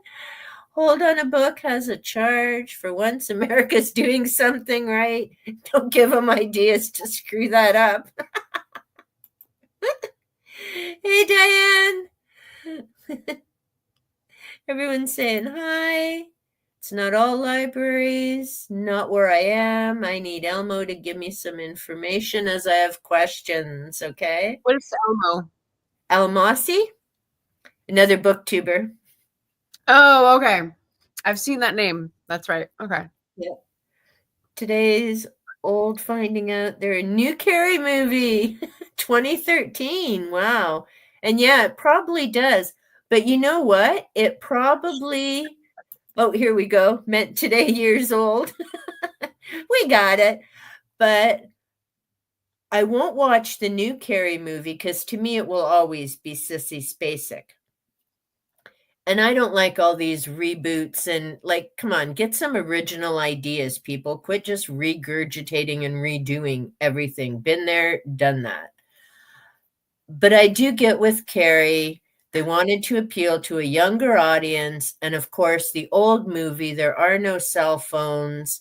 Hold on a book has a charge. For once, America's doing something right. Don't give them ideas to screw that up. Hey, Diane. Everyone's saying hi. It's not all libraries, not where I am. I need Elmo to give me some information as I have questions, okay? What is Elmo? Elmossi, another booktuber. Oh, okay. I've seen that name. That's right. Okay. Yeah. Today's old finding out they're a new Carrie movie, 2013. Wow. And yeah, it probably does. But you know what? It probably, oh, here we go. Meant today years old. We got it. But I won't watch the new Carrie movie because to me it will always be Sissy Spacek. And I don't like all these reboots and like, come on, get some original ideas, people. Quit just regurgitating and redoing everything. Been there, done that. But I do get with Carrie. They wanted to appeal to a younger audience. And of course, the old movie, there are no cell phones.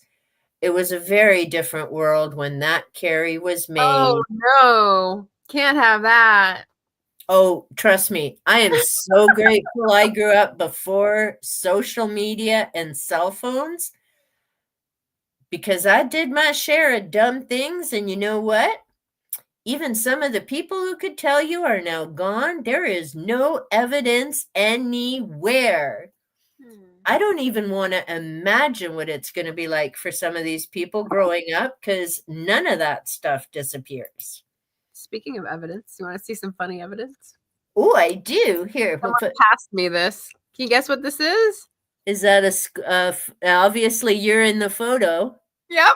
It was a very different world when that Carrie was made. Oh, no. Can't have that. Oh, trust me, I am so grateful I grew up before social media and cell phones because I did my share of dumb things. And you know what? Even some of the people who could tell you are now gone. There is no evidence anywhere. I don't even want to imagine what it's going to be like for some of these people growing up because none of that stuff disappears. Speaking of evidence, you want to see some funny evidence? Oh, I do. Here, we'll Someone passed me this. Can you guess what this is? is that obviously you're in the photo. Yep.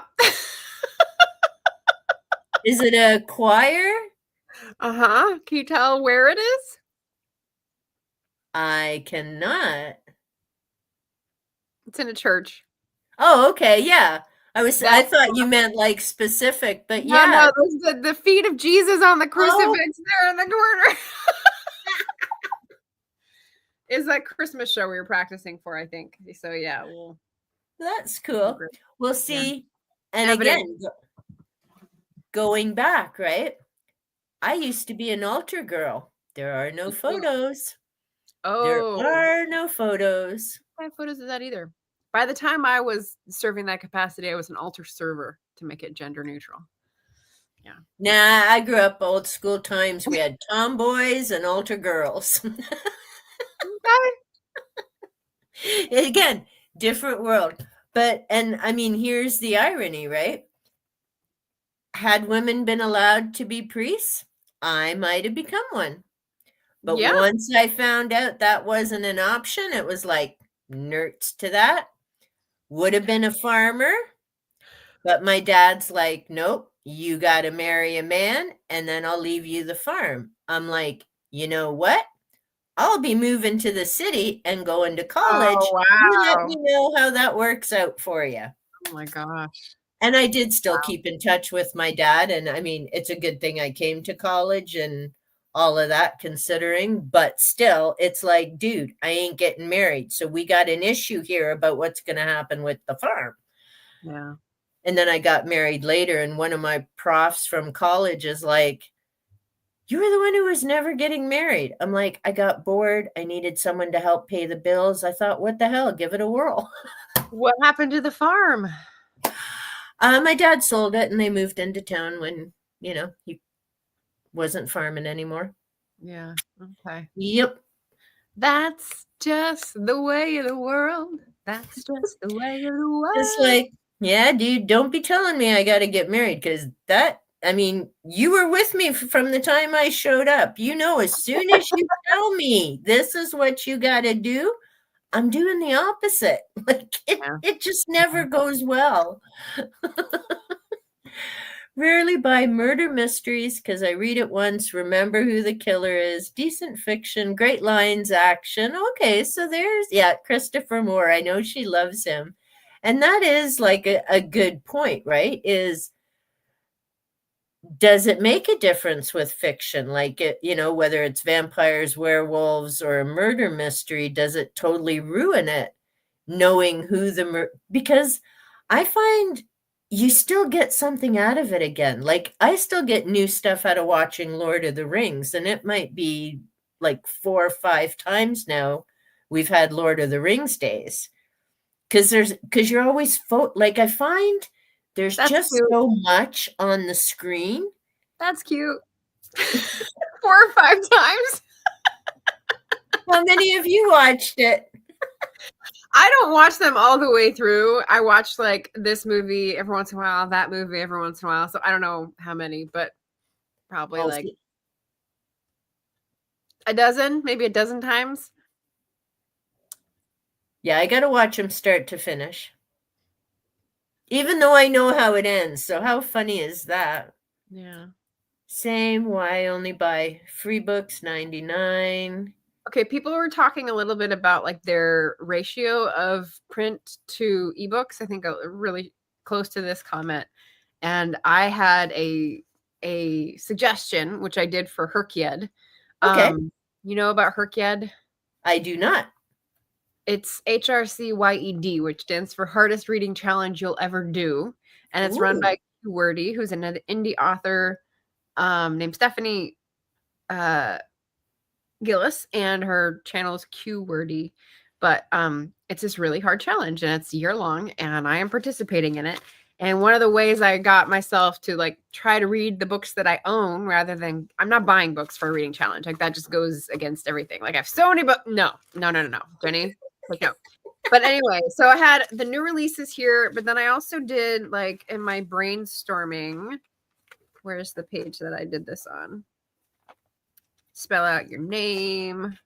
Is it a choir? Uh-huh. Can you tell where it is? I cannot. It's in a church. Oh, okay. Yeah. I thought you meant like specific, but No, yeah. no, there's the feet of Jesus on the crucifix there in the corner. Is that Christmas show we were practicing for, I think. So yeah, That's cool. We'll see. Yeah. And again, going back, right? I used to be an altar girl. There are no photos. Oh. There are no photos. I have photos of that either. By the time I was serving that capacity, I was an altar server to make it gender neutral. Yeah. Nah, I grew up old school times. We had tomboys and altar girls. Again, different world. But, and I mean, here's the irony, right? Had women been allowed to be priests, I might have become one. But once I found out that wasn't an option, it was like, nerds to that. Would have been a farmer. But my dad's like, nope, you got to marry a man and then I'll leave you the farm. I'm like, you know what? I'll be moving to the city and going to college. Oh, wow. You let me know how that works out for you. Oh my gosh. And I did still keep in touch with my dad. And I mean, it's a good thing I came to college and all of that considering, but still it's like, dude, I ain't getting married. So we got an issue here about what's going to happen with the farm. Yeah. And then I got married later. And one of my profs from college is like, you were the one who was never getting married. I'm like, I got bored. I needed someone to help pay the bills. I thought, what the hell? Give it a whirl. What happened to the farm? My dad sold it and they moved into town when, he wasn't farming anymore. Yeah. Okay. Yep. That's just the way of the world. That's just the way of the world. It's like, yeah, dude, don't be telling me I got to get married because you were with me from the time I showed up. As soon as you tell me this is what you got to do, I'm doing the opposite. Like it just never goes well. Rarely buy murder mysteries because I read it once, remember who the killer is, decent fiction, great lines, action. Okay, so there's, Christopher Moore. I know she loves him. And that is like a good point, right? Does it make a difference with fiction? Like, whether it's vampires, werewolves, or a murder mystery, does it totally ruin it? Knowing who because I find you still get something out of it again. Like, I still get new stuff out of watching Lord of the Rings, and it might be like 4 or 5 times now we've had Lord of the Rings days. Because you're always, I find there's just so much on the screen. That's cute. 4 or 5 times. How many of you watched it? I don't watch them all the way through. I watch like this movie every once in a while, that movie every once in a while. So I don't know how many, but probably like a dozen, maybe a dozen times. Yeah, I got to watch them start to finish. Even though I know how it ends. So how funny is that? Yeah. Same. Why only buy free books, 99. Okay, people were talking a little bit about like their ratio of print to ebooks. I think really close to this comment. And I had a suggestion, which I did for Herkyed. Okay. You know about Herkyed? I do not. It's HRCYED, which stands for Hardest Reading Challenge You'll Ever Do. And it's run by Wordy, who's an indie author named Stephanie Gillis, and her channel is QWordy. But it's this really hard challenge, and it's year long, and I am participating in it. And one of the ways I got myself to like try to read the books that I own rather than I'm not buying books for a reading challenge. Like that just goes against everything. Like I have so many books. No, Jenny. Like no. But anyway, so I had the new releases here, but then I also did like in my brainstorming. Where's the page that I did this on? Spell out your name.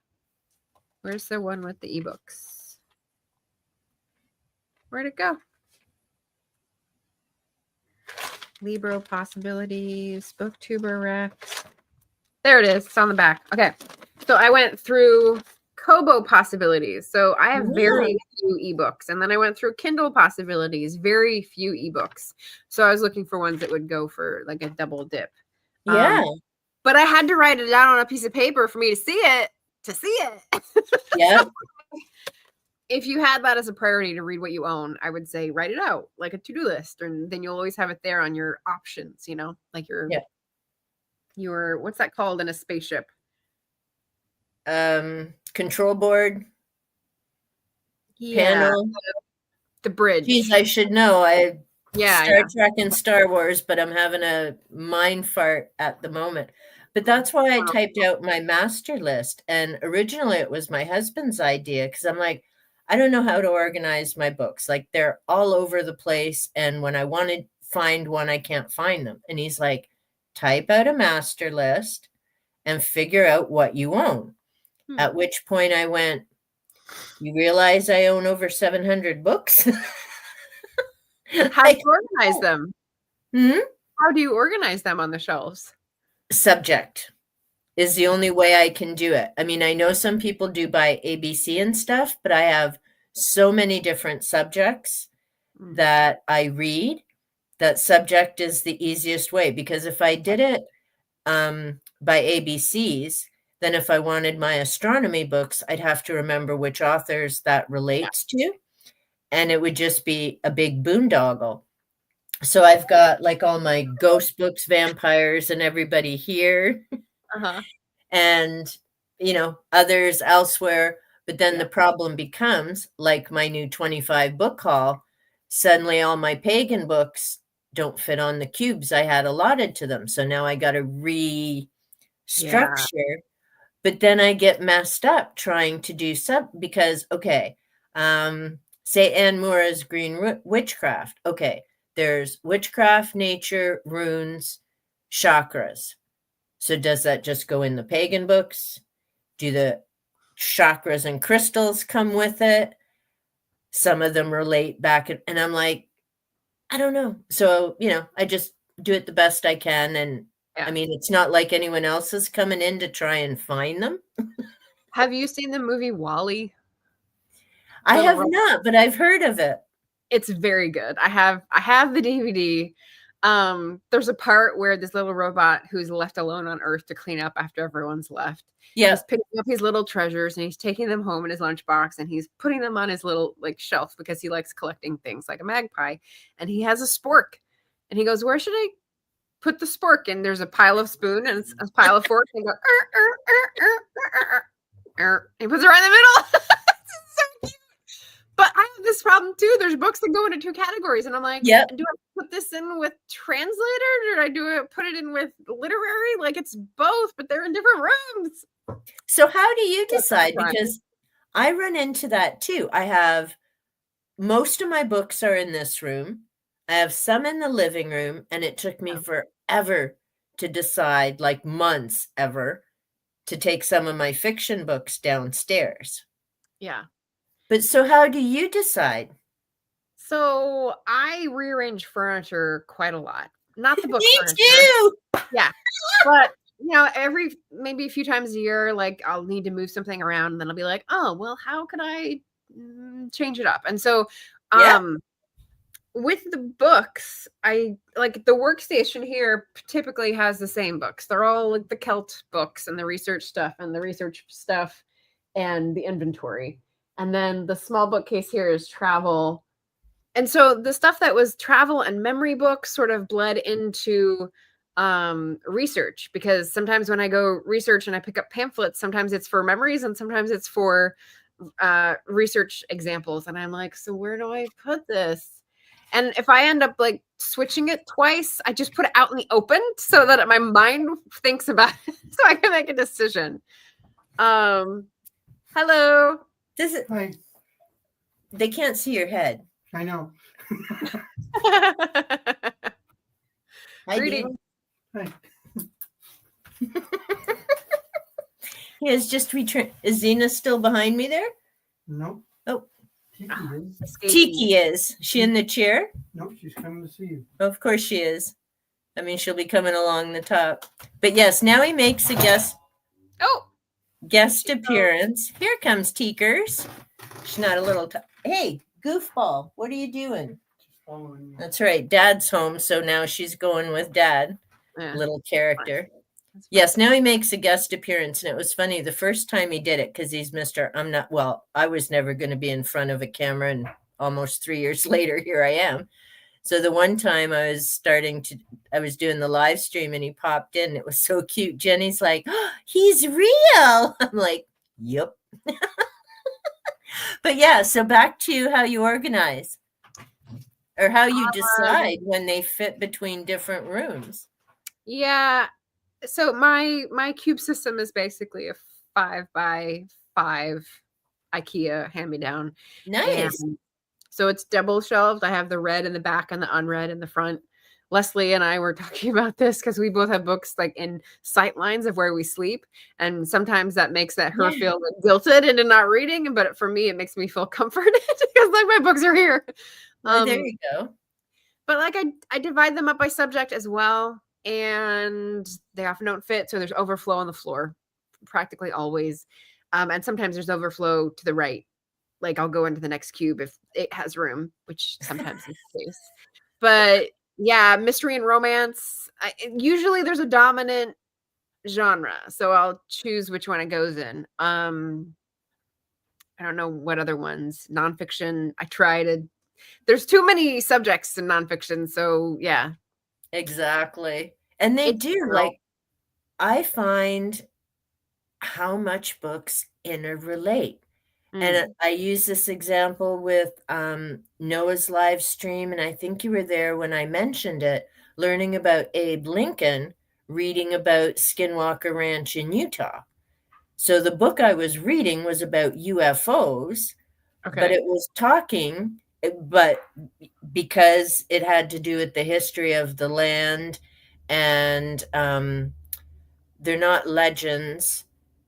Where's the one with the ebooks? Where'd it go? Libro Possibilities, Booktuber Rex. There it is. It's on the back. Okay. So I went through Kobo Possibilities. So I have very few ebooks. And then I went through Kindle Possibilities, very few ebooks. So I was looking for ones that would go for like a double dip. Yeah. But I had to write it down on a piece of paper for me to see it. Yeah. If you had that as a priority to read what you own, I would say write it out like a to-do list, and then you'll always have it there on your options, you know, like your what's that called in a spaceship? Control board. Panel. The bridge. Geez, I should know. Star Trek and Star Wars, but I'm having a mind fart at the moment. But that's why I typed out my master list. And originally it was my husband's idea because I'm like, I don't know how to organize my books. Like they're all over the place. And when I want to find one, I can't find them. And he's like, type out a master list and figure out what you own. At which point I went, you realize I own over 700 books? How do you organize them? Hmm? How do you organize them on the shelves? Subject is the only way I can do it. I mean, I know some people do by ABC and stuff, but I have so many different subjects that I read that subject is the easiest way. Because if I did it by ABCs, then if I wanted my astronomy books, I'd have to remember which authors that relates to. And it would just be a big boondoggle. So I've got like all my ghost books, vampires, and everybody here. And, you know, others elsewhere. But then the problem becomes like my new 25 book haul. Suddenly all my pagan books don't fit on the cubes I had allotted to them. So now I got to restructure. But then I get messed up trying to do something because, okay, say Anne Mora's Green Witchcraft. Okay, there's witchcraft, nature, runes, chakras. So does that just go in the pagan books? Do the chakras and crystals come with it? Some of them relate back. And I'm like, I don't know. So, you know, I just do it the best I can. And I mean, it's not like anyone else is coming in to try and find them. Have you seen the movie WALL-E? I have not, but I've heard of it. It's very good. I have the DVD. There's a part where this little robot who's left alone on Earth to clean up after everyone's left. Yeah. He's picking up his little treasures and he's taking them home in his lunchbox and he's putting them on his little like shelf because he likes collecting things like a magpie. And he has a spork. And he goes, where should I put the spork? And there's a pile of spoon and a pile of forks. And he goes, he puts it right in the middle. So cute. But I have this problem too. There's books that go into two categories, and I'm like, do I put this in with translator? Or do I put it in with literary? Like it's both, but they're in different rooms. So how do you decide? Because I run into that too. I have most of my books are in this room. I have some in the living room, and it took me forever to decide, like months ever, to take some of my fiction books downstairs. Yeah. But so how do you decide? So I rearrange furniture quite a lot. Not the book furniture. Too. Yeah. But you know, maybe a few times a year, like I'll need to move something around and then I'll be like, oh, well, how could I change it up? And so with the books, I like the workstation here typically has the same books. They're all like the Celt books and the research stuff and the inventory. And then the small bookcase here is travel. And so the stuff that was travel and memory books sort of bled into research, because sometimes when I go research and I pick up pamphlets, sometimes it's for memories and sometimes it's for research examples. And I'm like, so where do I put this? And if I end up like switching it twice, I just put it out in the open so that my mind thinks about it so I can make a decision. Hello. Does it? Hi. They can't see your head. I know. Hi, Greetings. Hi. He has just returned. Is Zena still behind me there? No. Oh. Tiki is. Tiki is. She in the chair? No, she's coming to see you. Of course she is. I mean, she'll be coming along the top. But yes, now he makes a guest appearance. Here comes Teekers. She's not a little. Hey, goofball, what are you doing? Following you. That's right. Dad's home, so now she's going with Dad. Yeah. Little character. Yes, now he makes a guest appearance, and it was funny the first time he did it because he's Mr. I was never going to be in front of a camera, and almost 3 years later, here I am. So the one time I was doing the live stream and he popped in. It was so cute. Jenny's like, oh, he's real. I'm like, yep. But yeah, so back to how you organize or how you decide when they fit between different rooms. Yeah. So my cube system is basically a 5x5 IKEA hand-me-down. Nice. And so it's double shelved. I have the red in the back and the unread in the front. Leslie and I were talking about this because we both have books like in sight lines of where we sleep. And sometimes that makes her feel like guilted into not reading. But for me, it makes me feel comforted because like my books are here. Well, there you go. But like I divide them up by subject as well. And they often don't fit. So there's overflow on the floor practically always. And sometimes there's overflow to the right. Like I'll go into the next cube if it has room, which sometimes is the case. But yeah, mystery and romance. Usually there's a dominant genre. So I'll choose which one it goes in. I don't know what other ones. Nonfiction. There's too many subjects in nonfiction. So yeah. Exactly. And they do like, I find how much books interrelate. And I use this example with Noah's live stream. And I think you were there when I mentioned it, learning about Abe Lincoln, reading about Skinwalker Ranch in Utah. So the book I was reading was about UFOs, but it was talking, but because it had to do with the history of the land and they're not legends,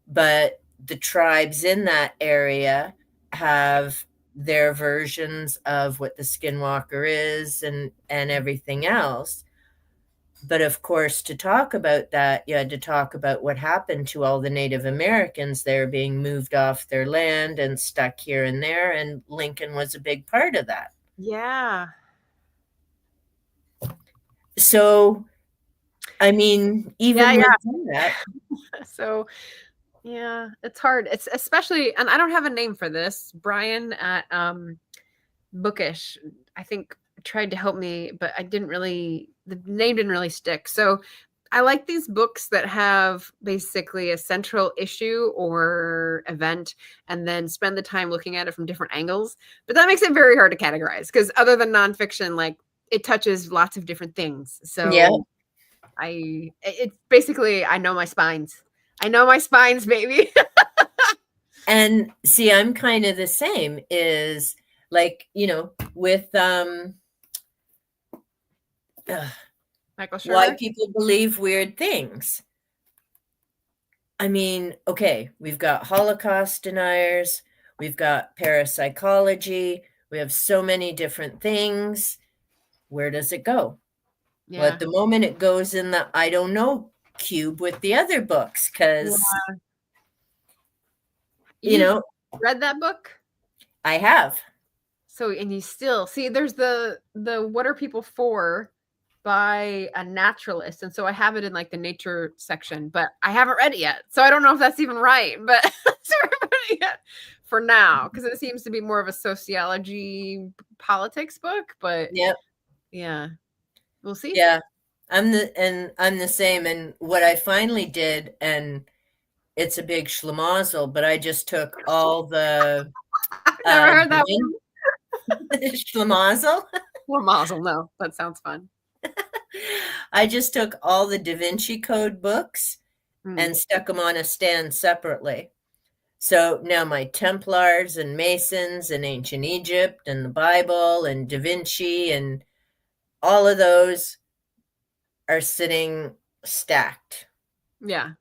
but the tribes in that area have their versions of what the Skinwalker is and everything else. But of course, to talk about that, you had to talk about what happened to all the Native Americans. They're being moved off their land and stuck here and there. And Lincoln was a big part of that. Yeah. So, I mean, even with that. So, yeah, it's hard. It's especially, and I don't have a name for this. Brian at Bookish, I think, tried to help me, but the name didn't really stick. So I like these books that have basically a central issue or event and then spend the time looking at it from different angles. But that makes it very hard to categorize because other than nonfiction, like it touches lots of different things. So yeah, it's basically, I know my spines. I know my spines, baby. And see, I'm kind of the same is like, with Michael Shermer? Why people believe weird things. I mean, okay, we've got Holocaust deniers, we've got parapsychology, we have so many different things. Where does it go? Yeah. Well, at the moment it goes in the I don't know cube with the other books because read that book? I have. So, and you still see there's the What Are People For by a naturalist, and so I have it in like the nature section, but I haven't read it yet, so I don't know if that's even right, but for now, because it seems to be more of a sociology politics book. But yeah, we'll see. Yeah, I'm the same. And what I finally did, and it's a big schlemazel, but I just took all the Never heard that schlemazel. Well, mazel, no. That sounds fun. I just took all the Da Vinci Code books Mm. and stuck them on a stand separately. So now my Templars and Masons and ancient Egypt and the Bible and Da Vinci and all of those are sitting stacked. Yeah.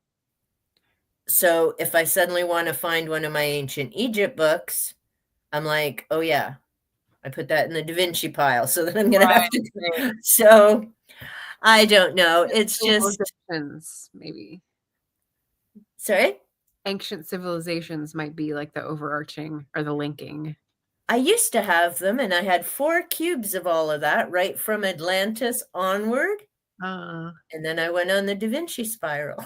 So if I suddenly want to find one of my ancient Egypt books, I'm like, oh yeah, I put that in the Da Vinci pile. So then I'm going to have to. Right. So I don't know. It's just. Civilizations, maybe. Sorry? Ancient civilizations might be like the overarching or the linking. I used to have them, and I had 4 cubes of all of that right from Atlantis onward. And then I went on the Da Vinci spiral.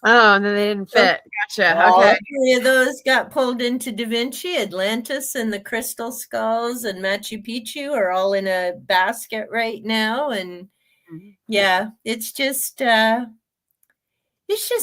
Oh, and then they didn't fit. Gotcha. All Okay. 3 of those got pulled into Da Vinci. Atlantis and the crystal skulls and Machu Picchu are all in a basket right now. And yeah, it's just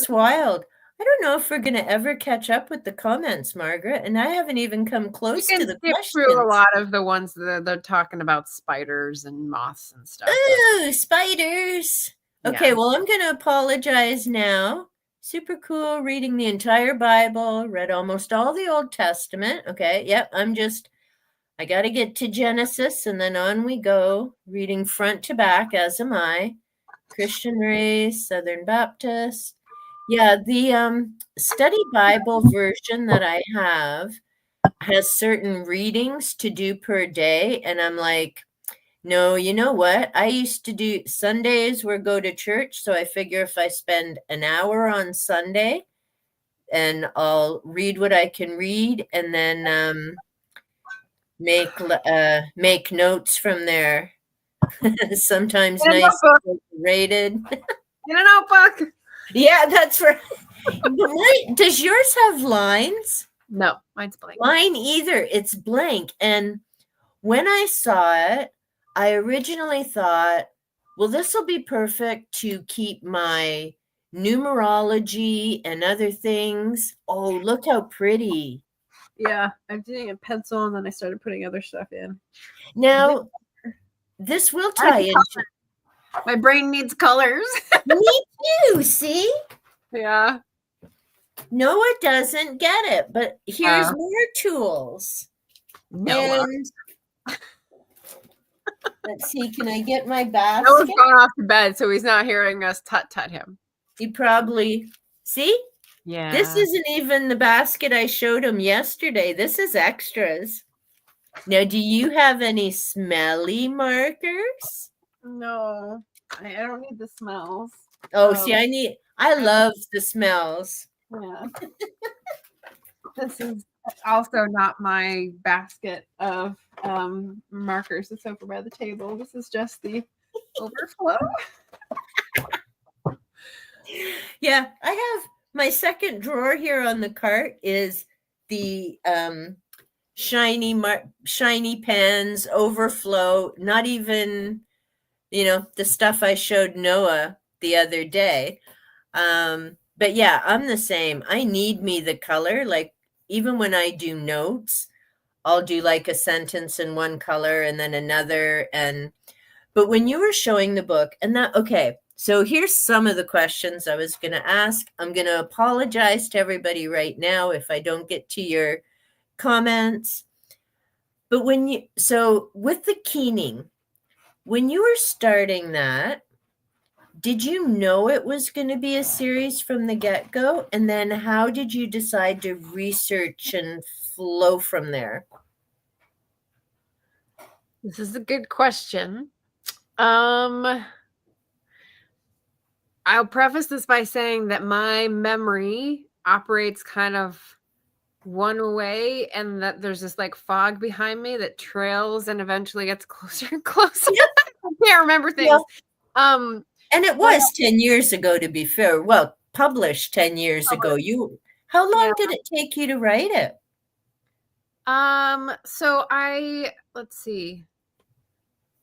wild. I don't know if we're going to ever catch up with the comments, Margaret, and I haven't even come close to the questions. Through a lot of the ones that they're talking about spiders and moths and stuff. Oh, spiders. Okay, well, I'm going to apologize now. Super cool reading the entire Bible, read almost all the Old Testament. Okay, yep, I got to get to Genesis and then on we go, reading front to back, as am I. Christian race, Southern Baptist. Yeah, the study Bible version that I have has certain readings to do per day. And I'm like, no, you know what? I used to do Sundays where go to church. So I figure if I spend an hour on Sunday and I'll read what I can read and then make notes from there. Sometimes nice rated. In a notebook. Yeah, that's right. Does yours have lines? No, mine's blank. Mine either. It's blank. And when I saw it, I originally thought, well, this will be perfect to keep my numerology and other things. Oh, look how pretty. Yeah, I'm doing a pencil and then I started putting other stuff in. Now, this will tie into. My brain needs colors. Me too, see? Yeah. Noah doesn't get it, but here's more tools. Noah. And let's see, can I get my basket? Noah's gone off to bed, so he's not hearing us tut-tut him. He probably, see? Yeah. This isn't even the basket I showed him yesterday. This is extras. Now, do you have any smelly markers? No, I don't need the smells. Oh, see, I love the smells. Yeah. This is also not my basket of markers that's over by the table. This is just the overflow. Yeah, I have my second drawer here on the cart is the shiny pens, overflow, not even, the stuff I showed Noah the other day. But yeah, I'm the same. I need me the color. Like even when I do notes, I'll do like a sentence in one color and then another. But when you were showing the book okay, so here's some of the questions I was going to ask. I'm going to apologize to everybody right now if I don't get to your comments. But with the keening, when you were starting that, did you know it was going to be a series from the get-go? And then how did you decide to research and flow from there? This is a good question. I'll preface this by saying that my memory operates kind of one way and that there's this like fog behind me that trails and eventually gets closer and closer. Yep. I can't remember things. Yeah. And it was 10 years ago, to be fair. Well, published 10 years ago. How long did it take you to write it? So let's see,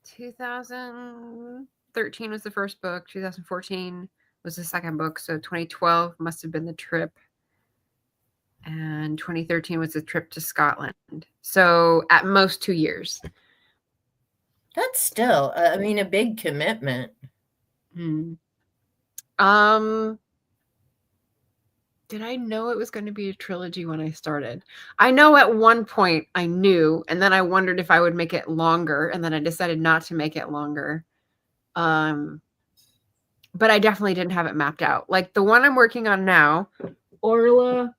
2000. 2013 was the first book. 2014 was the second book. So 2012 must have been the trip. And 2013 was the trip to Scotland. So at most 2 years. That's still, I mean, a big commitment. Did I know it was going to be a trilogy when I started? I know at one point I knew, and then I wondered if I would make it longer, and then I decided not to make it longer. But I definitely didn't have it mapped out. Like the one I'm working on now, Orla,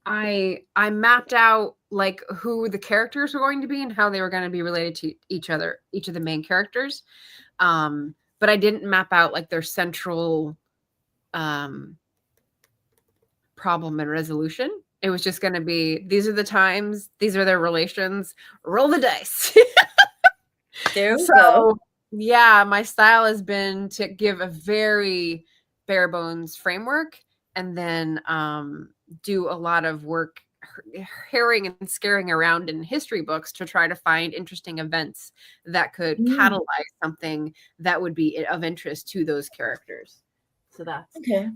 I mapped out like who the characters were going to be and how they were going to be related to each other, each of the main characters. But I didn't map out like their central problem and resolution. It was just going to be, these are the times, these are their relations, roll the dice. There we go. Yeah, my style has been to give a very bare bones framework and then do a lot of work herring and scaring around in history books to try to find interesting events that could catalyze something that would be of interest to those characters. So that's okay.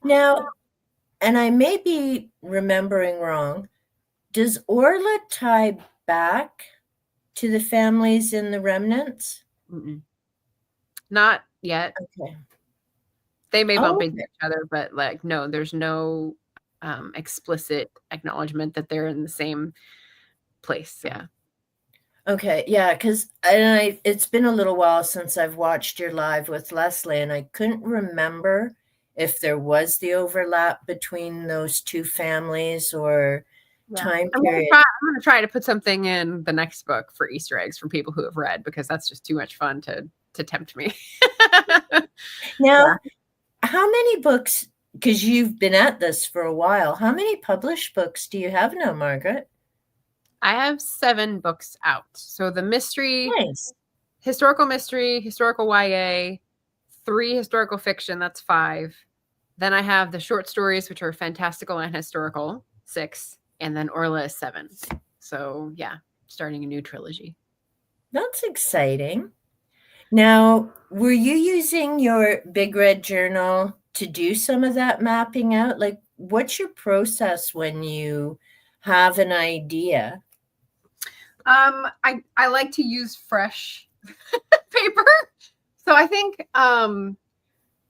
Now, and I may be remembering wrong, does Orla tie back to the families in the Remnants? Not yet. Okay. They may bump into each other, but like, no, there's no explicit acknowledgement that they're in the same place. Yeah. Okay. Yeah. Because it's been a little while since I've watched your live with Leslie, and I couldn't remember if there was the overlap between those two families or time period. I'm going to try to put something in the next book for Easter eggs for people who have read, because that's just too much fun to tempt me. Now, how many books, because you've been at this for a while, how many published books do you have now, Margaret? I have 7 books out. So the mystery, nice. Historical mystery, historical YA, 3 historical fiction, that's 5. Then I have the short stories, which are fantastical and historical, 6. And then Orla is 7. So yeah, starting a new trilogy. That's exciting. Now, were you using your Big Red Journal to do some of that mapping out? Like, what's your process when you have an idea? I like to use fresh paper. So I think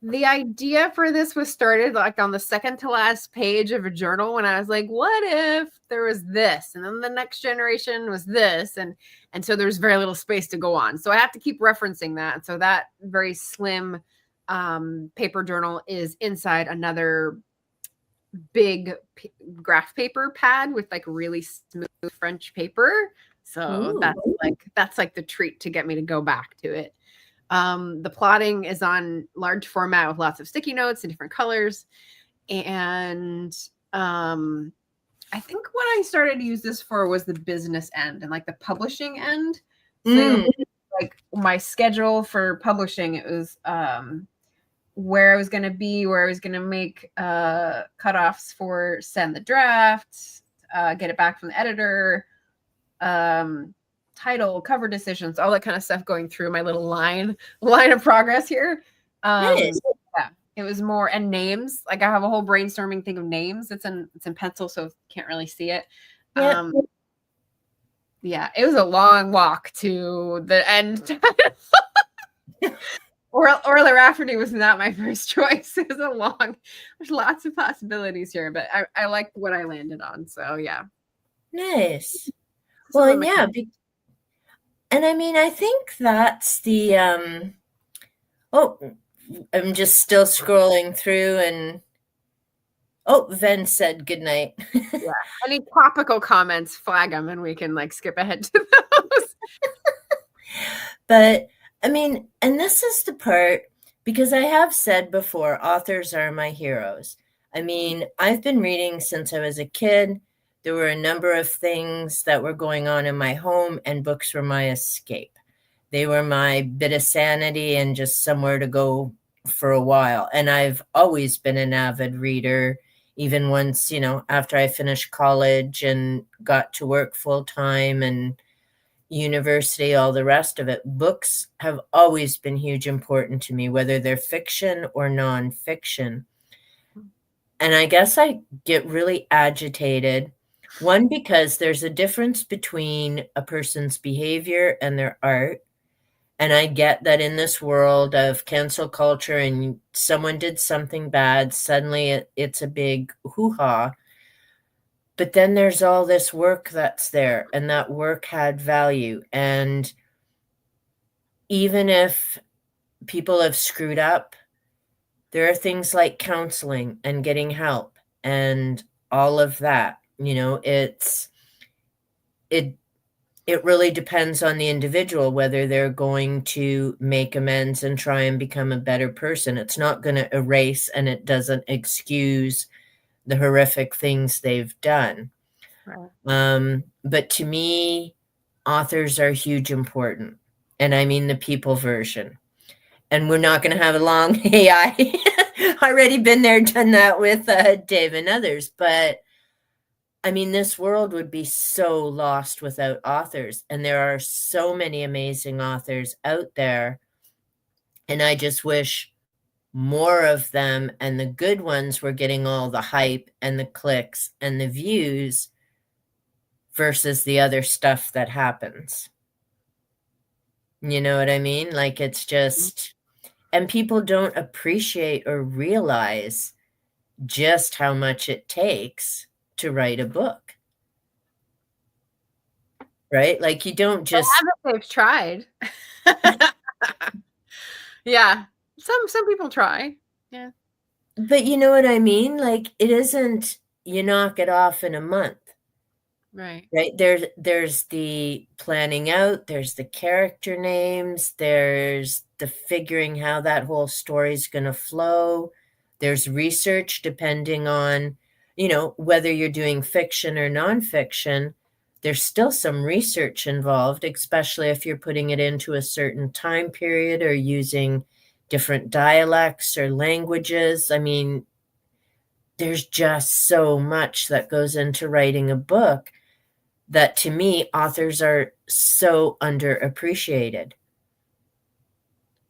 the idea for this was started like on the second to last page of a journal when I was like, what if there was this? And then the next generation was this. And so there's very little space to go on. So I have to keep referencing that. So that very slim paper journal is inside another big graph paper pad with like really smooth French paper. So that's like the treat to get me to go back to it. The plotting is on large format with lots of sticky notes in different colors. And I think what I started to use this for was the business end and like the publishing end. So like my schedule for publishing, it was where I was going to be, where I was going to make cutoffs for send the draft, get it back from the editor, title, cover decisions, all that kind of stuff going through my little line of progress here. Nice. Yeah, it was more, and names. Like I have a whole brainstorming thing of names. It's in pencil, so can't really see it. Yeah. Yeah, it was a long walk to the end. Orla Rafferty was not my first choice. It was there's lots of possibilities here, but I liked what I landed on. So yeah. Nice. Well, and yeah, and I mean, I think that's the, I'm just still scrolling through and, Ven said good night. Yeah. Any topical comments, flag them and we can like skip ahead to those. But I mean, and this is the part, because I have said before, authors are my heroes. I mean, I've been reading since I was a kid. There were a number of things that were going on in my home, and books were my escape. They were my bit of sanity and just somewhere to go for a while. And I've always been an avid reader, even once, after I finished college and got to work full time and university, all the rest of it, books have always been huge important to me, whether they're fiction or nonfiction. And I guess I get really agitated. One, because there's a difference between a person's behavior and their art. And I get that in this world of cancel culture and someone did something bad, suddenly it's a big hoo-ha. But then there's all this work that's there, and that work had value. And even if people have screwed up, there are things like counseling and getting help and all of that. You know, it really depends on the individual whether they're going to make amends and try and become a better person. It's not going to erase, and it doesn't excuse the horrific things they've done. Right. But to me, authors are huge important. And I mean the people version. And we're not going to have a long AI. Already been there, done that with Dave and others. But I mean, this world would be so lost without authors. And there are so many amazing authors out there. And I just wish more of them and the good ones were getting all the hype and the clicks and the views versus the other stuff that happens. You know what I mean? Like, it's just, and people don't appreciate or realize just how much it takes to write a book. Right? Like, you don't just. They've tried. Yeah. Some people try. Yeah. But you know what I mean? Like, it isn't, you knock it off in a month. Right. Right. There's the planning out, there's the character names, there's the figuring how that whole story is going to flow. There's research depending on, you know, whether you're doing fiction or nonfiction. There's still some research involved, especially if you're putting it into a certain time period or using different dialects or languages. I mean, there's just so much that goes into writing a book that, to me, authors are so underappreciated.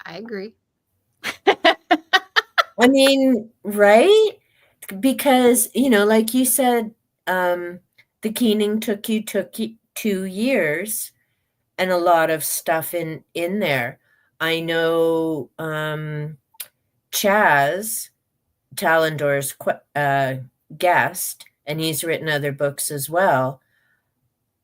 I agree. I mean, right? Because, you know, like you said, The Keening took you 2 years and a lot of stuff in there. I know Chaz, Talendor's guest, and he's written other books as well.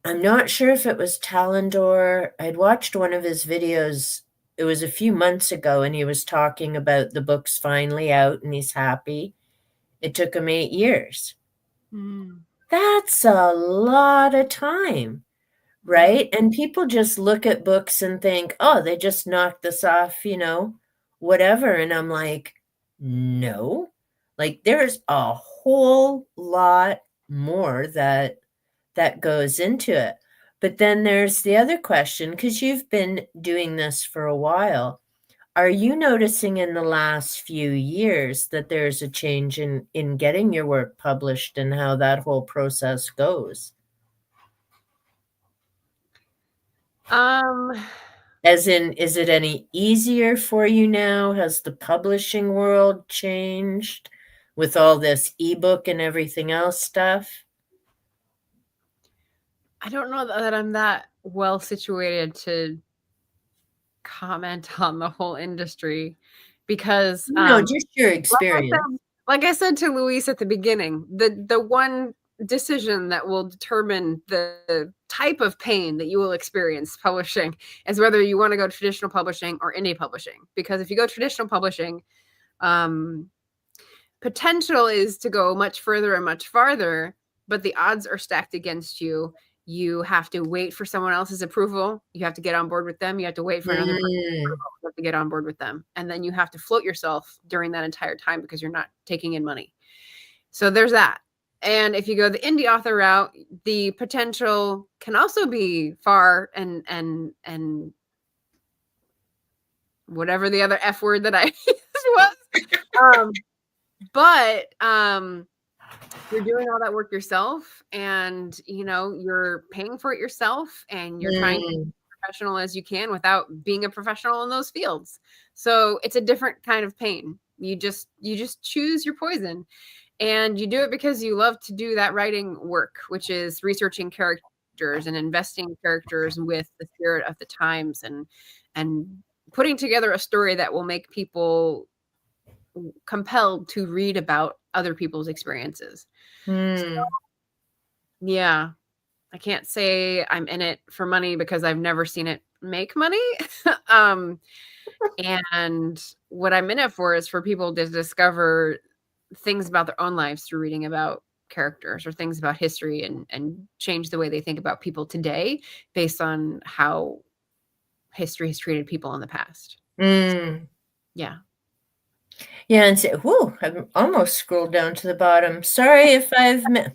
I'm not sure if it was Talendor. I'd watched one of his videos. It was a few months ago, and he was talking about the book's finally out, and he's happy. It took him 8 years. That's a lot of time, right? And people just look at books and think, oh, they just knocked this off, you know, whatever. And I'm like, no. Like, there's a whole lot more that goes into it. But then there's the other question, because you've been doing this for a while. Are you noticing in the last few years that there's a change in getting your work published and how that whole process goes? As in, is it any easier for you now? Has the publishing world changed with all this ebook and everything else stuff? I don't know that I'm that well situated to comment on the whole industry because No, just your experience. Like I said to Louise at the beginning, the one decision that will determine the type of pain that you will experience publishing is whether you want to go traditional publishing or indie publishing. Because if you go traditional publishing, potential is to go much further and much farther, but the odds are stacked against you. You have to wait for someone else's approval. You have to get on board with them. You have to wait for another person's approval. You have to get on board with them. And then you have to float yourself during that entire time because you're not taking in money. So there's that. And if you go the indie author route, the potential can also be far and whatever the other F word that I used was. But you're doing all that work yourself, and you're paying for it yourself, and you're trying to be as professional as you can without being a professional in those fields. So it's a different kind of pain. You just choose your poison, and you do it because you love to do that writing work, which is researching characters and investing characters with the spirit of the times, and putting together a story that will make people compelled to read about other people's experiences. So, yeah, I can't say I'm in it for money because I've never seen it make money. And what I'm in it for is for people to discover things about their own lives through reading about characters or things about history, and change the way they think about people today based on how history has treated people in the past. So, yeah. Yeah, and say, whoa, I've almost scrolled down to the bottom. Sorry if I've met.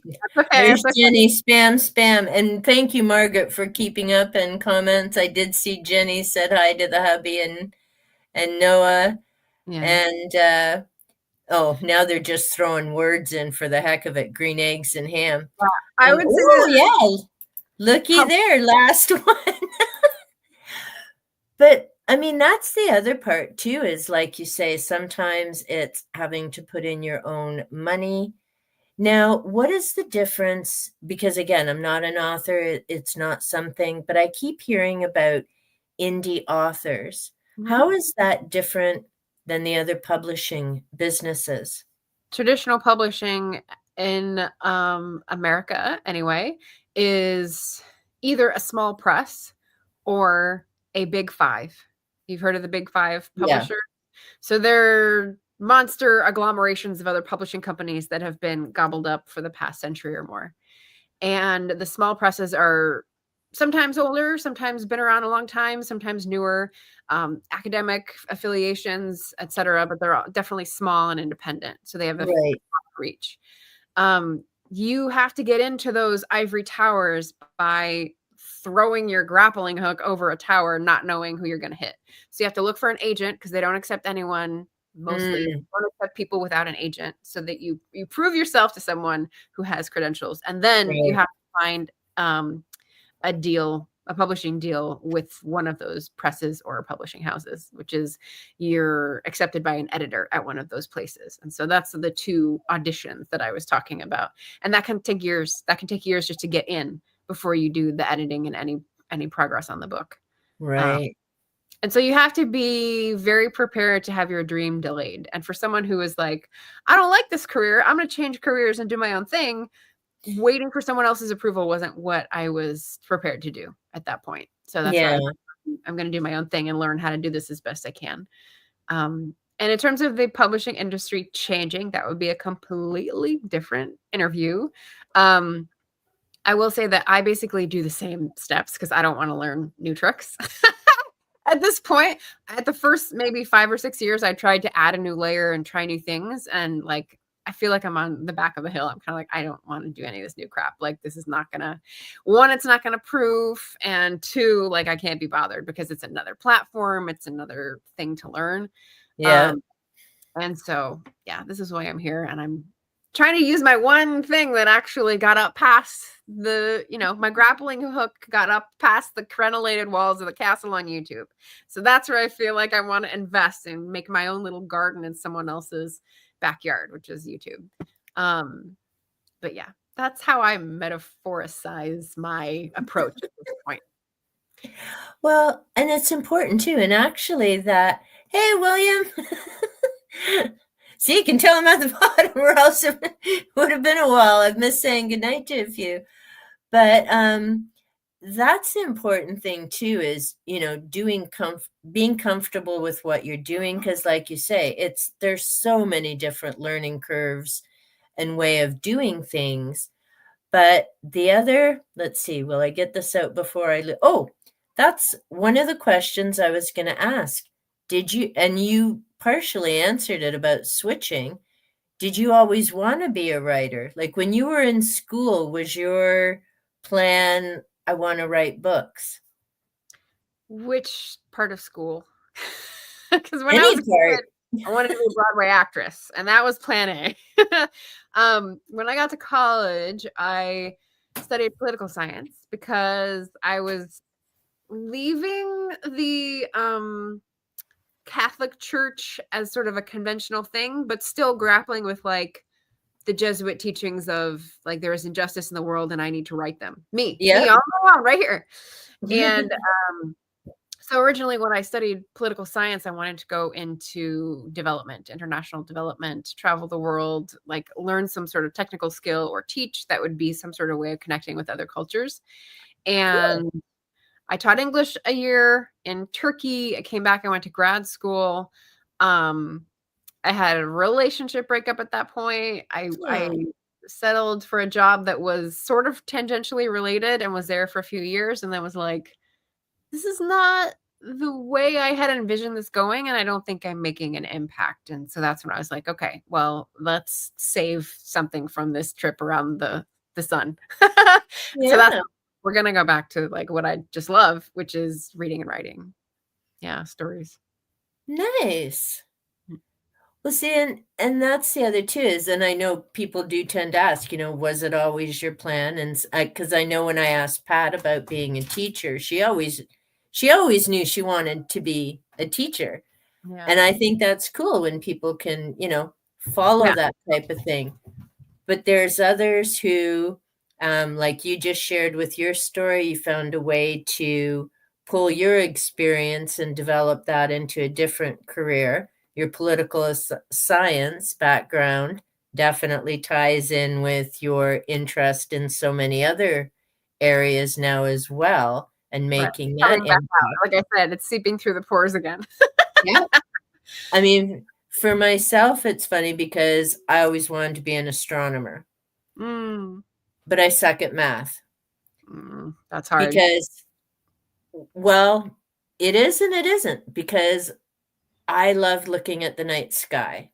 There's Jenny, spam. And thank you, Margaret, for keeping up and comments. I did see Jenny said hi to the hubby and Noah. Yeah. And now they're just throwing words in for the heck of it. Green eggs and ham. I would say, yeah, looky there, last one. But I mean, that's the other part too, is like you say, sometimes it's having to put in your own money. Now, what is the difference? Because again, I'm not an author. It's not something, but I keep hearing about indie authors. How is that different than the other publishing businesses? Traditional publishing in America, anyway, is either a small press or a big five. You've heard of the big five publishers? Yeah. So they're monster agglomerations of other publishing companies that have been gobbled up for the past century or more. And the small presses are sometimes older, sometimes been around a long time, sometimes newer, academic affiliations, etc. But they're definitely small and independent. So they have a reach. You have to get into those ivory towers by throwing your grappling hook over a tower, not knowing who you're going to hit. So you have to look for an agent, because they don't accept anyone. Mostly don't accept people without an agent, so that you prove yourself to someone who has credentials. And then you have to find a publishing deal with one of those presses or publishing houses, which is you're accepted by an editor at one of those places. And so that's the two auditions that I was talking about. And that can take years. That can take years just to get in before you do the editing and any progress on the book. Right. And so you have to be very prepared to have your dream delayed. And for someone who is like, I don't like this career, I'm going to change careers and do my own thing, waiting for someone else's approval wasn't what I was prepared to do at that point. So that's why I'm going to do my own thing and learn how to do this as best I can. And in terms of the publishing industry changing, that would be a completely different interview. I will say that I basically do the same steps because I don't want to learn new tricks. At this point, at the first maybe 5 or 6 years, I tried to add a new layer and try new things. And like, I feel like I'm on the back of a hill. I'm kind of like, I don't want to do any of this new crap. Like, this is not going to, one, it's not going to prove. And two, like, I can't be bothered because it's another platform. It's another thing to learn. Yeah. And so, yeah, this is why I'm here. And I'm trying to use my one thing that actually got up past the, my grappling hook got up past the crenellated walls of the castle on YouTube. So that's where I feel like I want to invest and make my own little garden in someone else's backyard, which is YouTube. But yeah, that's how I metaphoricize my approach at this point. Well, and it's important too. And actually that, hey, William, see, you can tell him at the bottom, or else it would have been a while. I've missed saying goodnight to a few. But that's the important thing too, is, being comfortable with what you're doing. Because like you say, there's so many different learning curves and way of doing things. But the other, let's see, will I get this out before I that's one of the questions I was going to ask. Did you, and you partially answered it about switching. Did you always want to be a writer? Like when you were in school, was your plan, I want to write books? Which part of school? Because when I was a kid, I wanted to be a Broadway actress, and that was plan A. When I got to college, I studied political science because I was leaving the Catholic Church as sort of a conventional thing, but still grappling with like the Jesuit teachings of like there is injustice in the world and I need to right them. Me on my own right here. And so originally when I studied political science, I wanted to go into development, international development, travel the world, like learn some sort of technical skill or teach that would be some sort of way of connecting with other cultures. And I taught English a year in Turkey. I came back, I went to grad school. I had a relationship breakup at that point. I settled for a job that was sort of tangentially related and was there for a few years and then was like, this is not the way I had envisioned this going, and I don't think I'm making an impact. And so that's when I was like, okay, well, let's save something from this trip around the sun. So that's we're gonna go back to like what I just love, which is reading and writing. Yeah, stories. Nice. Well, see, and that's the other too is, and I know people do tend to ask, was it always your plan? And because I know when I asked Pat about being a teacher, she always knew she wanted to be a teacher. Yeah. And I think that's cool when people can, follow that type of thing. But there's others who, like you just shared with your story, you found a way to pull your experience and develop that into a different career. Your political science background definitely ties in with your interest in so many other areas now as well, and making that impact. Like I said, it's seeping through the pores again. Yeah. I mean, for myself, it's funny because I always wanted to be an astronomer, but I suck at math. That's hard. Because, well, it is and it isn't, because I loved looking at the night sky.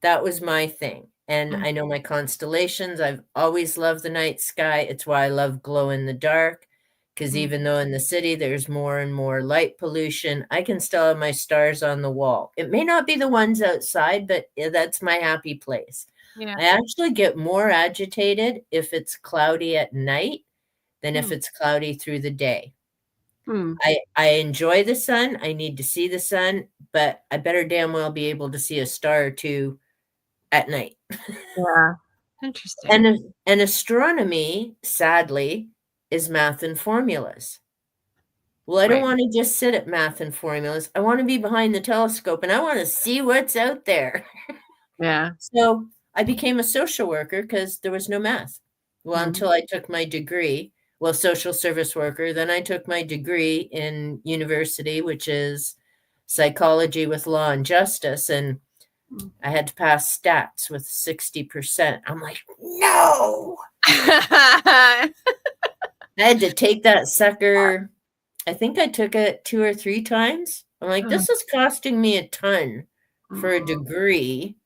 That was my thing. And I know my constellations. I've always loved the night sky. It's why I love glow in the dark, because even though in the city there's more and more light pollution, I can still have my stars on the wall. It may not be the ones outside, but that's my happy place. Yeah. I actually get more agitated if it's cloudy at night than if it's cloudy through the day. I enjoy the sun. I need to see the sun, but I better damn well be able to see a star or two at night. Yeah. Interesting. And astronomy, sadly, is math and formulas. Well, I don't want to just sit at math and formulas. I want to be behind the telescope and I want to see what's out there. Yeah. So I became a social worker because there was no math. Well, until I took my degree. Well, social service worker. Then I took my degree in university, which is psychology with law and justice. And I had to pass stats with 60%. I'm like, no. I had to take that sucker. I think I took it 2 or 3 times. I'm like, this is costing me a ton for a degree.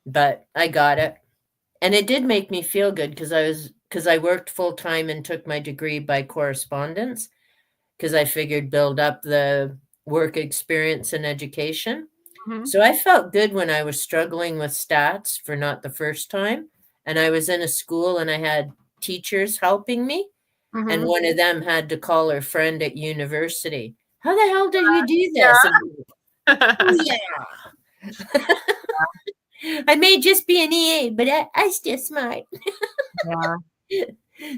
But I got it. And it did make me feel good because I worked full time and took my degree by correspondence because I figured build up the work experience and education. So I felt good when I was struggling with stats for not the first time. And I was in a school and I had teachers helping me. And one of them had to call her friend at university. How the hell did you do this? Yeah. I may just be an EA, but I still smart. Yeah.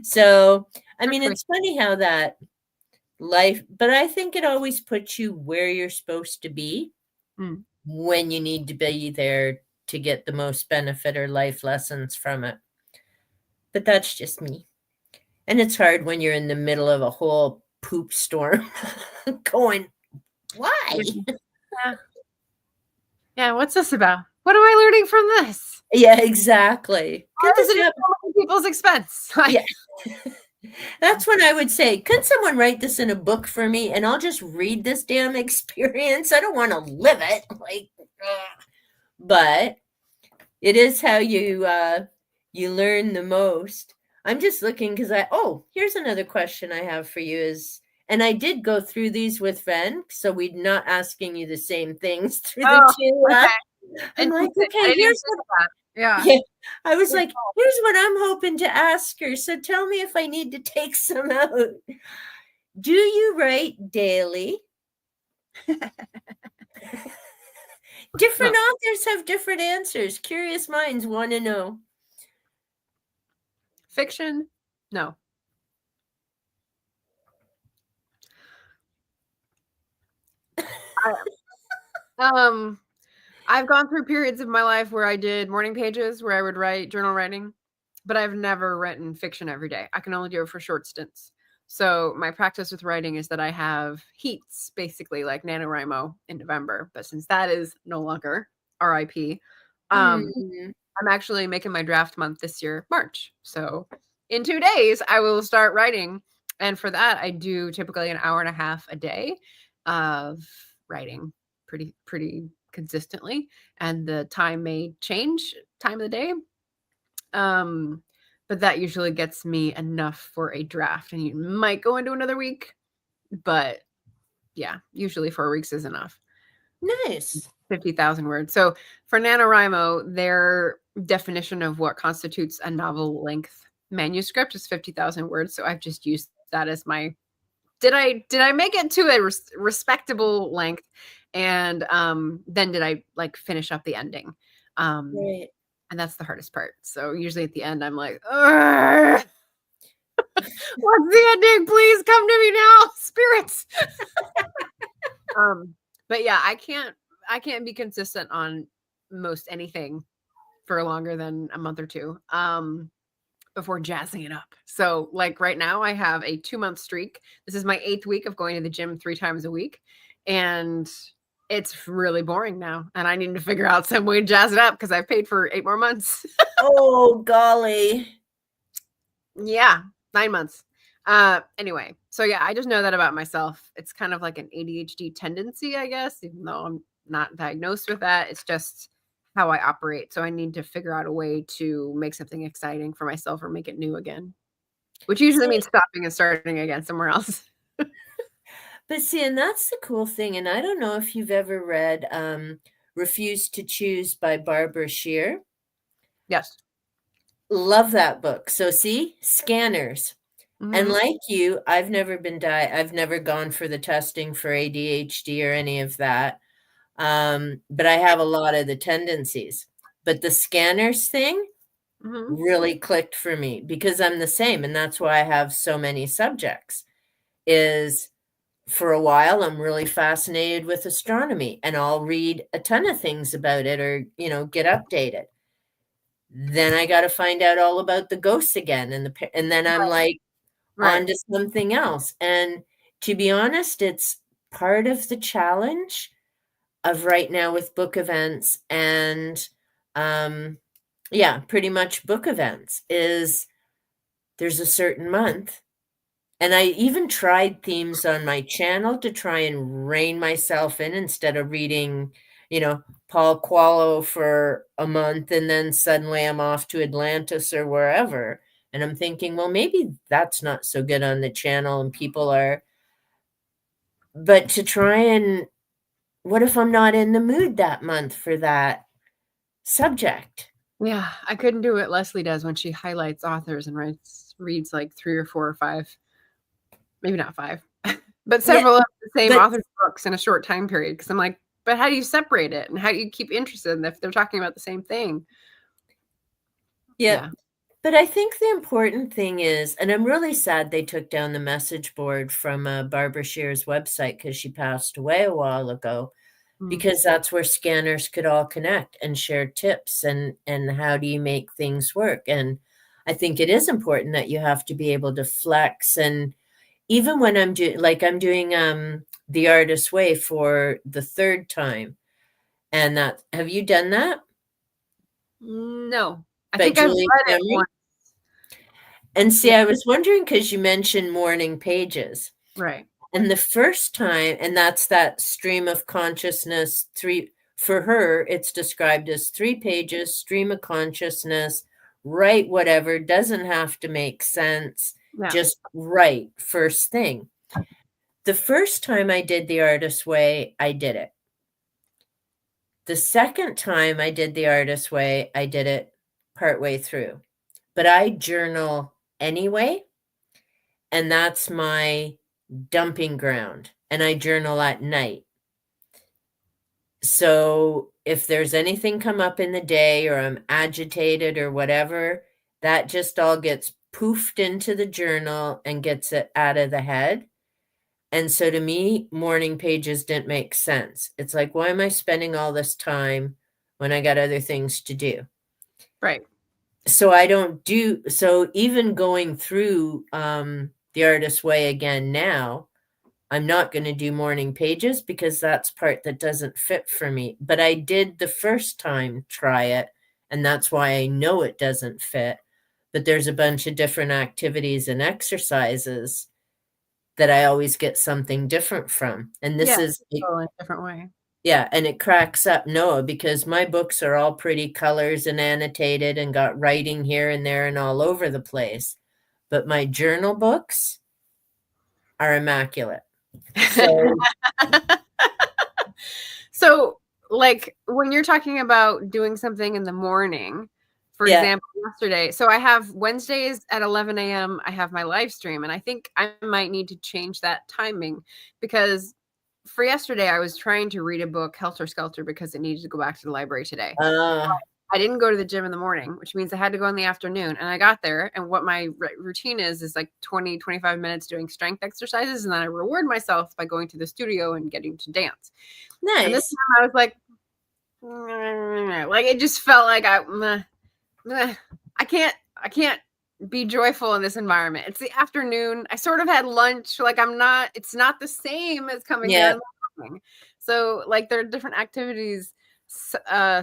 So, I mean, it's funny how that life, but I think it always puts you where you're supposed to be when you need to be there to get the most benefit or life lessons from it. But that's just me. And it's hard when you're in the middle of a whole poop storm going, why? Yeah, what's this about? What am I learning from this? Yeah, exactly. Why does it happen at people's expense? Yeah. That's when I would say, could someone write this in a book for me and I'll just read this damn experience? I don't want to live it. But it is how you learn the most. I'm just looking because here's another question I have for you is, And I did go through these with Ven, so we're not asking you the same things through Oh, the two. okay. I'm like, I okay, didn't here's think what. of that. Yeah. Yeah, I was like, here's what I'm hoping to ask her. So tell me if I need to take some out. Do you write daily? Different authors have different answers. Curious minds want to know. Fiction? No. I've gone through periods of my life where I did morning pages where I would write journal writing, but I've never written fiction every day. I can only do it for short stints. So my practice with writing is that I have heats, basically like NaNoWriMo in November. But since that is no longer RIP, I'm actually making my draft month this year, March. So in 2 days, I will start writing. And for that, I do typically an hour and a half a day of writing pretty consistently. And the time may change, time of the day. But that usually gets me enough for a draft. And you might go into another week, but yeah, usually 4 weeks is enough. Nice. 50,000 words. So for NaNoWriMo, their definition of what constitutes a novel length manuscript is 50,000 words. So I've just used that as my, did I make it to a respectable length? And then did I like finish up the ending? Right. And that's the hardest part. So usually at the end, I'm like, what's the ending? Please come to me now, spirits. But yeah, I can't be consistent on most anything for longer than a month or two before jazzing it up. So like right now I have a 2-month streak. This is my 8th week of going to the gym 3 times a week. And it's really boring now. And I need to figure out some way to jazz it up because I've paid for 8 more months. Oh, golly. Yeah, 9 months. Anyway, so yeah, I just know that about myself. It's kind of like an ADHD tendency, I guess, even though I'm not diagnosed with that. It's just how I operate. So I need to figure out a way to make something exciting for myself or make it new again, which usually means stopping and starting again somewhere else. But see, and that's the cool thing. And I don't know if you've ever read Refuse to Choose by Barbara Scheer. Yes. Love that book. So see, scanners. Mm-hmm. And like you, I've never gone for the testing for ADHD or any of that. But I have a lot of the tendencies. But the scanners thing really clicked for me because I'm the same. And that's why I have so many subjects is for a while, I'm really fascinated with astronomy and I'll read a ton of things about it or, get updated. Then I got to find out all about the ghosts again. And then I'm on to something else. And to be honest, it's part of the challenge of right now with book events and, pretty much book events is there's a certain month. And I even tried themes on my channel to try and rein myself in instead of reading, Paul Coelho for a month and then suddenly I'm off to Atlantis or wherever. And I'm thinking, well, maybe that's not so good on the channel and people are. But to try and, what if I'm not in the mood that month for that subject? Yeah, I couldn't do what Leslie does when she highlights authors and reads like 3 or 4 or 5. Maybe not 5, but several of the same author's books in a short time period. Because I'm like, but how do you separate it? And how do you keep interested if they're talking about the same thing? Yeah. But I think the important thing is, and I'm really sad they took down the message board from Barbara Scheer's website because she passed away a while ago, because that's where scanners could all connect and share tips and how do you make things work. And I think it is important that you have to be able to flex. And even when I'm doing The Artist's Way for the 3rd time. And that, have you done that? No. I By think I've Julie read it once. And see, I was wondering because you mentioned morning pages. Right. And the first time, and that's that stream of consciousness, 3, for her, it's described as 3 pages, stream of consciousness, write whatever, doesn't have to make sense. Yeah. Just write first thing. The first time I did the artist way, I did it. The second time I did the artist way, I did it partway through. But I journal anyway, and that's my dumping ground. And I journal at night. So if there's anything come up in the day or I'm agitated or whatever, that just all gets poofed into the journal and gets it out of the head. And so to me, morning pages didn't make sense. It's like, why am I spending all this time when I got other things to do? Right. So I don't do, so even going through the artist way again now, I'm not going to do morning pages because that's part that doesn't fit for me. But I did the first time try it, and that's why I know it doesn't fit. But there's a bunch of different activities and exercises that I always get something different from. And this is in a different way. Yeah, and it cracks up Noah because my books are all pretty colors and annotated and got writing here and there and all over the place. But my journal books are immaculate. So, so like when you're talking about doing something in the morning, for example, yesterday, so I have Wednesdays at 11 a.m. I have my live stream, and I think I might need to change that timing because for yesterday I was trying to read a book, Helter Skelter, because it needed to go back to the library today. I didn't go to the gym in the morning, which means I had to go in the afternoon. And I got there, and what my routine is like 20, 25 minutes doing strength exercises. And then I reward myself by going to the studio and getting to dance. Nice. And this time I was like it just felt like I can't be joyful in this environment. It's the afternoon. I sort of had lunch. Like it's not the same as coming here in the morning. So like there are different activities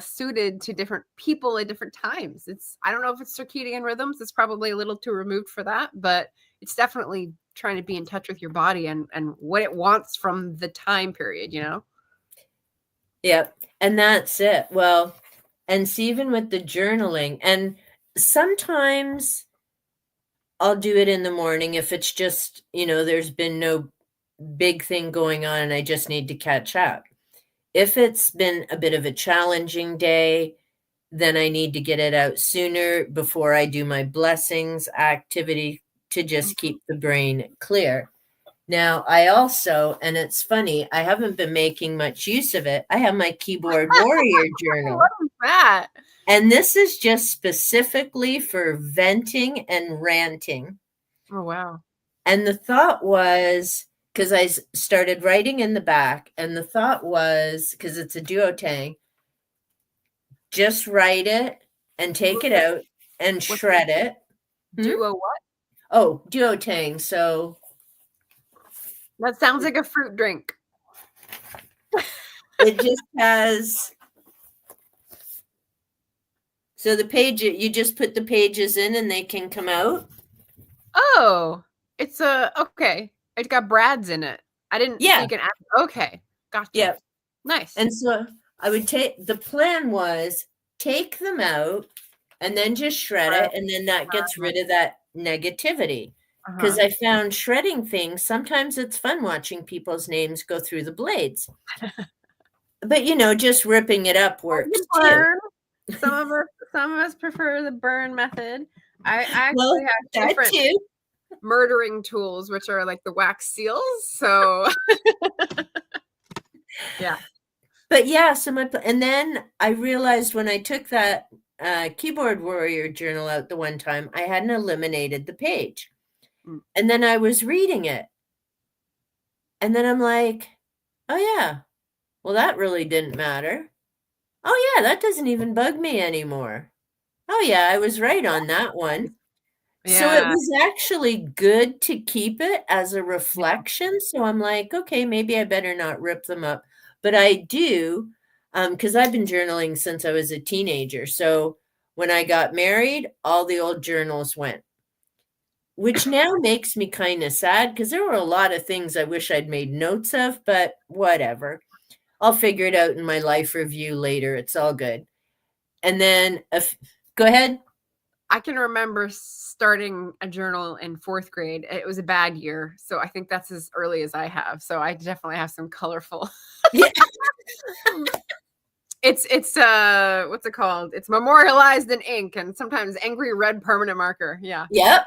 suited to different people at different times. I don't know if it's circadian rhythms. It's probably a little too removed for that, but it's definitely trying to be in touch with your body and what it wants from the time period, you know? Yep. And that's it. Well, and see, even with the journaling, and sometimes I'll do it in the morning if it's just, there's been no big thing going on and I just need to catch up. If it's been a bit of a challenging day, then I need to get it out sooner before I do my blessings activity to just keep the brain clear. Now, I also, and it's funny, I haven't been making much use of it. I have my Keyboard Warrior journal. What is that? And this is just specifically for venting and ranting. Oh, wow. And the thought was, because I started writing in the back, and the thought was, because it's a duotang, just write it and take it out and shred it. Duo what? Oh, duotang. So that sounds like a fruit drink. It just has, so the page, you just put the pages in and they can come out. Oh, it's okay. It's got brads in it. I didn't think an okay. Gotcha. Yep. Nice. And so I would the plan was take them out and then just shred it. And then that gets rid of that negativity. Because I found shredding things, sometimes it's fun watching people's names go through the blades. But, just ripping it up works too. Some of us prefer the burn method. I actually have different murdering tools, which are like the wax seals. So yeah. But yeah, and then I realized when I took that Keyboard Warrior journal out the one time, I hadn't eliminated the page. And then I was reading it. And then I'm like, oh yeah, well, that really didn't matter. Oh yeah, that doesn't even bug me anymore. Oh yeah, I was right on that one. Yeah. So it was actually good to keep it as a reflection. So I'm like, okay, maybe I better not rip them up. But I do, because I've been journaling since I was a teenager. So when I got married, all the old journals went. Which now makes me kind of sad because there were a lot of things I wish I'd made notes of, but whatever. I'll figure it out in my life review later. It's all good. And then, go ahead. I can remember starting a journal in 4th grade. It was a bad year, so I think that's as early as I have. So I definitely have some colorful. Yeah. It's what's it called? It's memorialized in ink and sometimes angry red permanent marker. Yeah. Yep.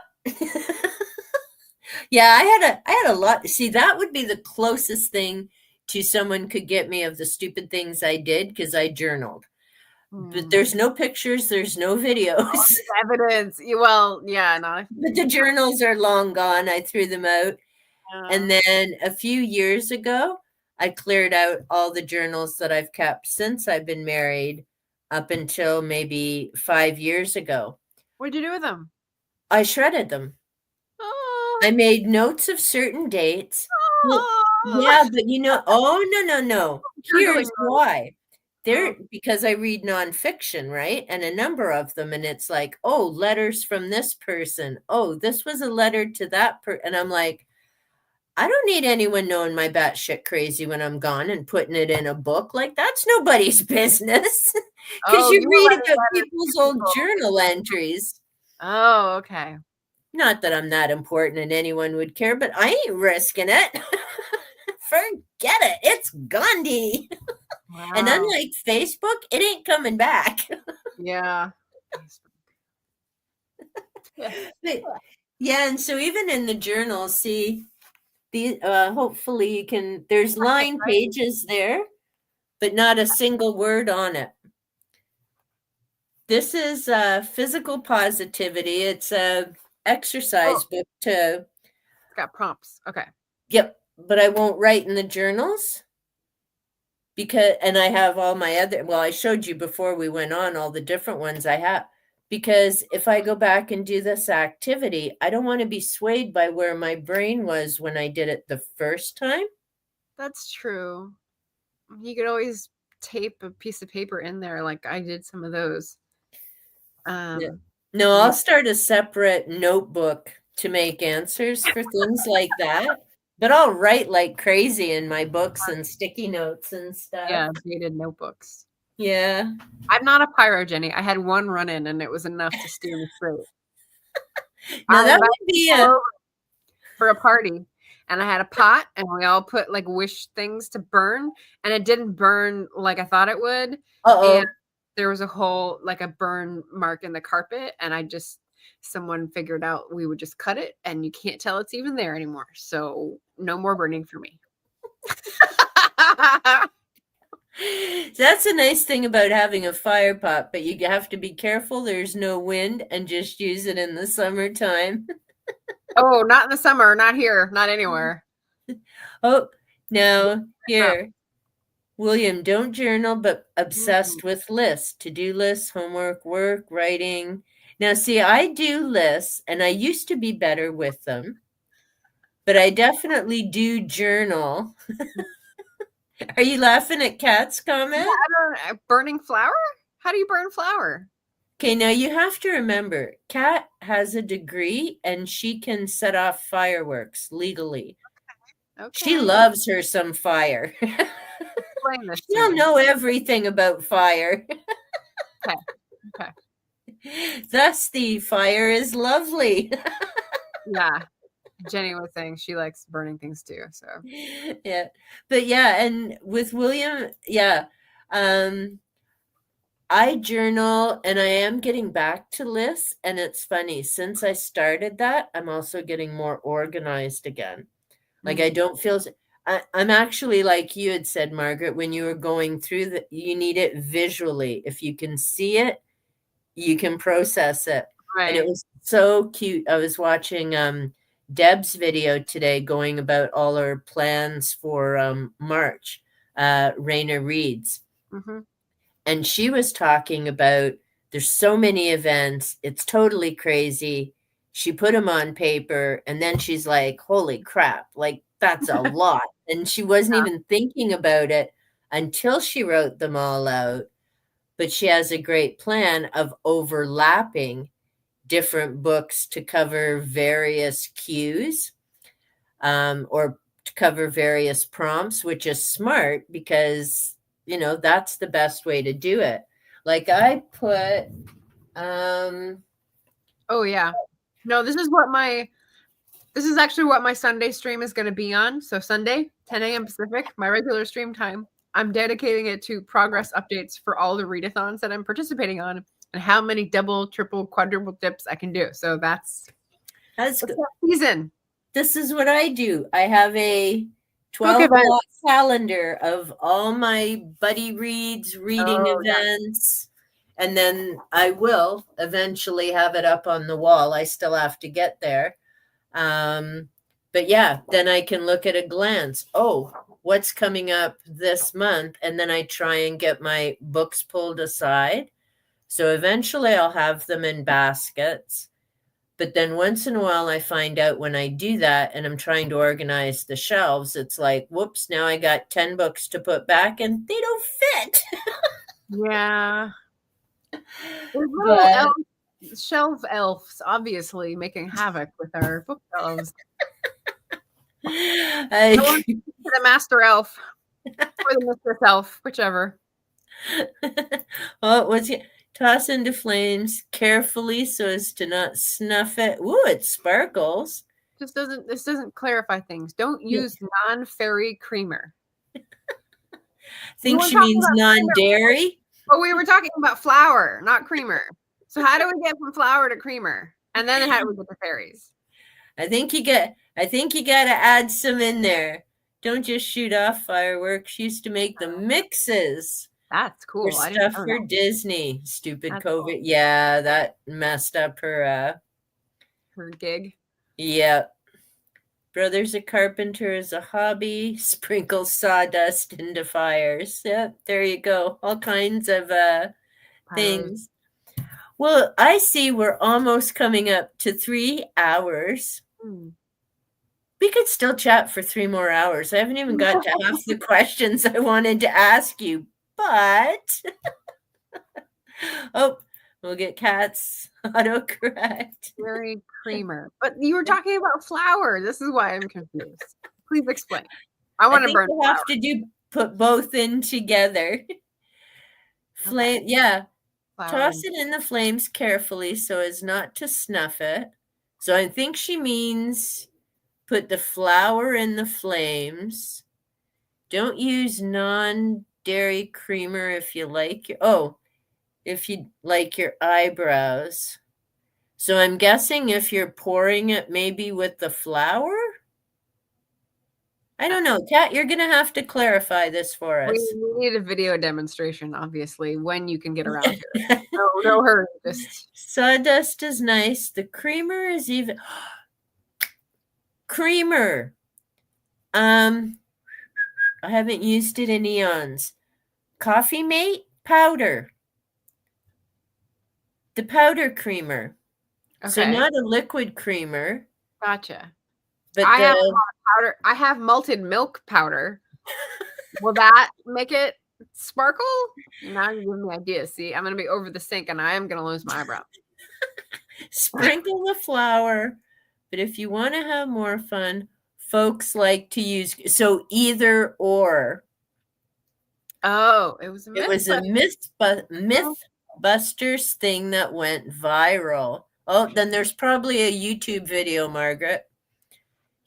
Yeah, I had a lot. See, that would be the closest thing to someone could get me of the stupid things I did because I journaled. But there's no pictures, there's no videos. Evidence. Well, yeah, no. But the journals are long gone. I threw them out. And then a few years ago, I cleared out all the journals that I've kept since I've been married up until maybe 5 years ago. What'd you do with them? I shredded them. Oh. I made notes of certain dates. Well, Oh. yeah, but no. Here's Journaling. why. Because I read nonfiction, right? And a number of them, and it's like, oh, letters from this person. Oh, this was a letter to that person. And I'm like, I don't need anyone knowing my batshit crazy when I'm gone and putting it in a book. Like, that's nobody's business. Because Oh, you you read let about it people's people. old journal entries. Oh, okay. Not that I'm that important and anyone would care, but I ain't risking it. Forget it. It's Gandhi. Wow. And unlike Facebook, it ain't coming back. Yeah. But, yeah, and so even in the journal, see, the hopefully you can, there's line pages there, but not a single word on it. This is Physical Positivity. It's a exercise book to. It's got prompts. Okay. Yep, but I won't write in the journals because, and I have all my other, well, I showed you before we went on all the different ones I have, because if I go back and do this activity, I don't want to be swayed by where my brain was when I did it the first time. That's true. You could always tape a piece of paper in there, like I did some of those. No, I'll start a separate notebook to make answers for things like that. But I'll write like crazy in my books and sticky notes and stuff. Yeah, dated notebooks. Yeah. I'm not a pyro, Jenny. I had one run-in and it was enough to steer me straight. Now that would be for a party. And I had a pot and we all put like wish things to burn. And it didn't burn like I thought it would. And there was a whole, like a burn mark in the carpet. And someone figured out we would just cut it and you can't tell it's even there anymore. So no more burning for me. That's a nice thing about having a fire pot, but you have to be careful there's no wind and just use it in the summertime. Oh, not in the summer, not here, not anywhere. Oh, no, here. William, don't journal, but obsessed with lists, to-do lists, homework, work, writing. Now, see, I do lists, and I used to be better with them, but I definitely do journal. Are you laughing at Kat's comment? Yeah, burning flour? How do you burn flour? Okay, now you have to remember, Kat has a degree, and she can set off fireworks legally. Okay. She loves her some fire. She'll know everything about fire. Okay. Thus, the fire is lovely. Yeah. Jenny was saying she likes burning things too. So yeah. But yeah, and with William, yeah. I journal and I am getting back to lists. And it's funny, since I started that, I'm also getting more organized again. Like I don't feel I'm actually, like you had said, Margaret, when you were going through you need it visually. If you can see it, you can process it. Right. And it was so cute. I was watching Deb's video today going about all her plans for March, Raina Reads. Mm-hmm. And she was talking about there's so many events. It's totally crazy. She put them on paper and then she's like, holy crap, like that's a lot. And she wasn't even thinking about it until she wrote them all out. But she has a great plan of overlapping different books to cover various cues or to cover various prompts, which is smart because, you know, that's the best way to do it. Like I put, Oh yeah. No, this is actually what my Sunday stream is going to be on. So Sunday, 10 a.m. Pacific, my regular stream time. I'm dedicating it to progress updates for all the readathons that I'm participating on and how many double, triple, quadruple dips I can do. So that's good. Season. This is what I do. I have a 12-block calendar of all my buddy reads, reading events, and then I will eventually have it up on the wall. I still have to get there. But yeah, then I can look at a glance. Oh, what's coming up this month? And then I try and get my books pulled aside. So eventually I'll have them in baskets. But then once in a while I find out when I do that and I'm trying to organize the shelves, it's like, whoops, now I got 10 books to put back and they don't fit. Yeah. Little shelf elves, obviously, making havoc with our bookshelves. I want to the master elf or the mistress elf, whichever. Oh, what's it? Toss into flames carefully so as to not snuff it. Ooh, it sparkles. This doesn't clarify things. Don't use non-fairy creamer. I think she means non-dairy. But we were talking about flour, not creamer. So how do we get from flour to creamer? And then how do we get the fairies? I think you got to add some in there. Don't just shoot off fireworks. She used to make the mixes. That's cool. For stuff for Disney. Stupid COVID. Cool. Yeah, that messed up her gig. Yeah. Brother's a carpenter as a hobby. Sprinkles sawdust into fires. Yep, there you go. All kinds of things. Well, I see we're almost coming up to 3 hours. We could still chat for 3 more hours. I haven't even got to half the questions I wanted to ask you. But we'll get Kat's autocorrect. Very creamer. But you were talking about flour. This is why I'm confused. Please explain. I want to burn. We'll have to put both in together. Flame, yeah. Flour. Toss it in the flames carefully so as not to snuff it. So I think she means put the flour in the flames. Don't use non-dairy creamer if you like your eyebrows. So I'm guessing if you're pouring it maybe with the flour? I don't know. Kat, you're going to have to clarify this for us. We need a video demonstration, obviously, when you can get around here. No hurry. Sawdust is nice. The creamer is even... Creamer. I haven't used it in eons. Coffee Mate powder. The powder creamer. Okay. So not a liquid creamer. Gotcha. But I have powder. I have malted milk powder. Will that make it sparkle? Now you're giving me ideas. See, I'm going to be over the sink and I am going to lose my eyebrow. Sprinkle the flour. But if you want to have more fun, folks like to use, so either or. Oh, it was a Mythbusters thing that went viral. Oh, then there's probably a YouTube video, Margaret.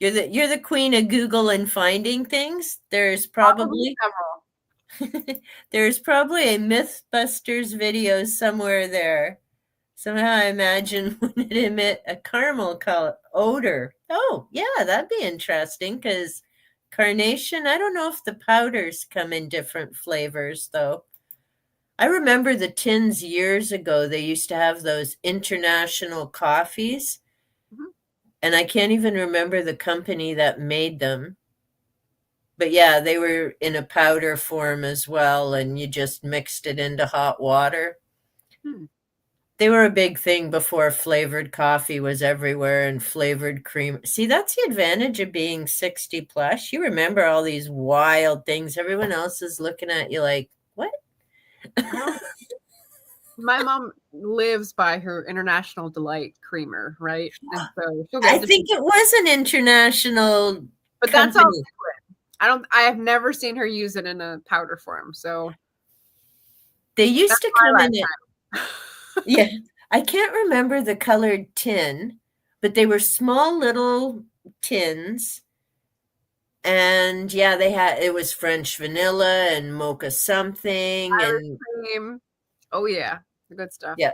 You're the queen of Google and finding things. There's probably there's probably a Mythbusters video somewhere there. Somehow I imagine when it emit a caramel odor. Oh, yeah, that'd be interesting because carnation, I don't know if the powders come in different flavors, though. I remember the tins years ago. They used to have those international coffees. Mm-hmm. And I can't even remember the company that made them. But yeah, they were in a powder form as well. And you just mixed it into hot water. They were a big thing before flavored coffee was everywhere and flavored cream. See, that's the advantage of being 60 plus. You remember all these wild things. Everyone else is looking at you like, what? My mom lives by her International Delight creamer, right? And so I think it was an international, but company. That's all liquid. I have never seen her use it in a powder form. So they used to come in it. Yeah, I can't remember the colored tin, but they were small little tins. And yeah, it was French vanilla and mocha something. Irish And cream. Oh yeah, the good stuff. yeah,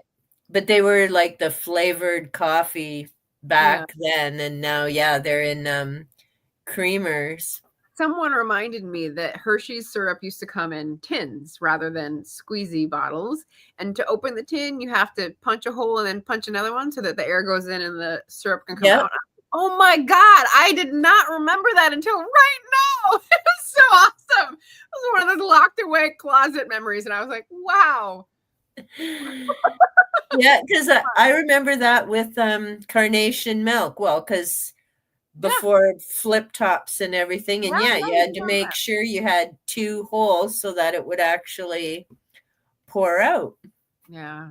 but they were like the flavored coffee Yeah. back then. And now, yeah, they're in creamers. Someone reminded me that Hershey's syrup used to come in tins rather than squeezy bottles. And to open the tin, you have to punch a hole and then punch another one so that the air goes in and the syrup can come Yep. out. Oh my God, I did not remember that until right now. It was so awesome. It was one of those locked away closet memories. And I was like, wow. Yeah, because I remember that with carnation milk. Well, because before flip tops and everything. And yeah, you had to make sure you had 2 holes so that it would actually pour out. Yeah.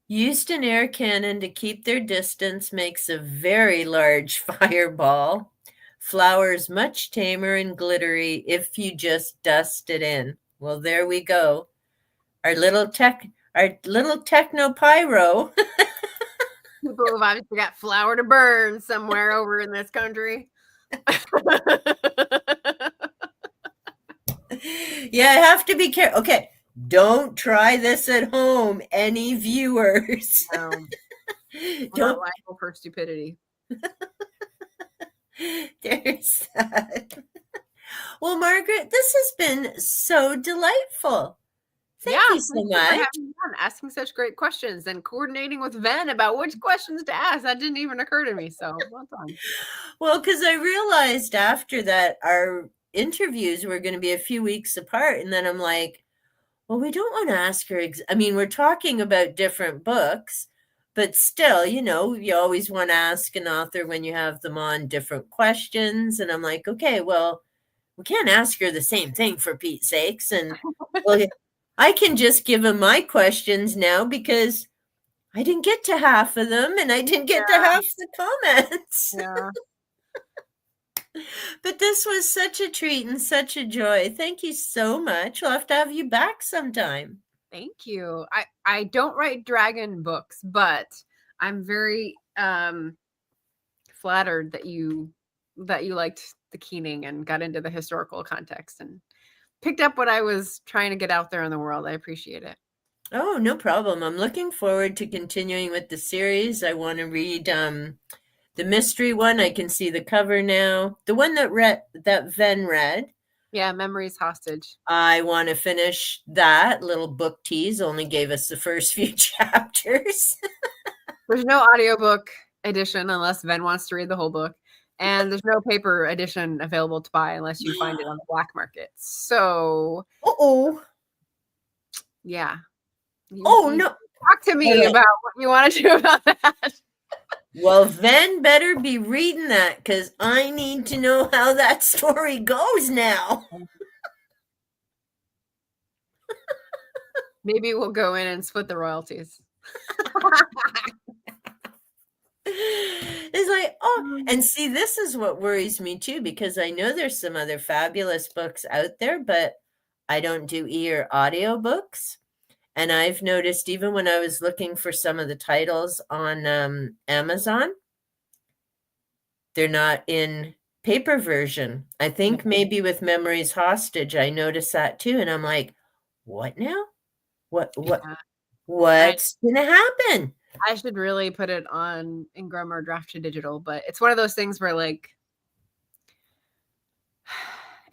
Used an air cannon to keep their distance makes a very large fireball. Flowers much tamer and glittery if you just dust it in. Well, there we go. Our little techno pyro. People have obviously got flour to burn somewhere over in this country. Yeah, I have to be careful. Okay, don't try this at home, any viewers. No, Don't liable for stupidity. There's that. Well, Margaret, this has been so delightful. Thank you so much. Asking such great questions and coordinating with Ven about which questions to ask. That didn't even occur to me. So well done. Well, because I realized after that our interviews were going to be a few weeks apart. And then I'm like, well, we don't want to ask her. I mean, we're talking about different books, but still, you always want to ask an author when you have them on different questions. And I'm like, okay, well, we can't ask her the same thing for Pete's sakes. And well, I can just give him my questions now because I didn't get to half of them and I didn't get to half the comments. Yeah. But this was such a treat and such a joy. Thank you so much. We'll have to have you back sometime. Thank you. I don't write dragon books, but I'm very flattered that you liked the keening and got into the historical context and picked up what I was trying to get out there in the world. I appreciate it. Oh, no problem. I'm looking forward to continuing with the series. I want to read the mystery one. I can see the cover now. The one that Ven read. Yeah, Memories Hostage. I want to finish that. Little book tease only gave us the first few chapters. There's no audiobook edition unless Ven wants to read the whole book. And there's no paper edition available to buy unless you find it on the black market. So, yeah. No. Talk to me about what you want to do about that. Well, Ven better be reading that because I need to know how that story goes now. Maybe we'll go in and split the royalties. It's like, and see, this is what worries me too, because I know there's some other fabulous books out there, but I don't do or audio books. And I've noticed even when I was looking for some of the titles on Amazon, they're not in paper version. I think maybe with Memories Hostage, I noticed that too. And I'm like, what now? What's going to happen? I should really put it on Ingram or Draft to Digital, but it's one of those things where like,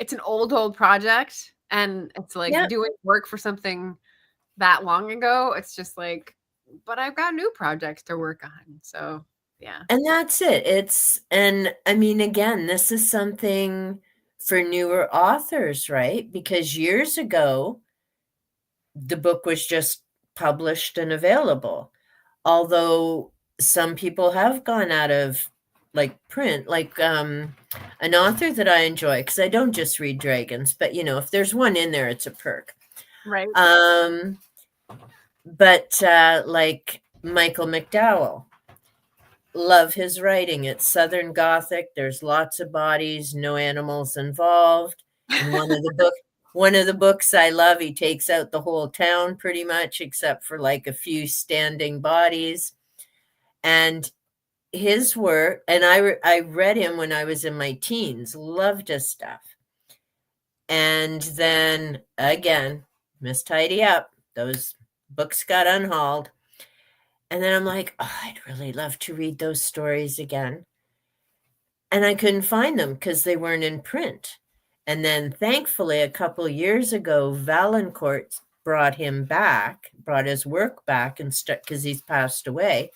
it's an old project and it's like doing work for something that long ago. It's just like, but I've got new projects to work on. So yeah. And that's it. And I mean, again, this is something for newer authors, right? Because years ago, the book was just published and available. Although some people have gone out of like print, like an author that I enjoy, because I don't just read dragons, but if there's one in there, it's a perk. Right. But like Michael McDowell, love his writing. It's Southern Gothic. There's lots of bodies, no animals involved. And One of the books I love, he takes out the whole town pretty much, except for like a few standing bodies. And his work, and I read him when I was in my teens, loved his stuff. And then again, mistidy up. Those books got unhauled. And then I'm like, oh, I'd really love to read those stories again. And I couldn't find them because they weren't in print. And then thankfully, a couple years ago, Valancourt brought his work back, and because he's passed away,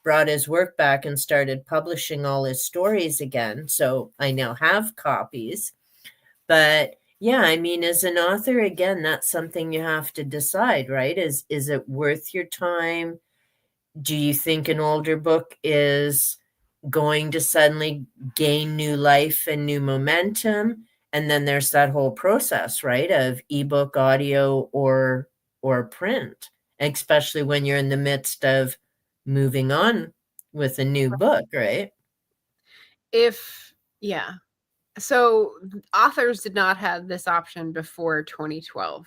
brought his work back and started publishing all his stories again. So I now have copies. But yeah, I mean, as an author, again, that's something you have to decide, right? Is it worth your time? Do you think an older book is going to suddenly gain new life and new momentum? And then there's that whole process, right, of ebook, audio, or print, especially when you're in the midst of moving on with a new book, right? Yeah. So authors did not have this option before 2012.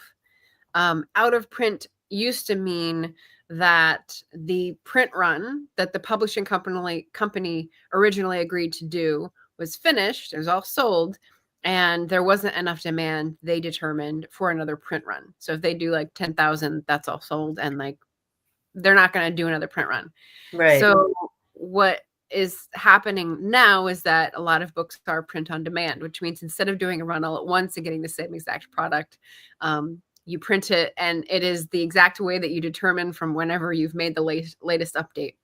Out of print used to mean that the print run that the publishing company originally agreed to do was finished. It was all sold, and there wasn't enough demand, they determined, for another print run. So if they do like 10,000, that's all sold, and like they're not going to do another print run. Right. So what is happening now is that a lot of books are print on demand, which means instead of doing a run all at once and getting the same exact product, you print it, and it is the exact way that you determine from whenever you've made the latest update.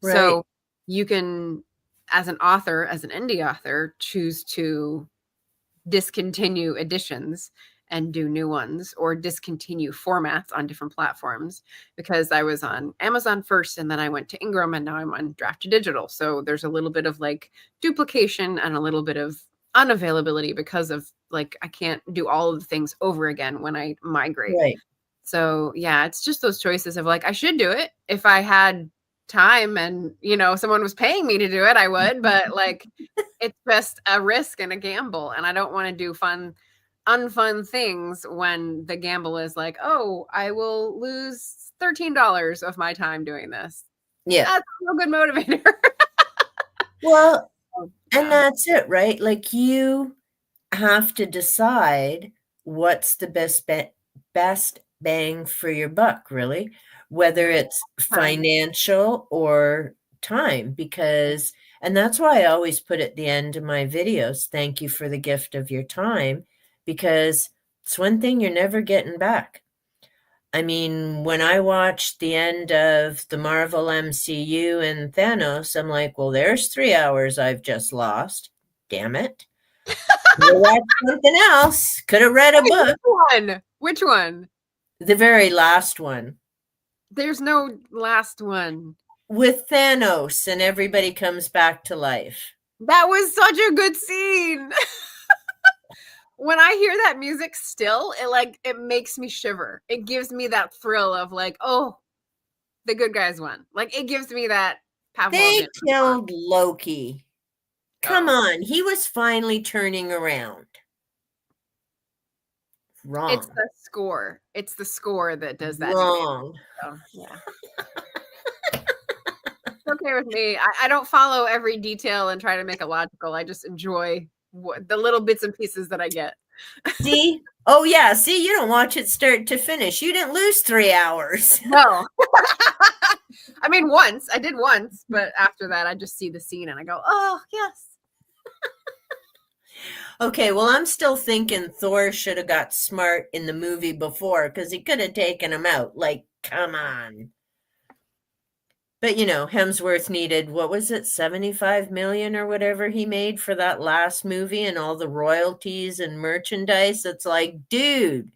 Right. So you can, as an author, as an indie author, choose to discontinue editions and do new ones, or discontinue formats on different platforms. Because I was on Amazon first, and then I went to Ingram, and now I'm on Draft to Digital. So there's a little bit of like duplication and a little bit of unavailability because of like, I can't do all of the things over again when I migrate. Right. So yeah, it's just those choices of like, I should do it if I had time and, you know, someone was paying me to do it, I would, but like, it's just a risk and a gamble. And I don't want to do unfun things when the gamble is like, oh, I will lose $13 of my time doing this. Yeah. That's a good motivator. Well, and that's it, right? Like, you have to decide what's the best bang for your buck, really, whether it's financial or time, because, and that's why I always put at the end of my videos, thank you for the gift of your time, because it's one thing you're never getting back. I mean, when I watched the end of the Marvel MCU and Thanos, I'm like, well, there's 3 hours I've just lost. Damn it. Could have watched something else. Could have read a book. Which one? The very last one. There's no last one. With Thanos and everybody comes back to life. That was such a good scene. When I hear that music still, it makes me shiver. It gives me that thrill of like, oh, the good guys won. Like, it gives me that Pavlovian. They killed Loki. Come on. He was finally turning around. Wrong. It's the score. It's the score that does that. Wrong. So, yeah. It's okay with me. I don't follow every detail and try to make it logical. I just enjoy the little bits and pieces that I get. See? Oh, yeah. See, you don't watch it start to finish. You didn't lose 3 hours. No. I mean, I did once, but after that, I just see the scene and I go, oh, yes. Okay, well, I'm still thinking Thor should have got smart in the movie before, because he could have taken him out. Like, come on. But, you know, Hemsworth needed, what was it, 75 million or whatever he made for that last movie, and all the royalties and merchandise. It's like, dude,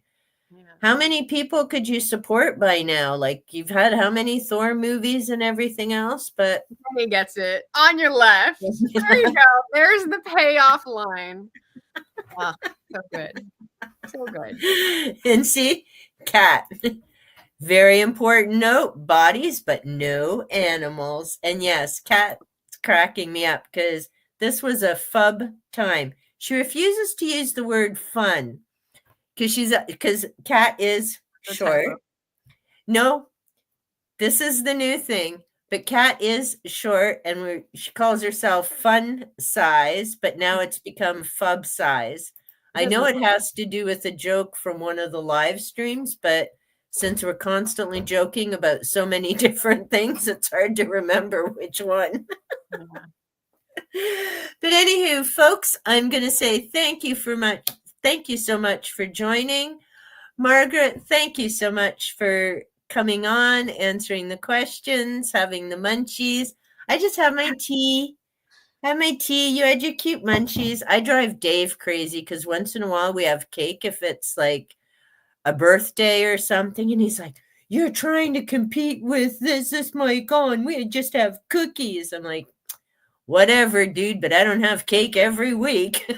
how many people could you support by now? Like, you've had how many Thor movies and everything else? But he gets it on your left. There you go. There's the payoff line. Oh, so good. So good. And see, Kat. Very important note, bodies, but no animals. And yes, Kat's cracking me up because this was a fub time. She refuses to use the word fun because Kat is The short. typo. No, this is the new thing. But Kat is short, and she calls herself Fun Size, but now it's become Fub Size. I know it has to do with a joke from one of the live streams, but since we're constantly joking about so many different things, it's hard to remember which one. But anywho, folks, I'm going to say thank you so much for joining. Margaret, thank you so much for coming on, answering the questions, having the munchies. I just have my tea. You had your cute munchies. I drive Dave crazy because once in a while we have cake if it's like a birthday or something. And he's like, you're trying to compete with this mic on. We just have cookies. I'm like, whatever, dude, but I don't have cake every week.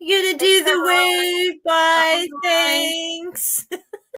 You gonna do the wave? Bye. Thanks.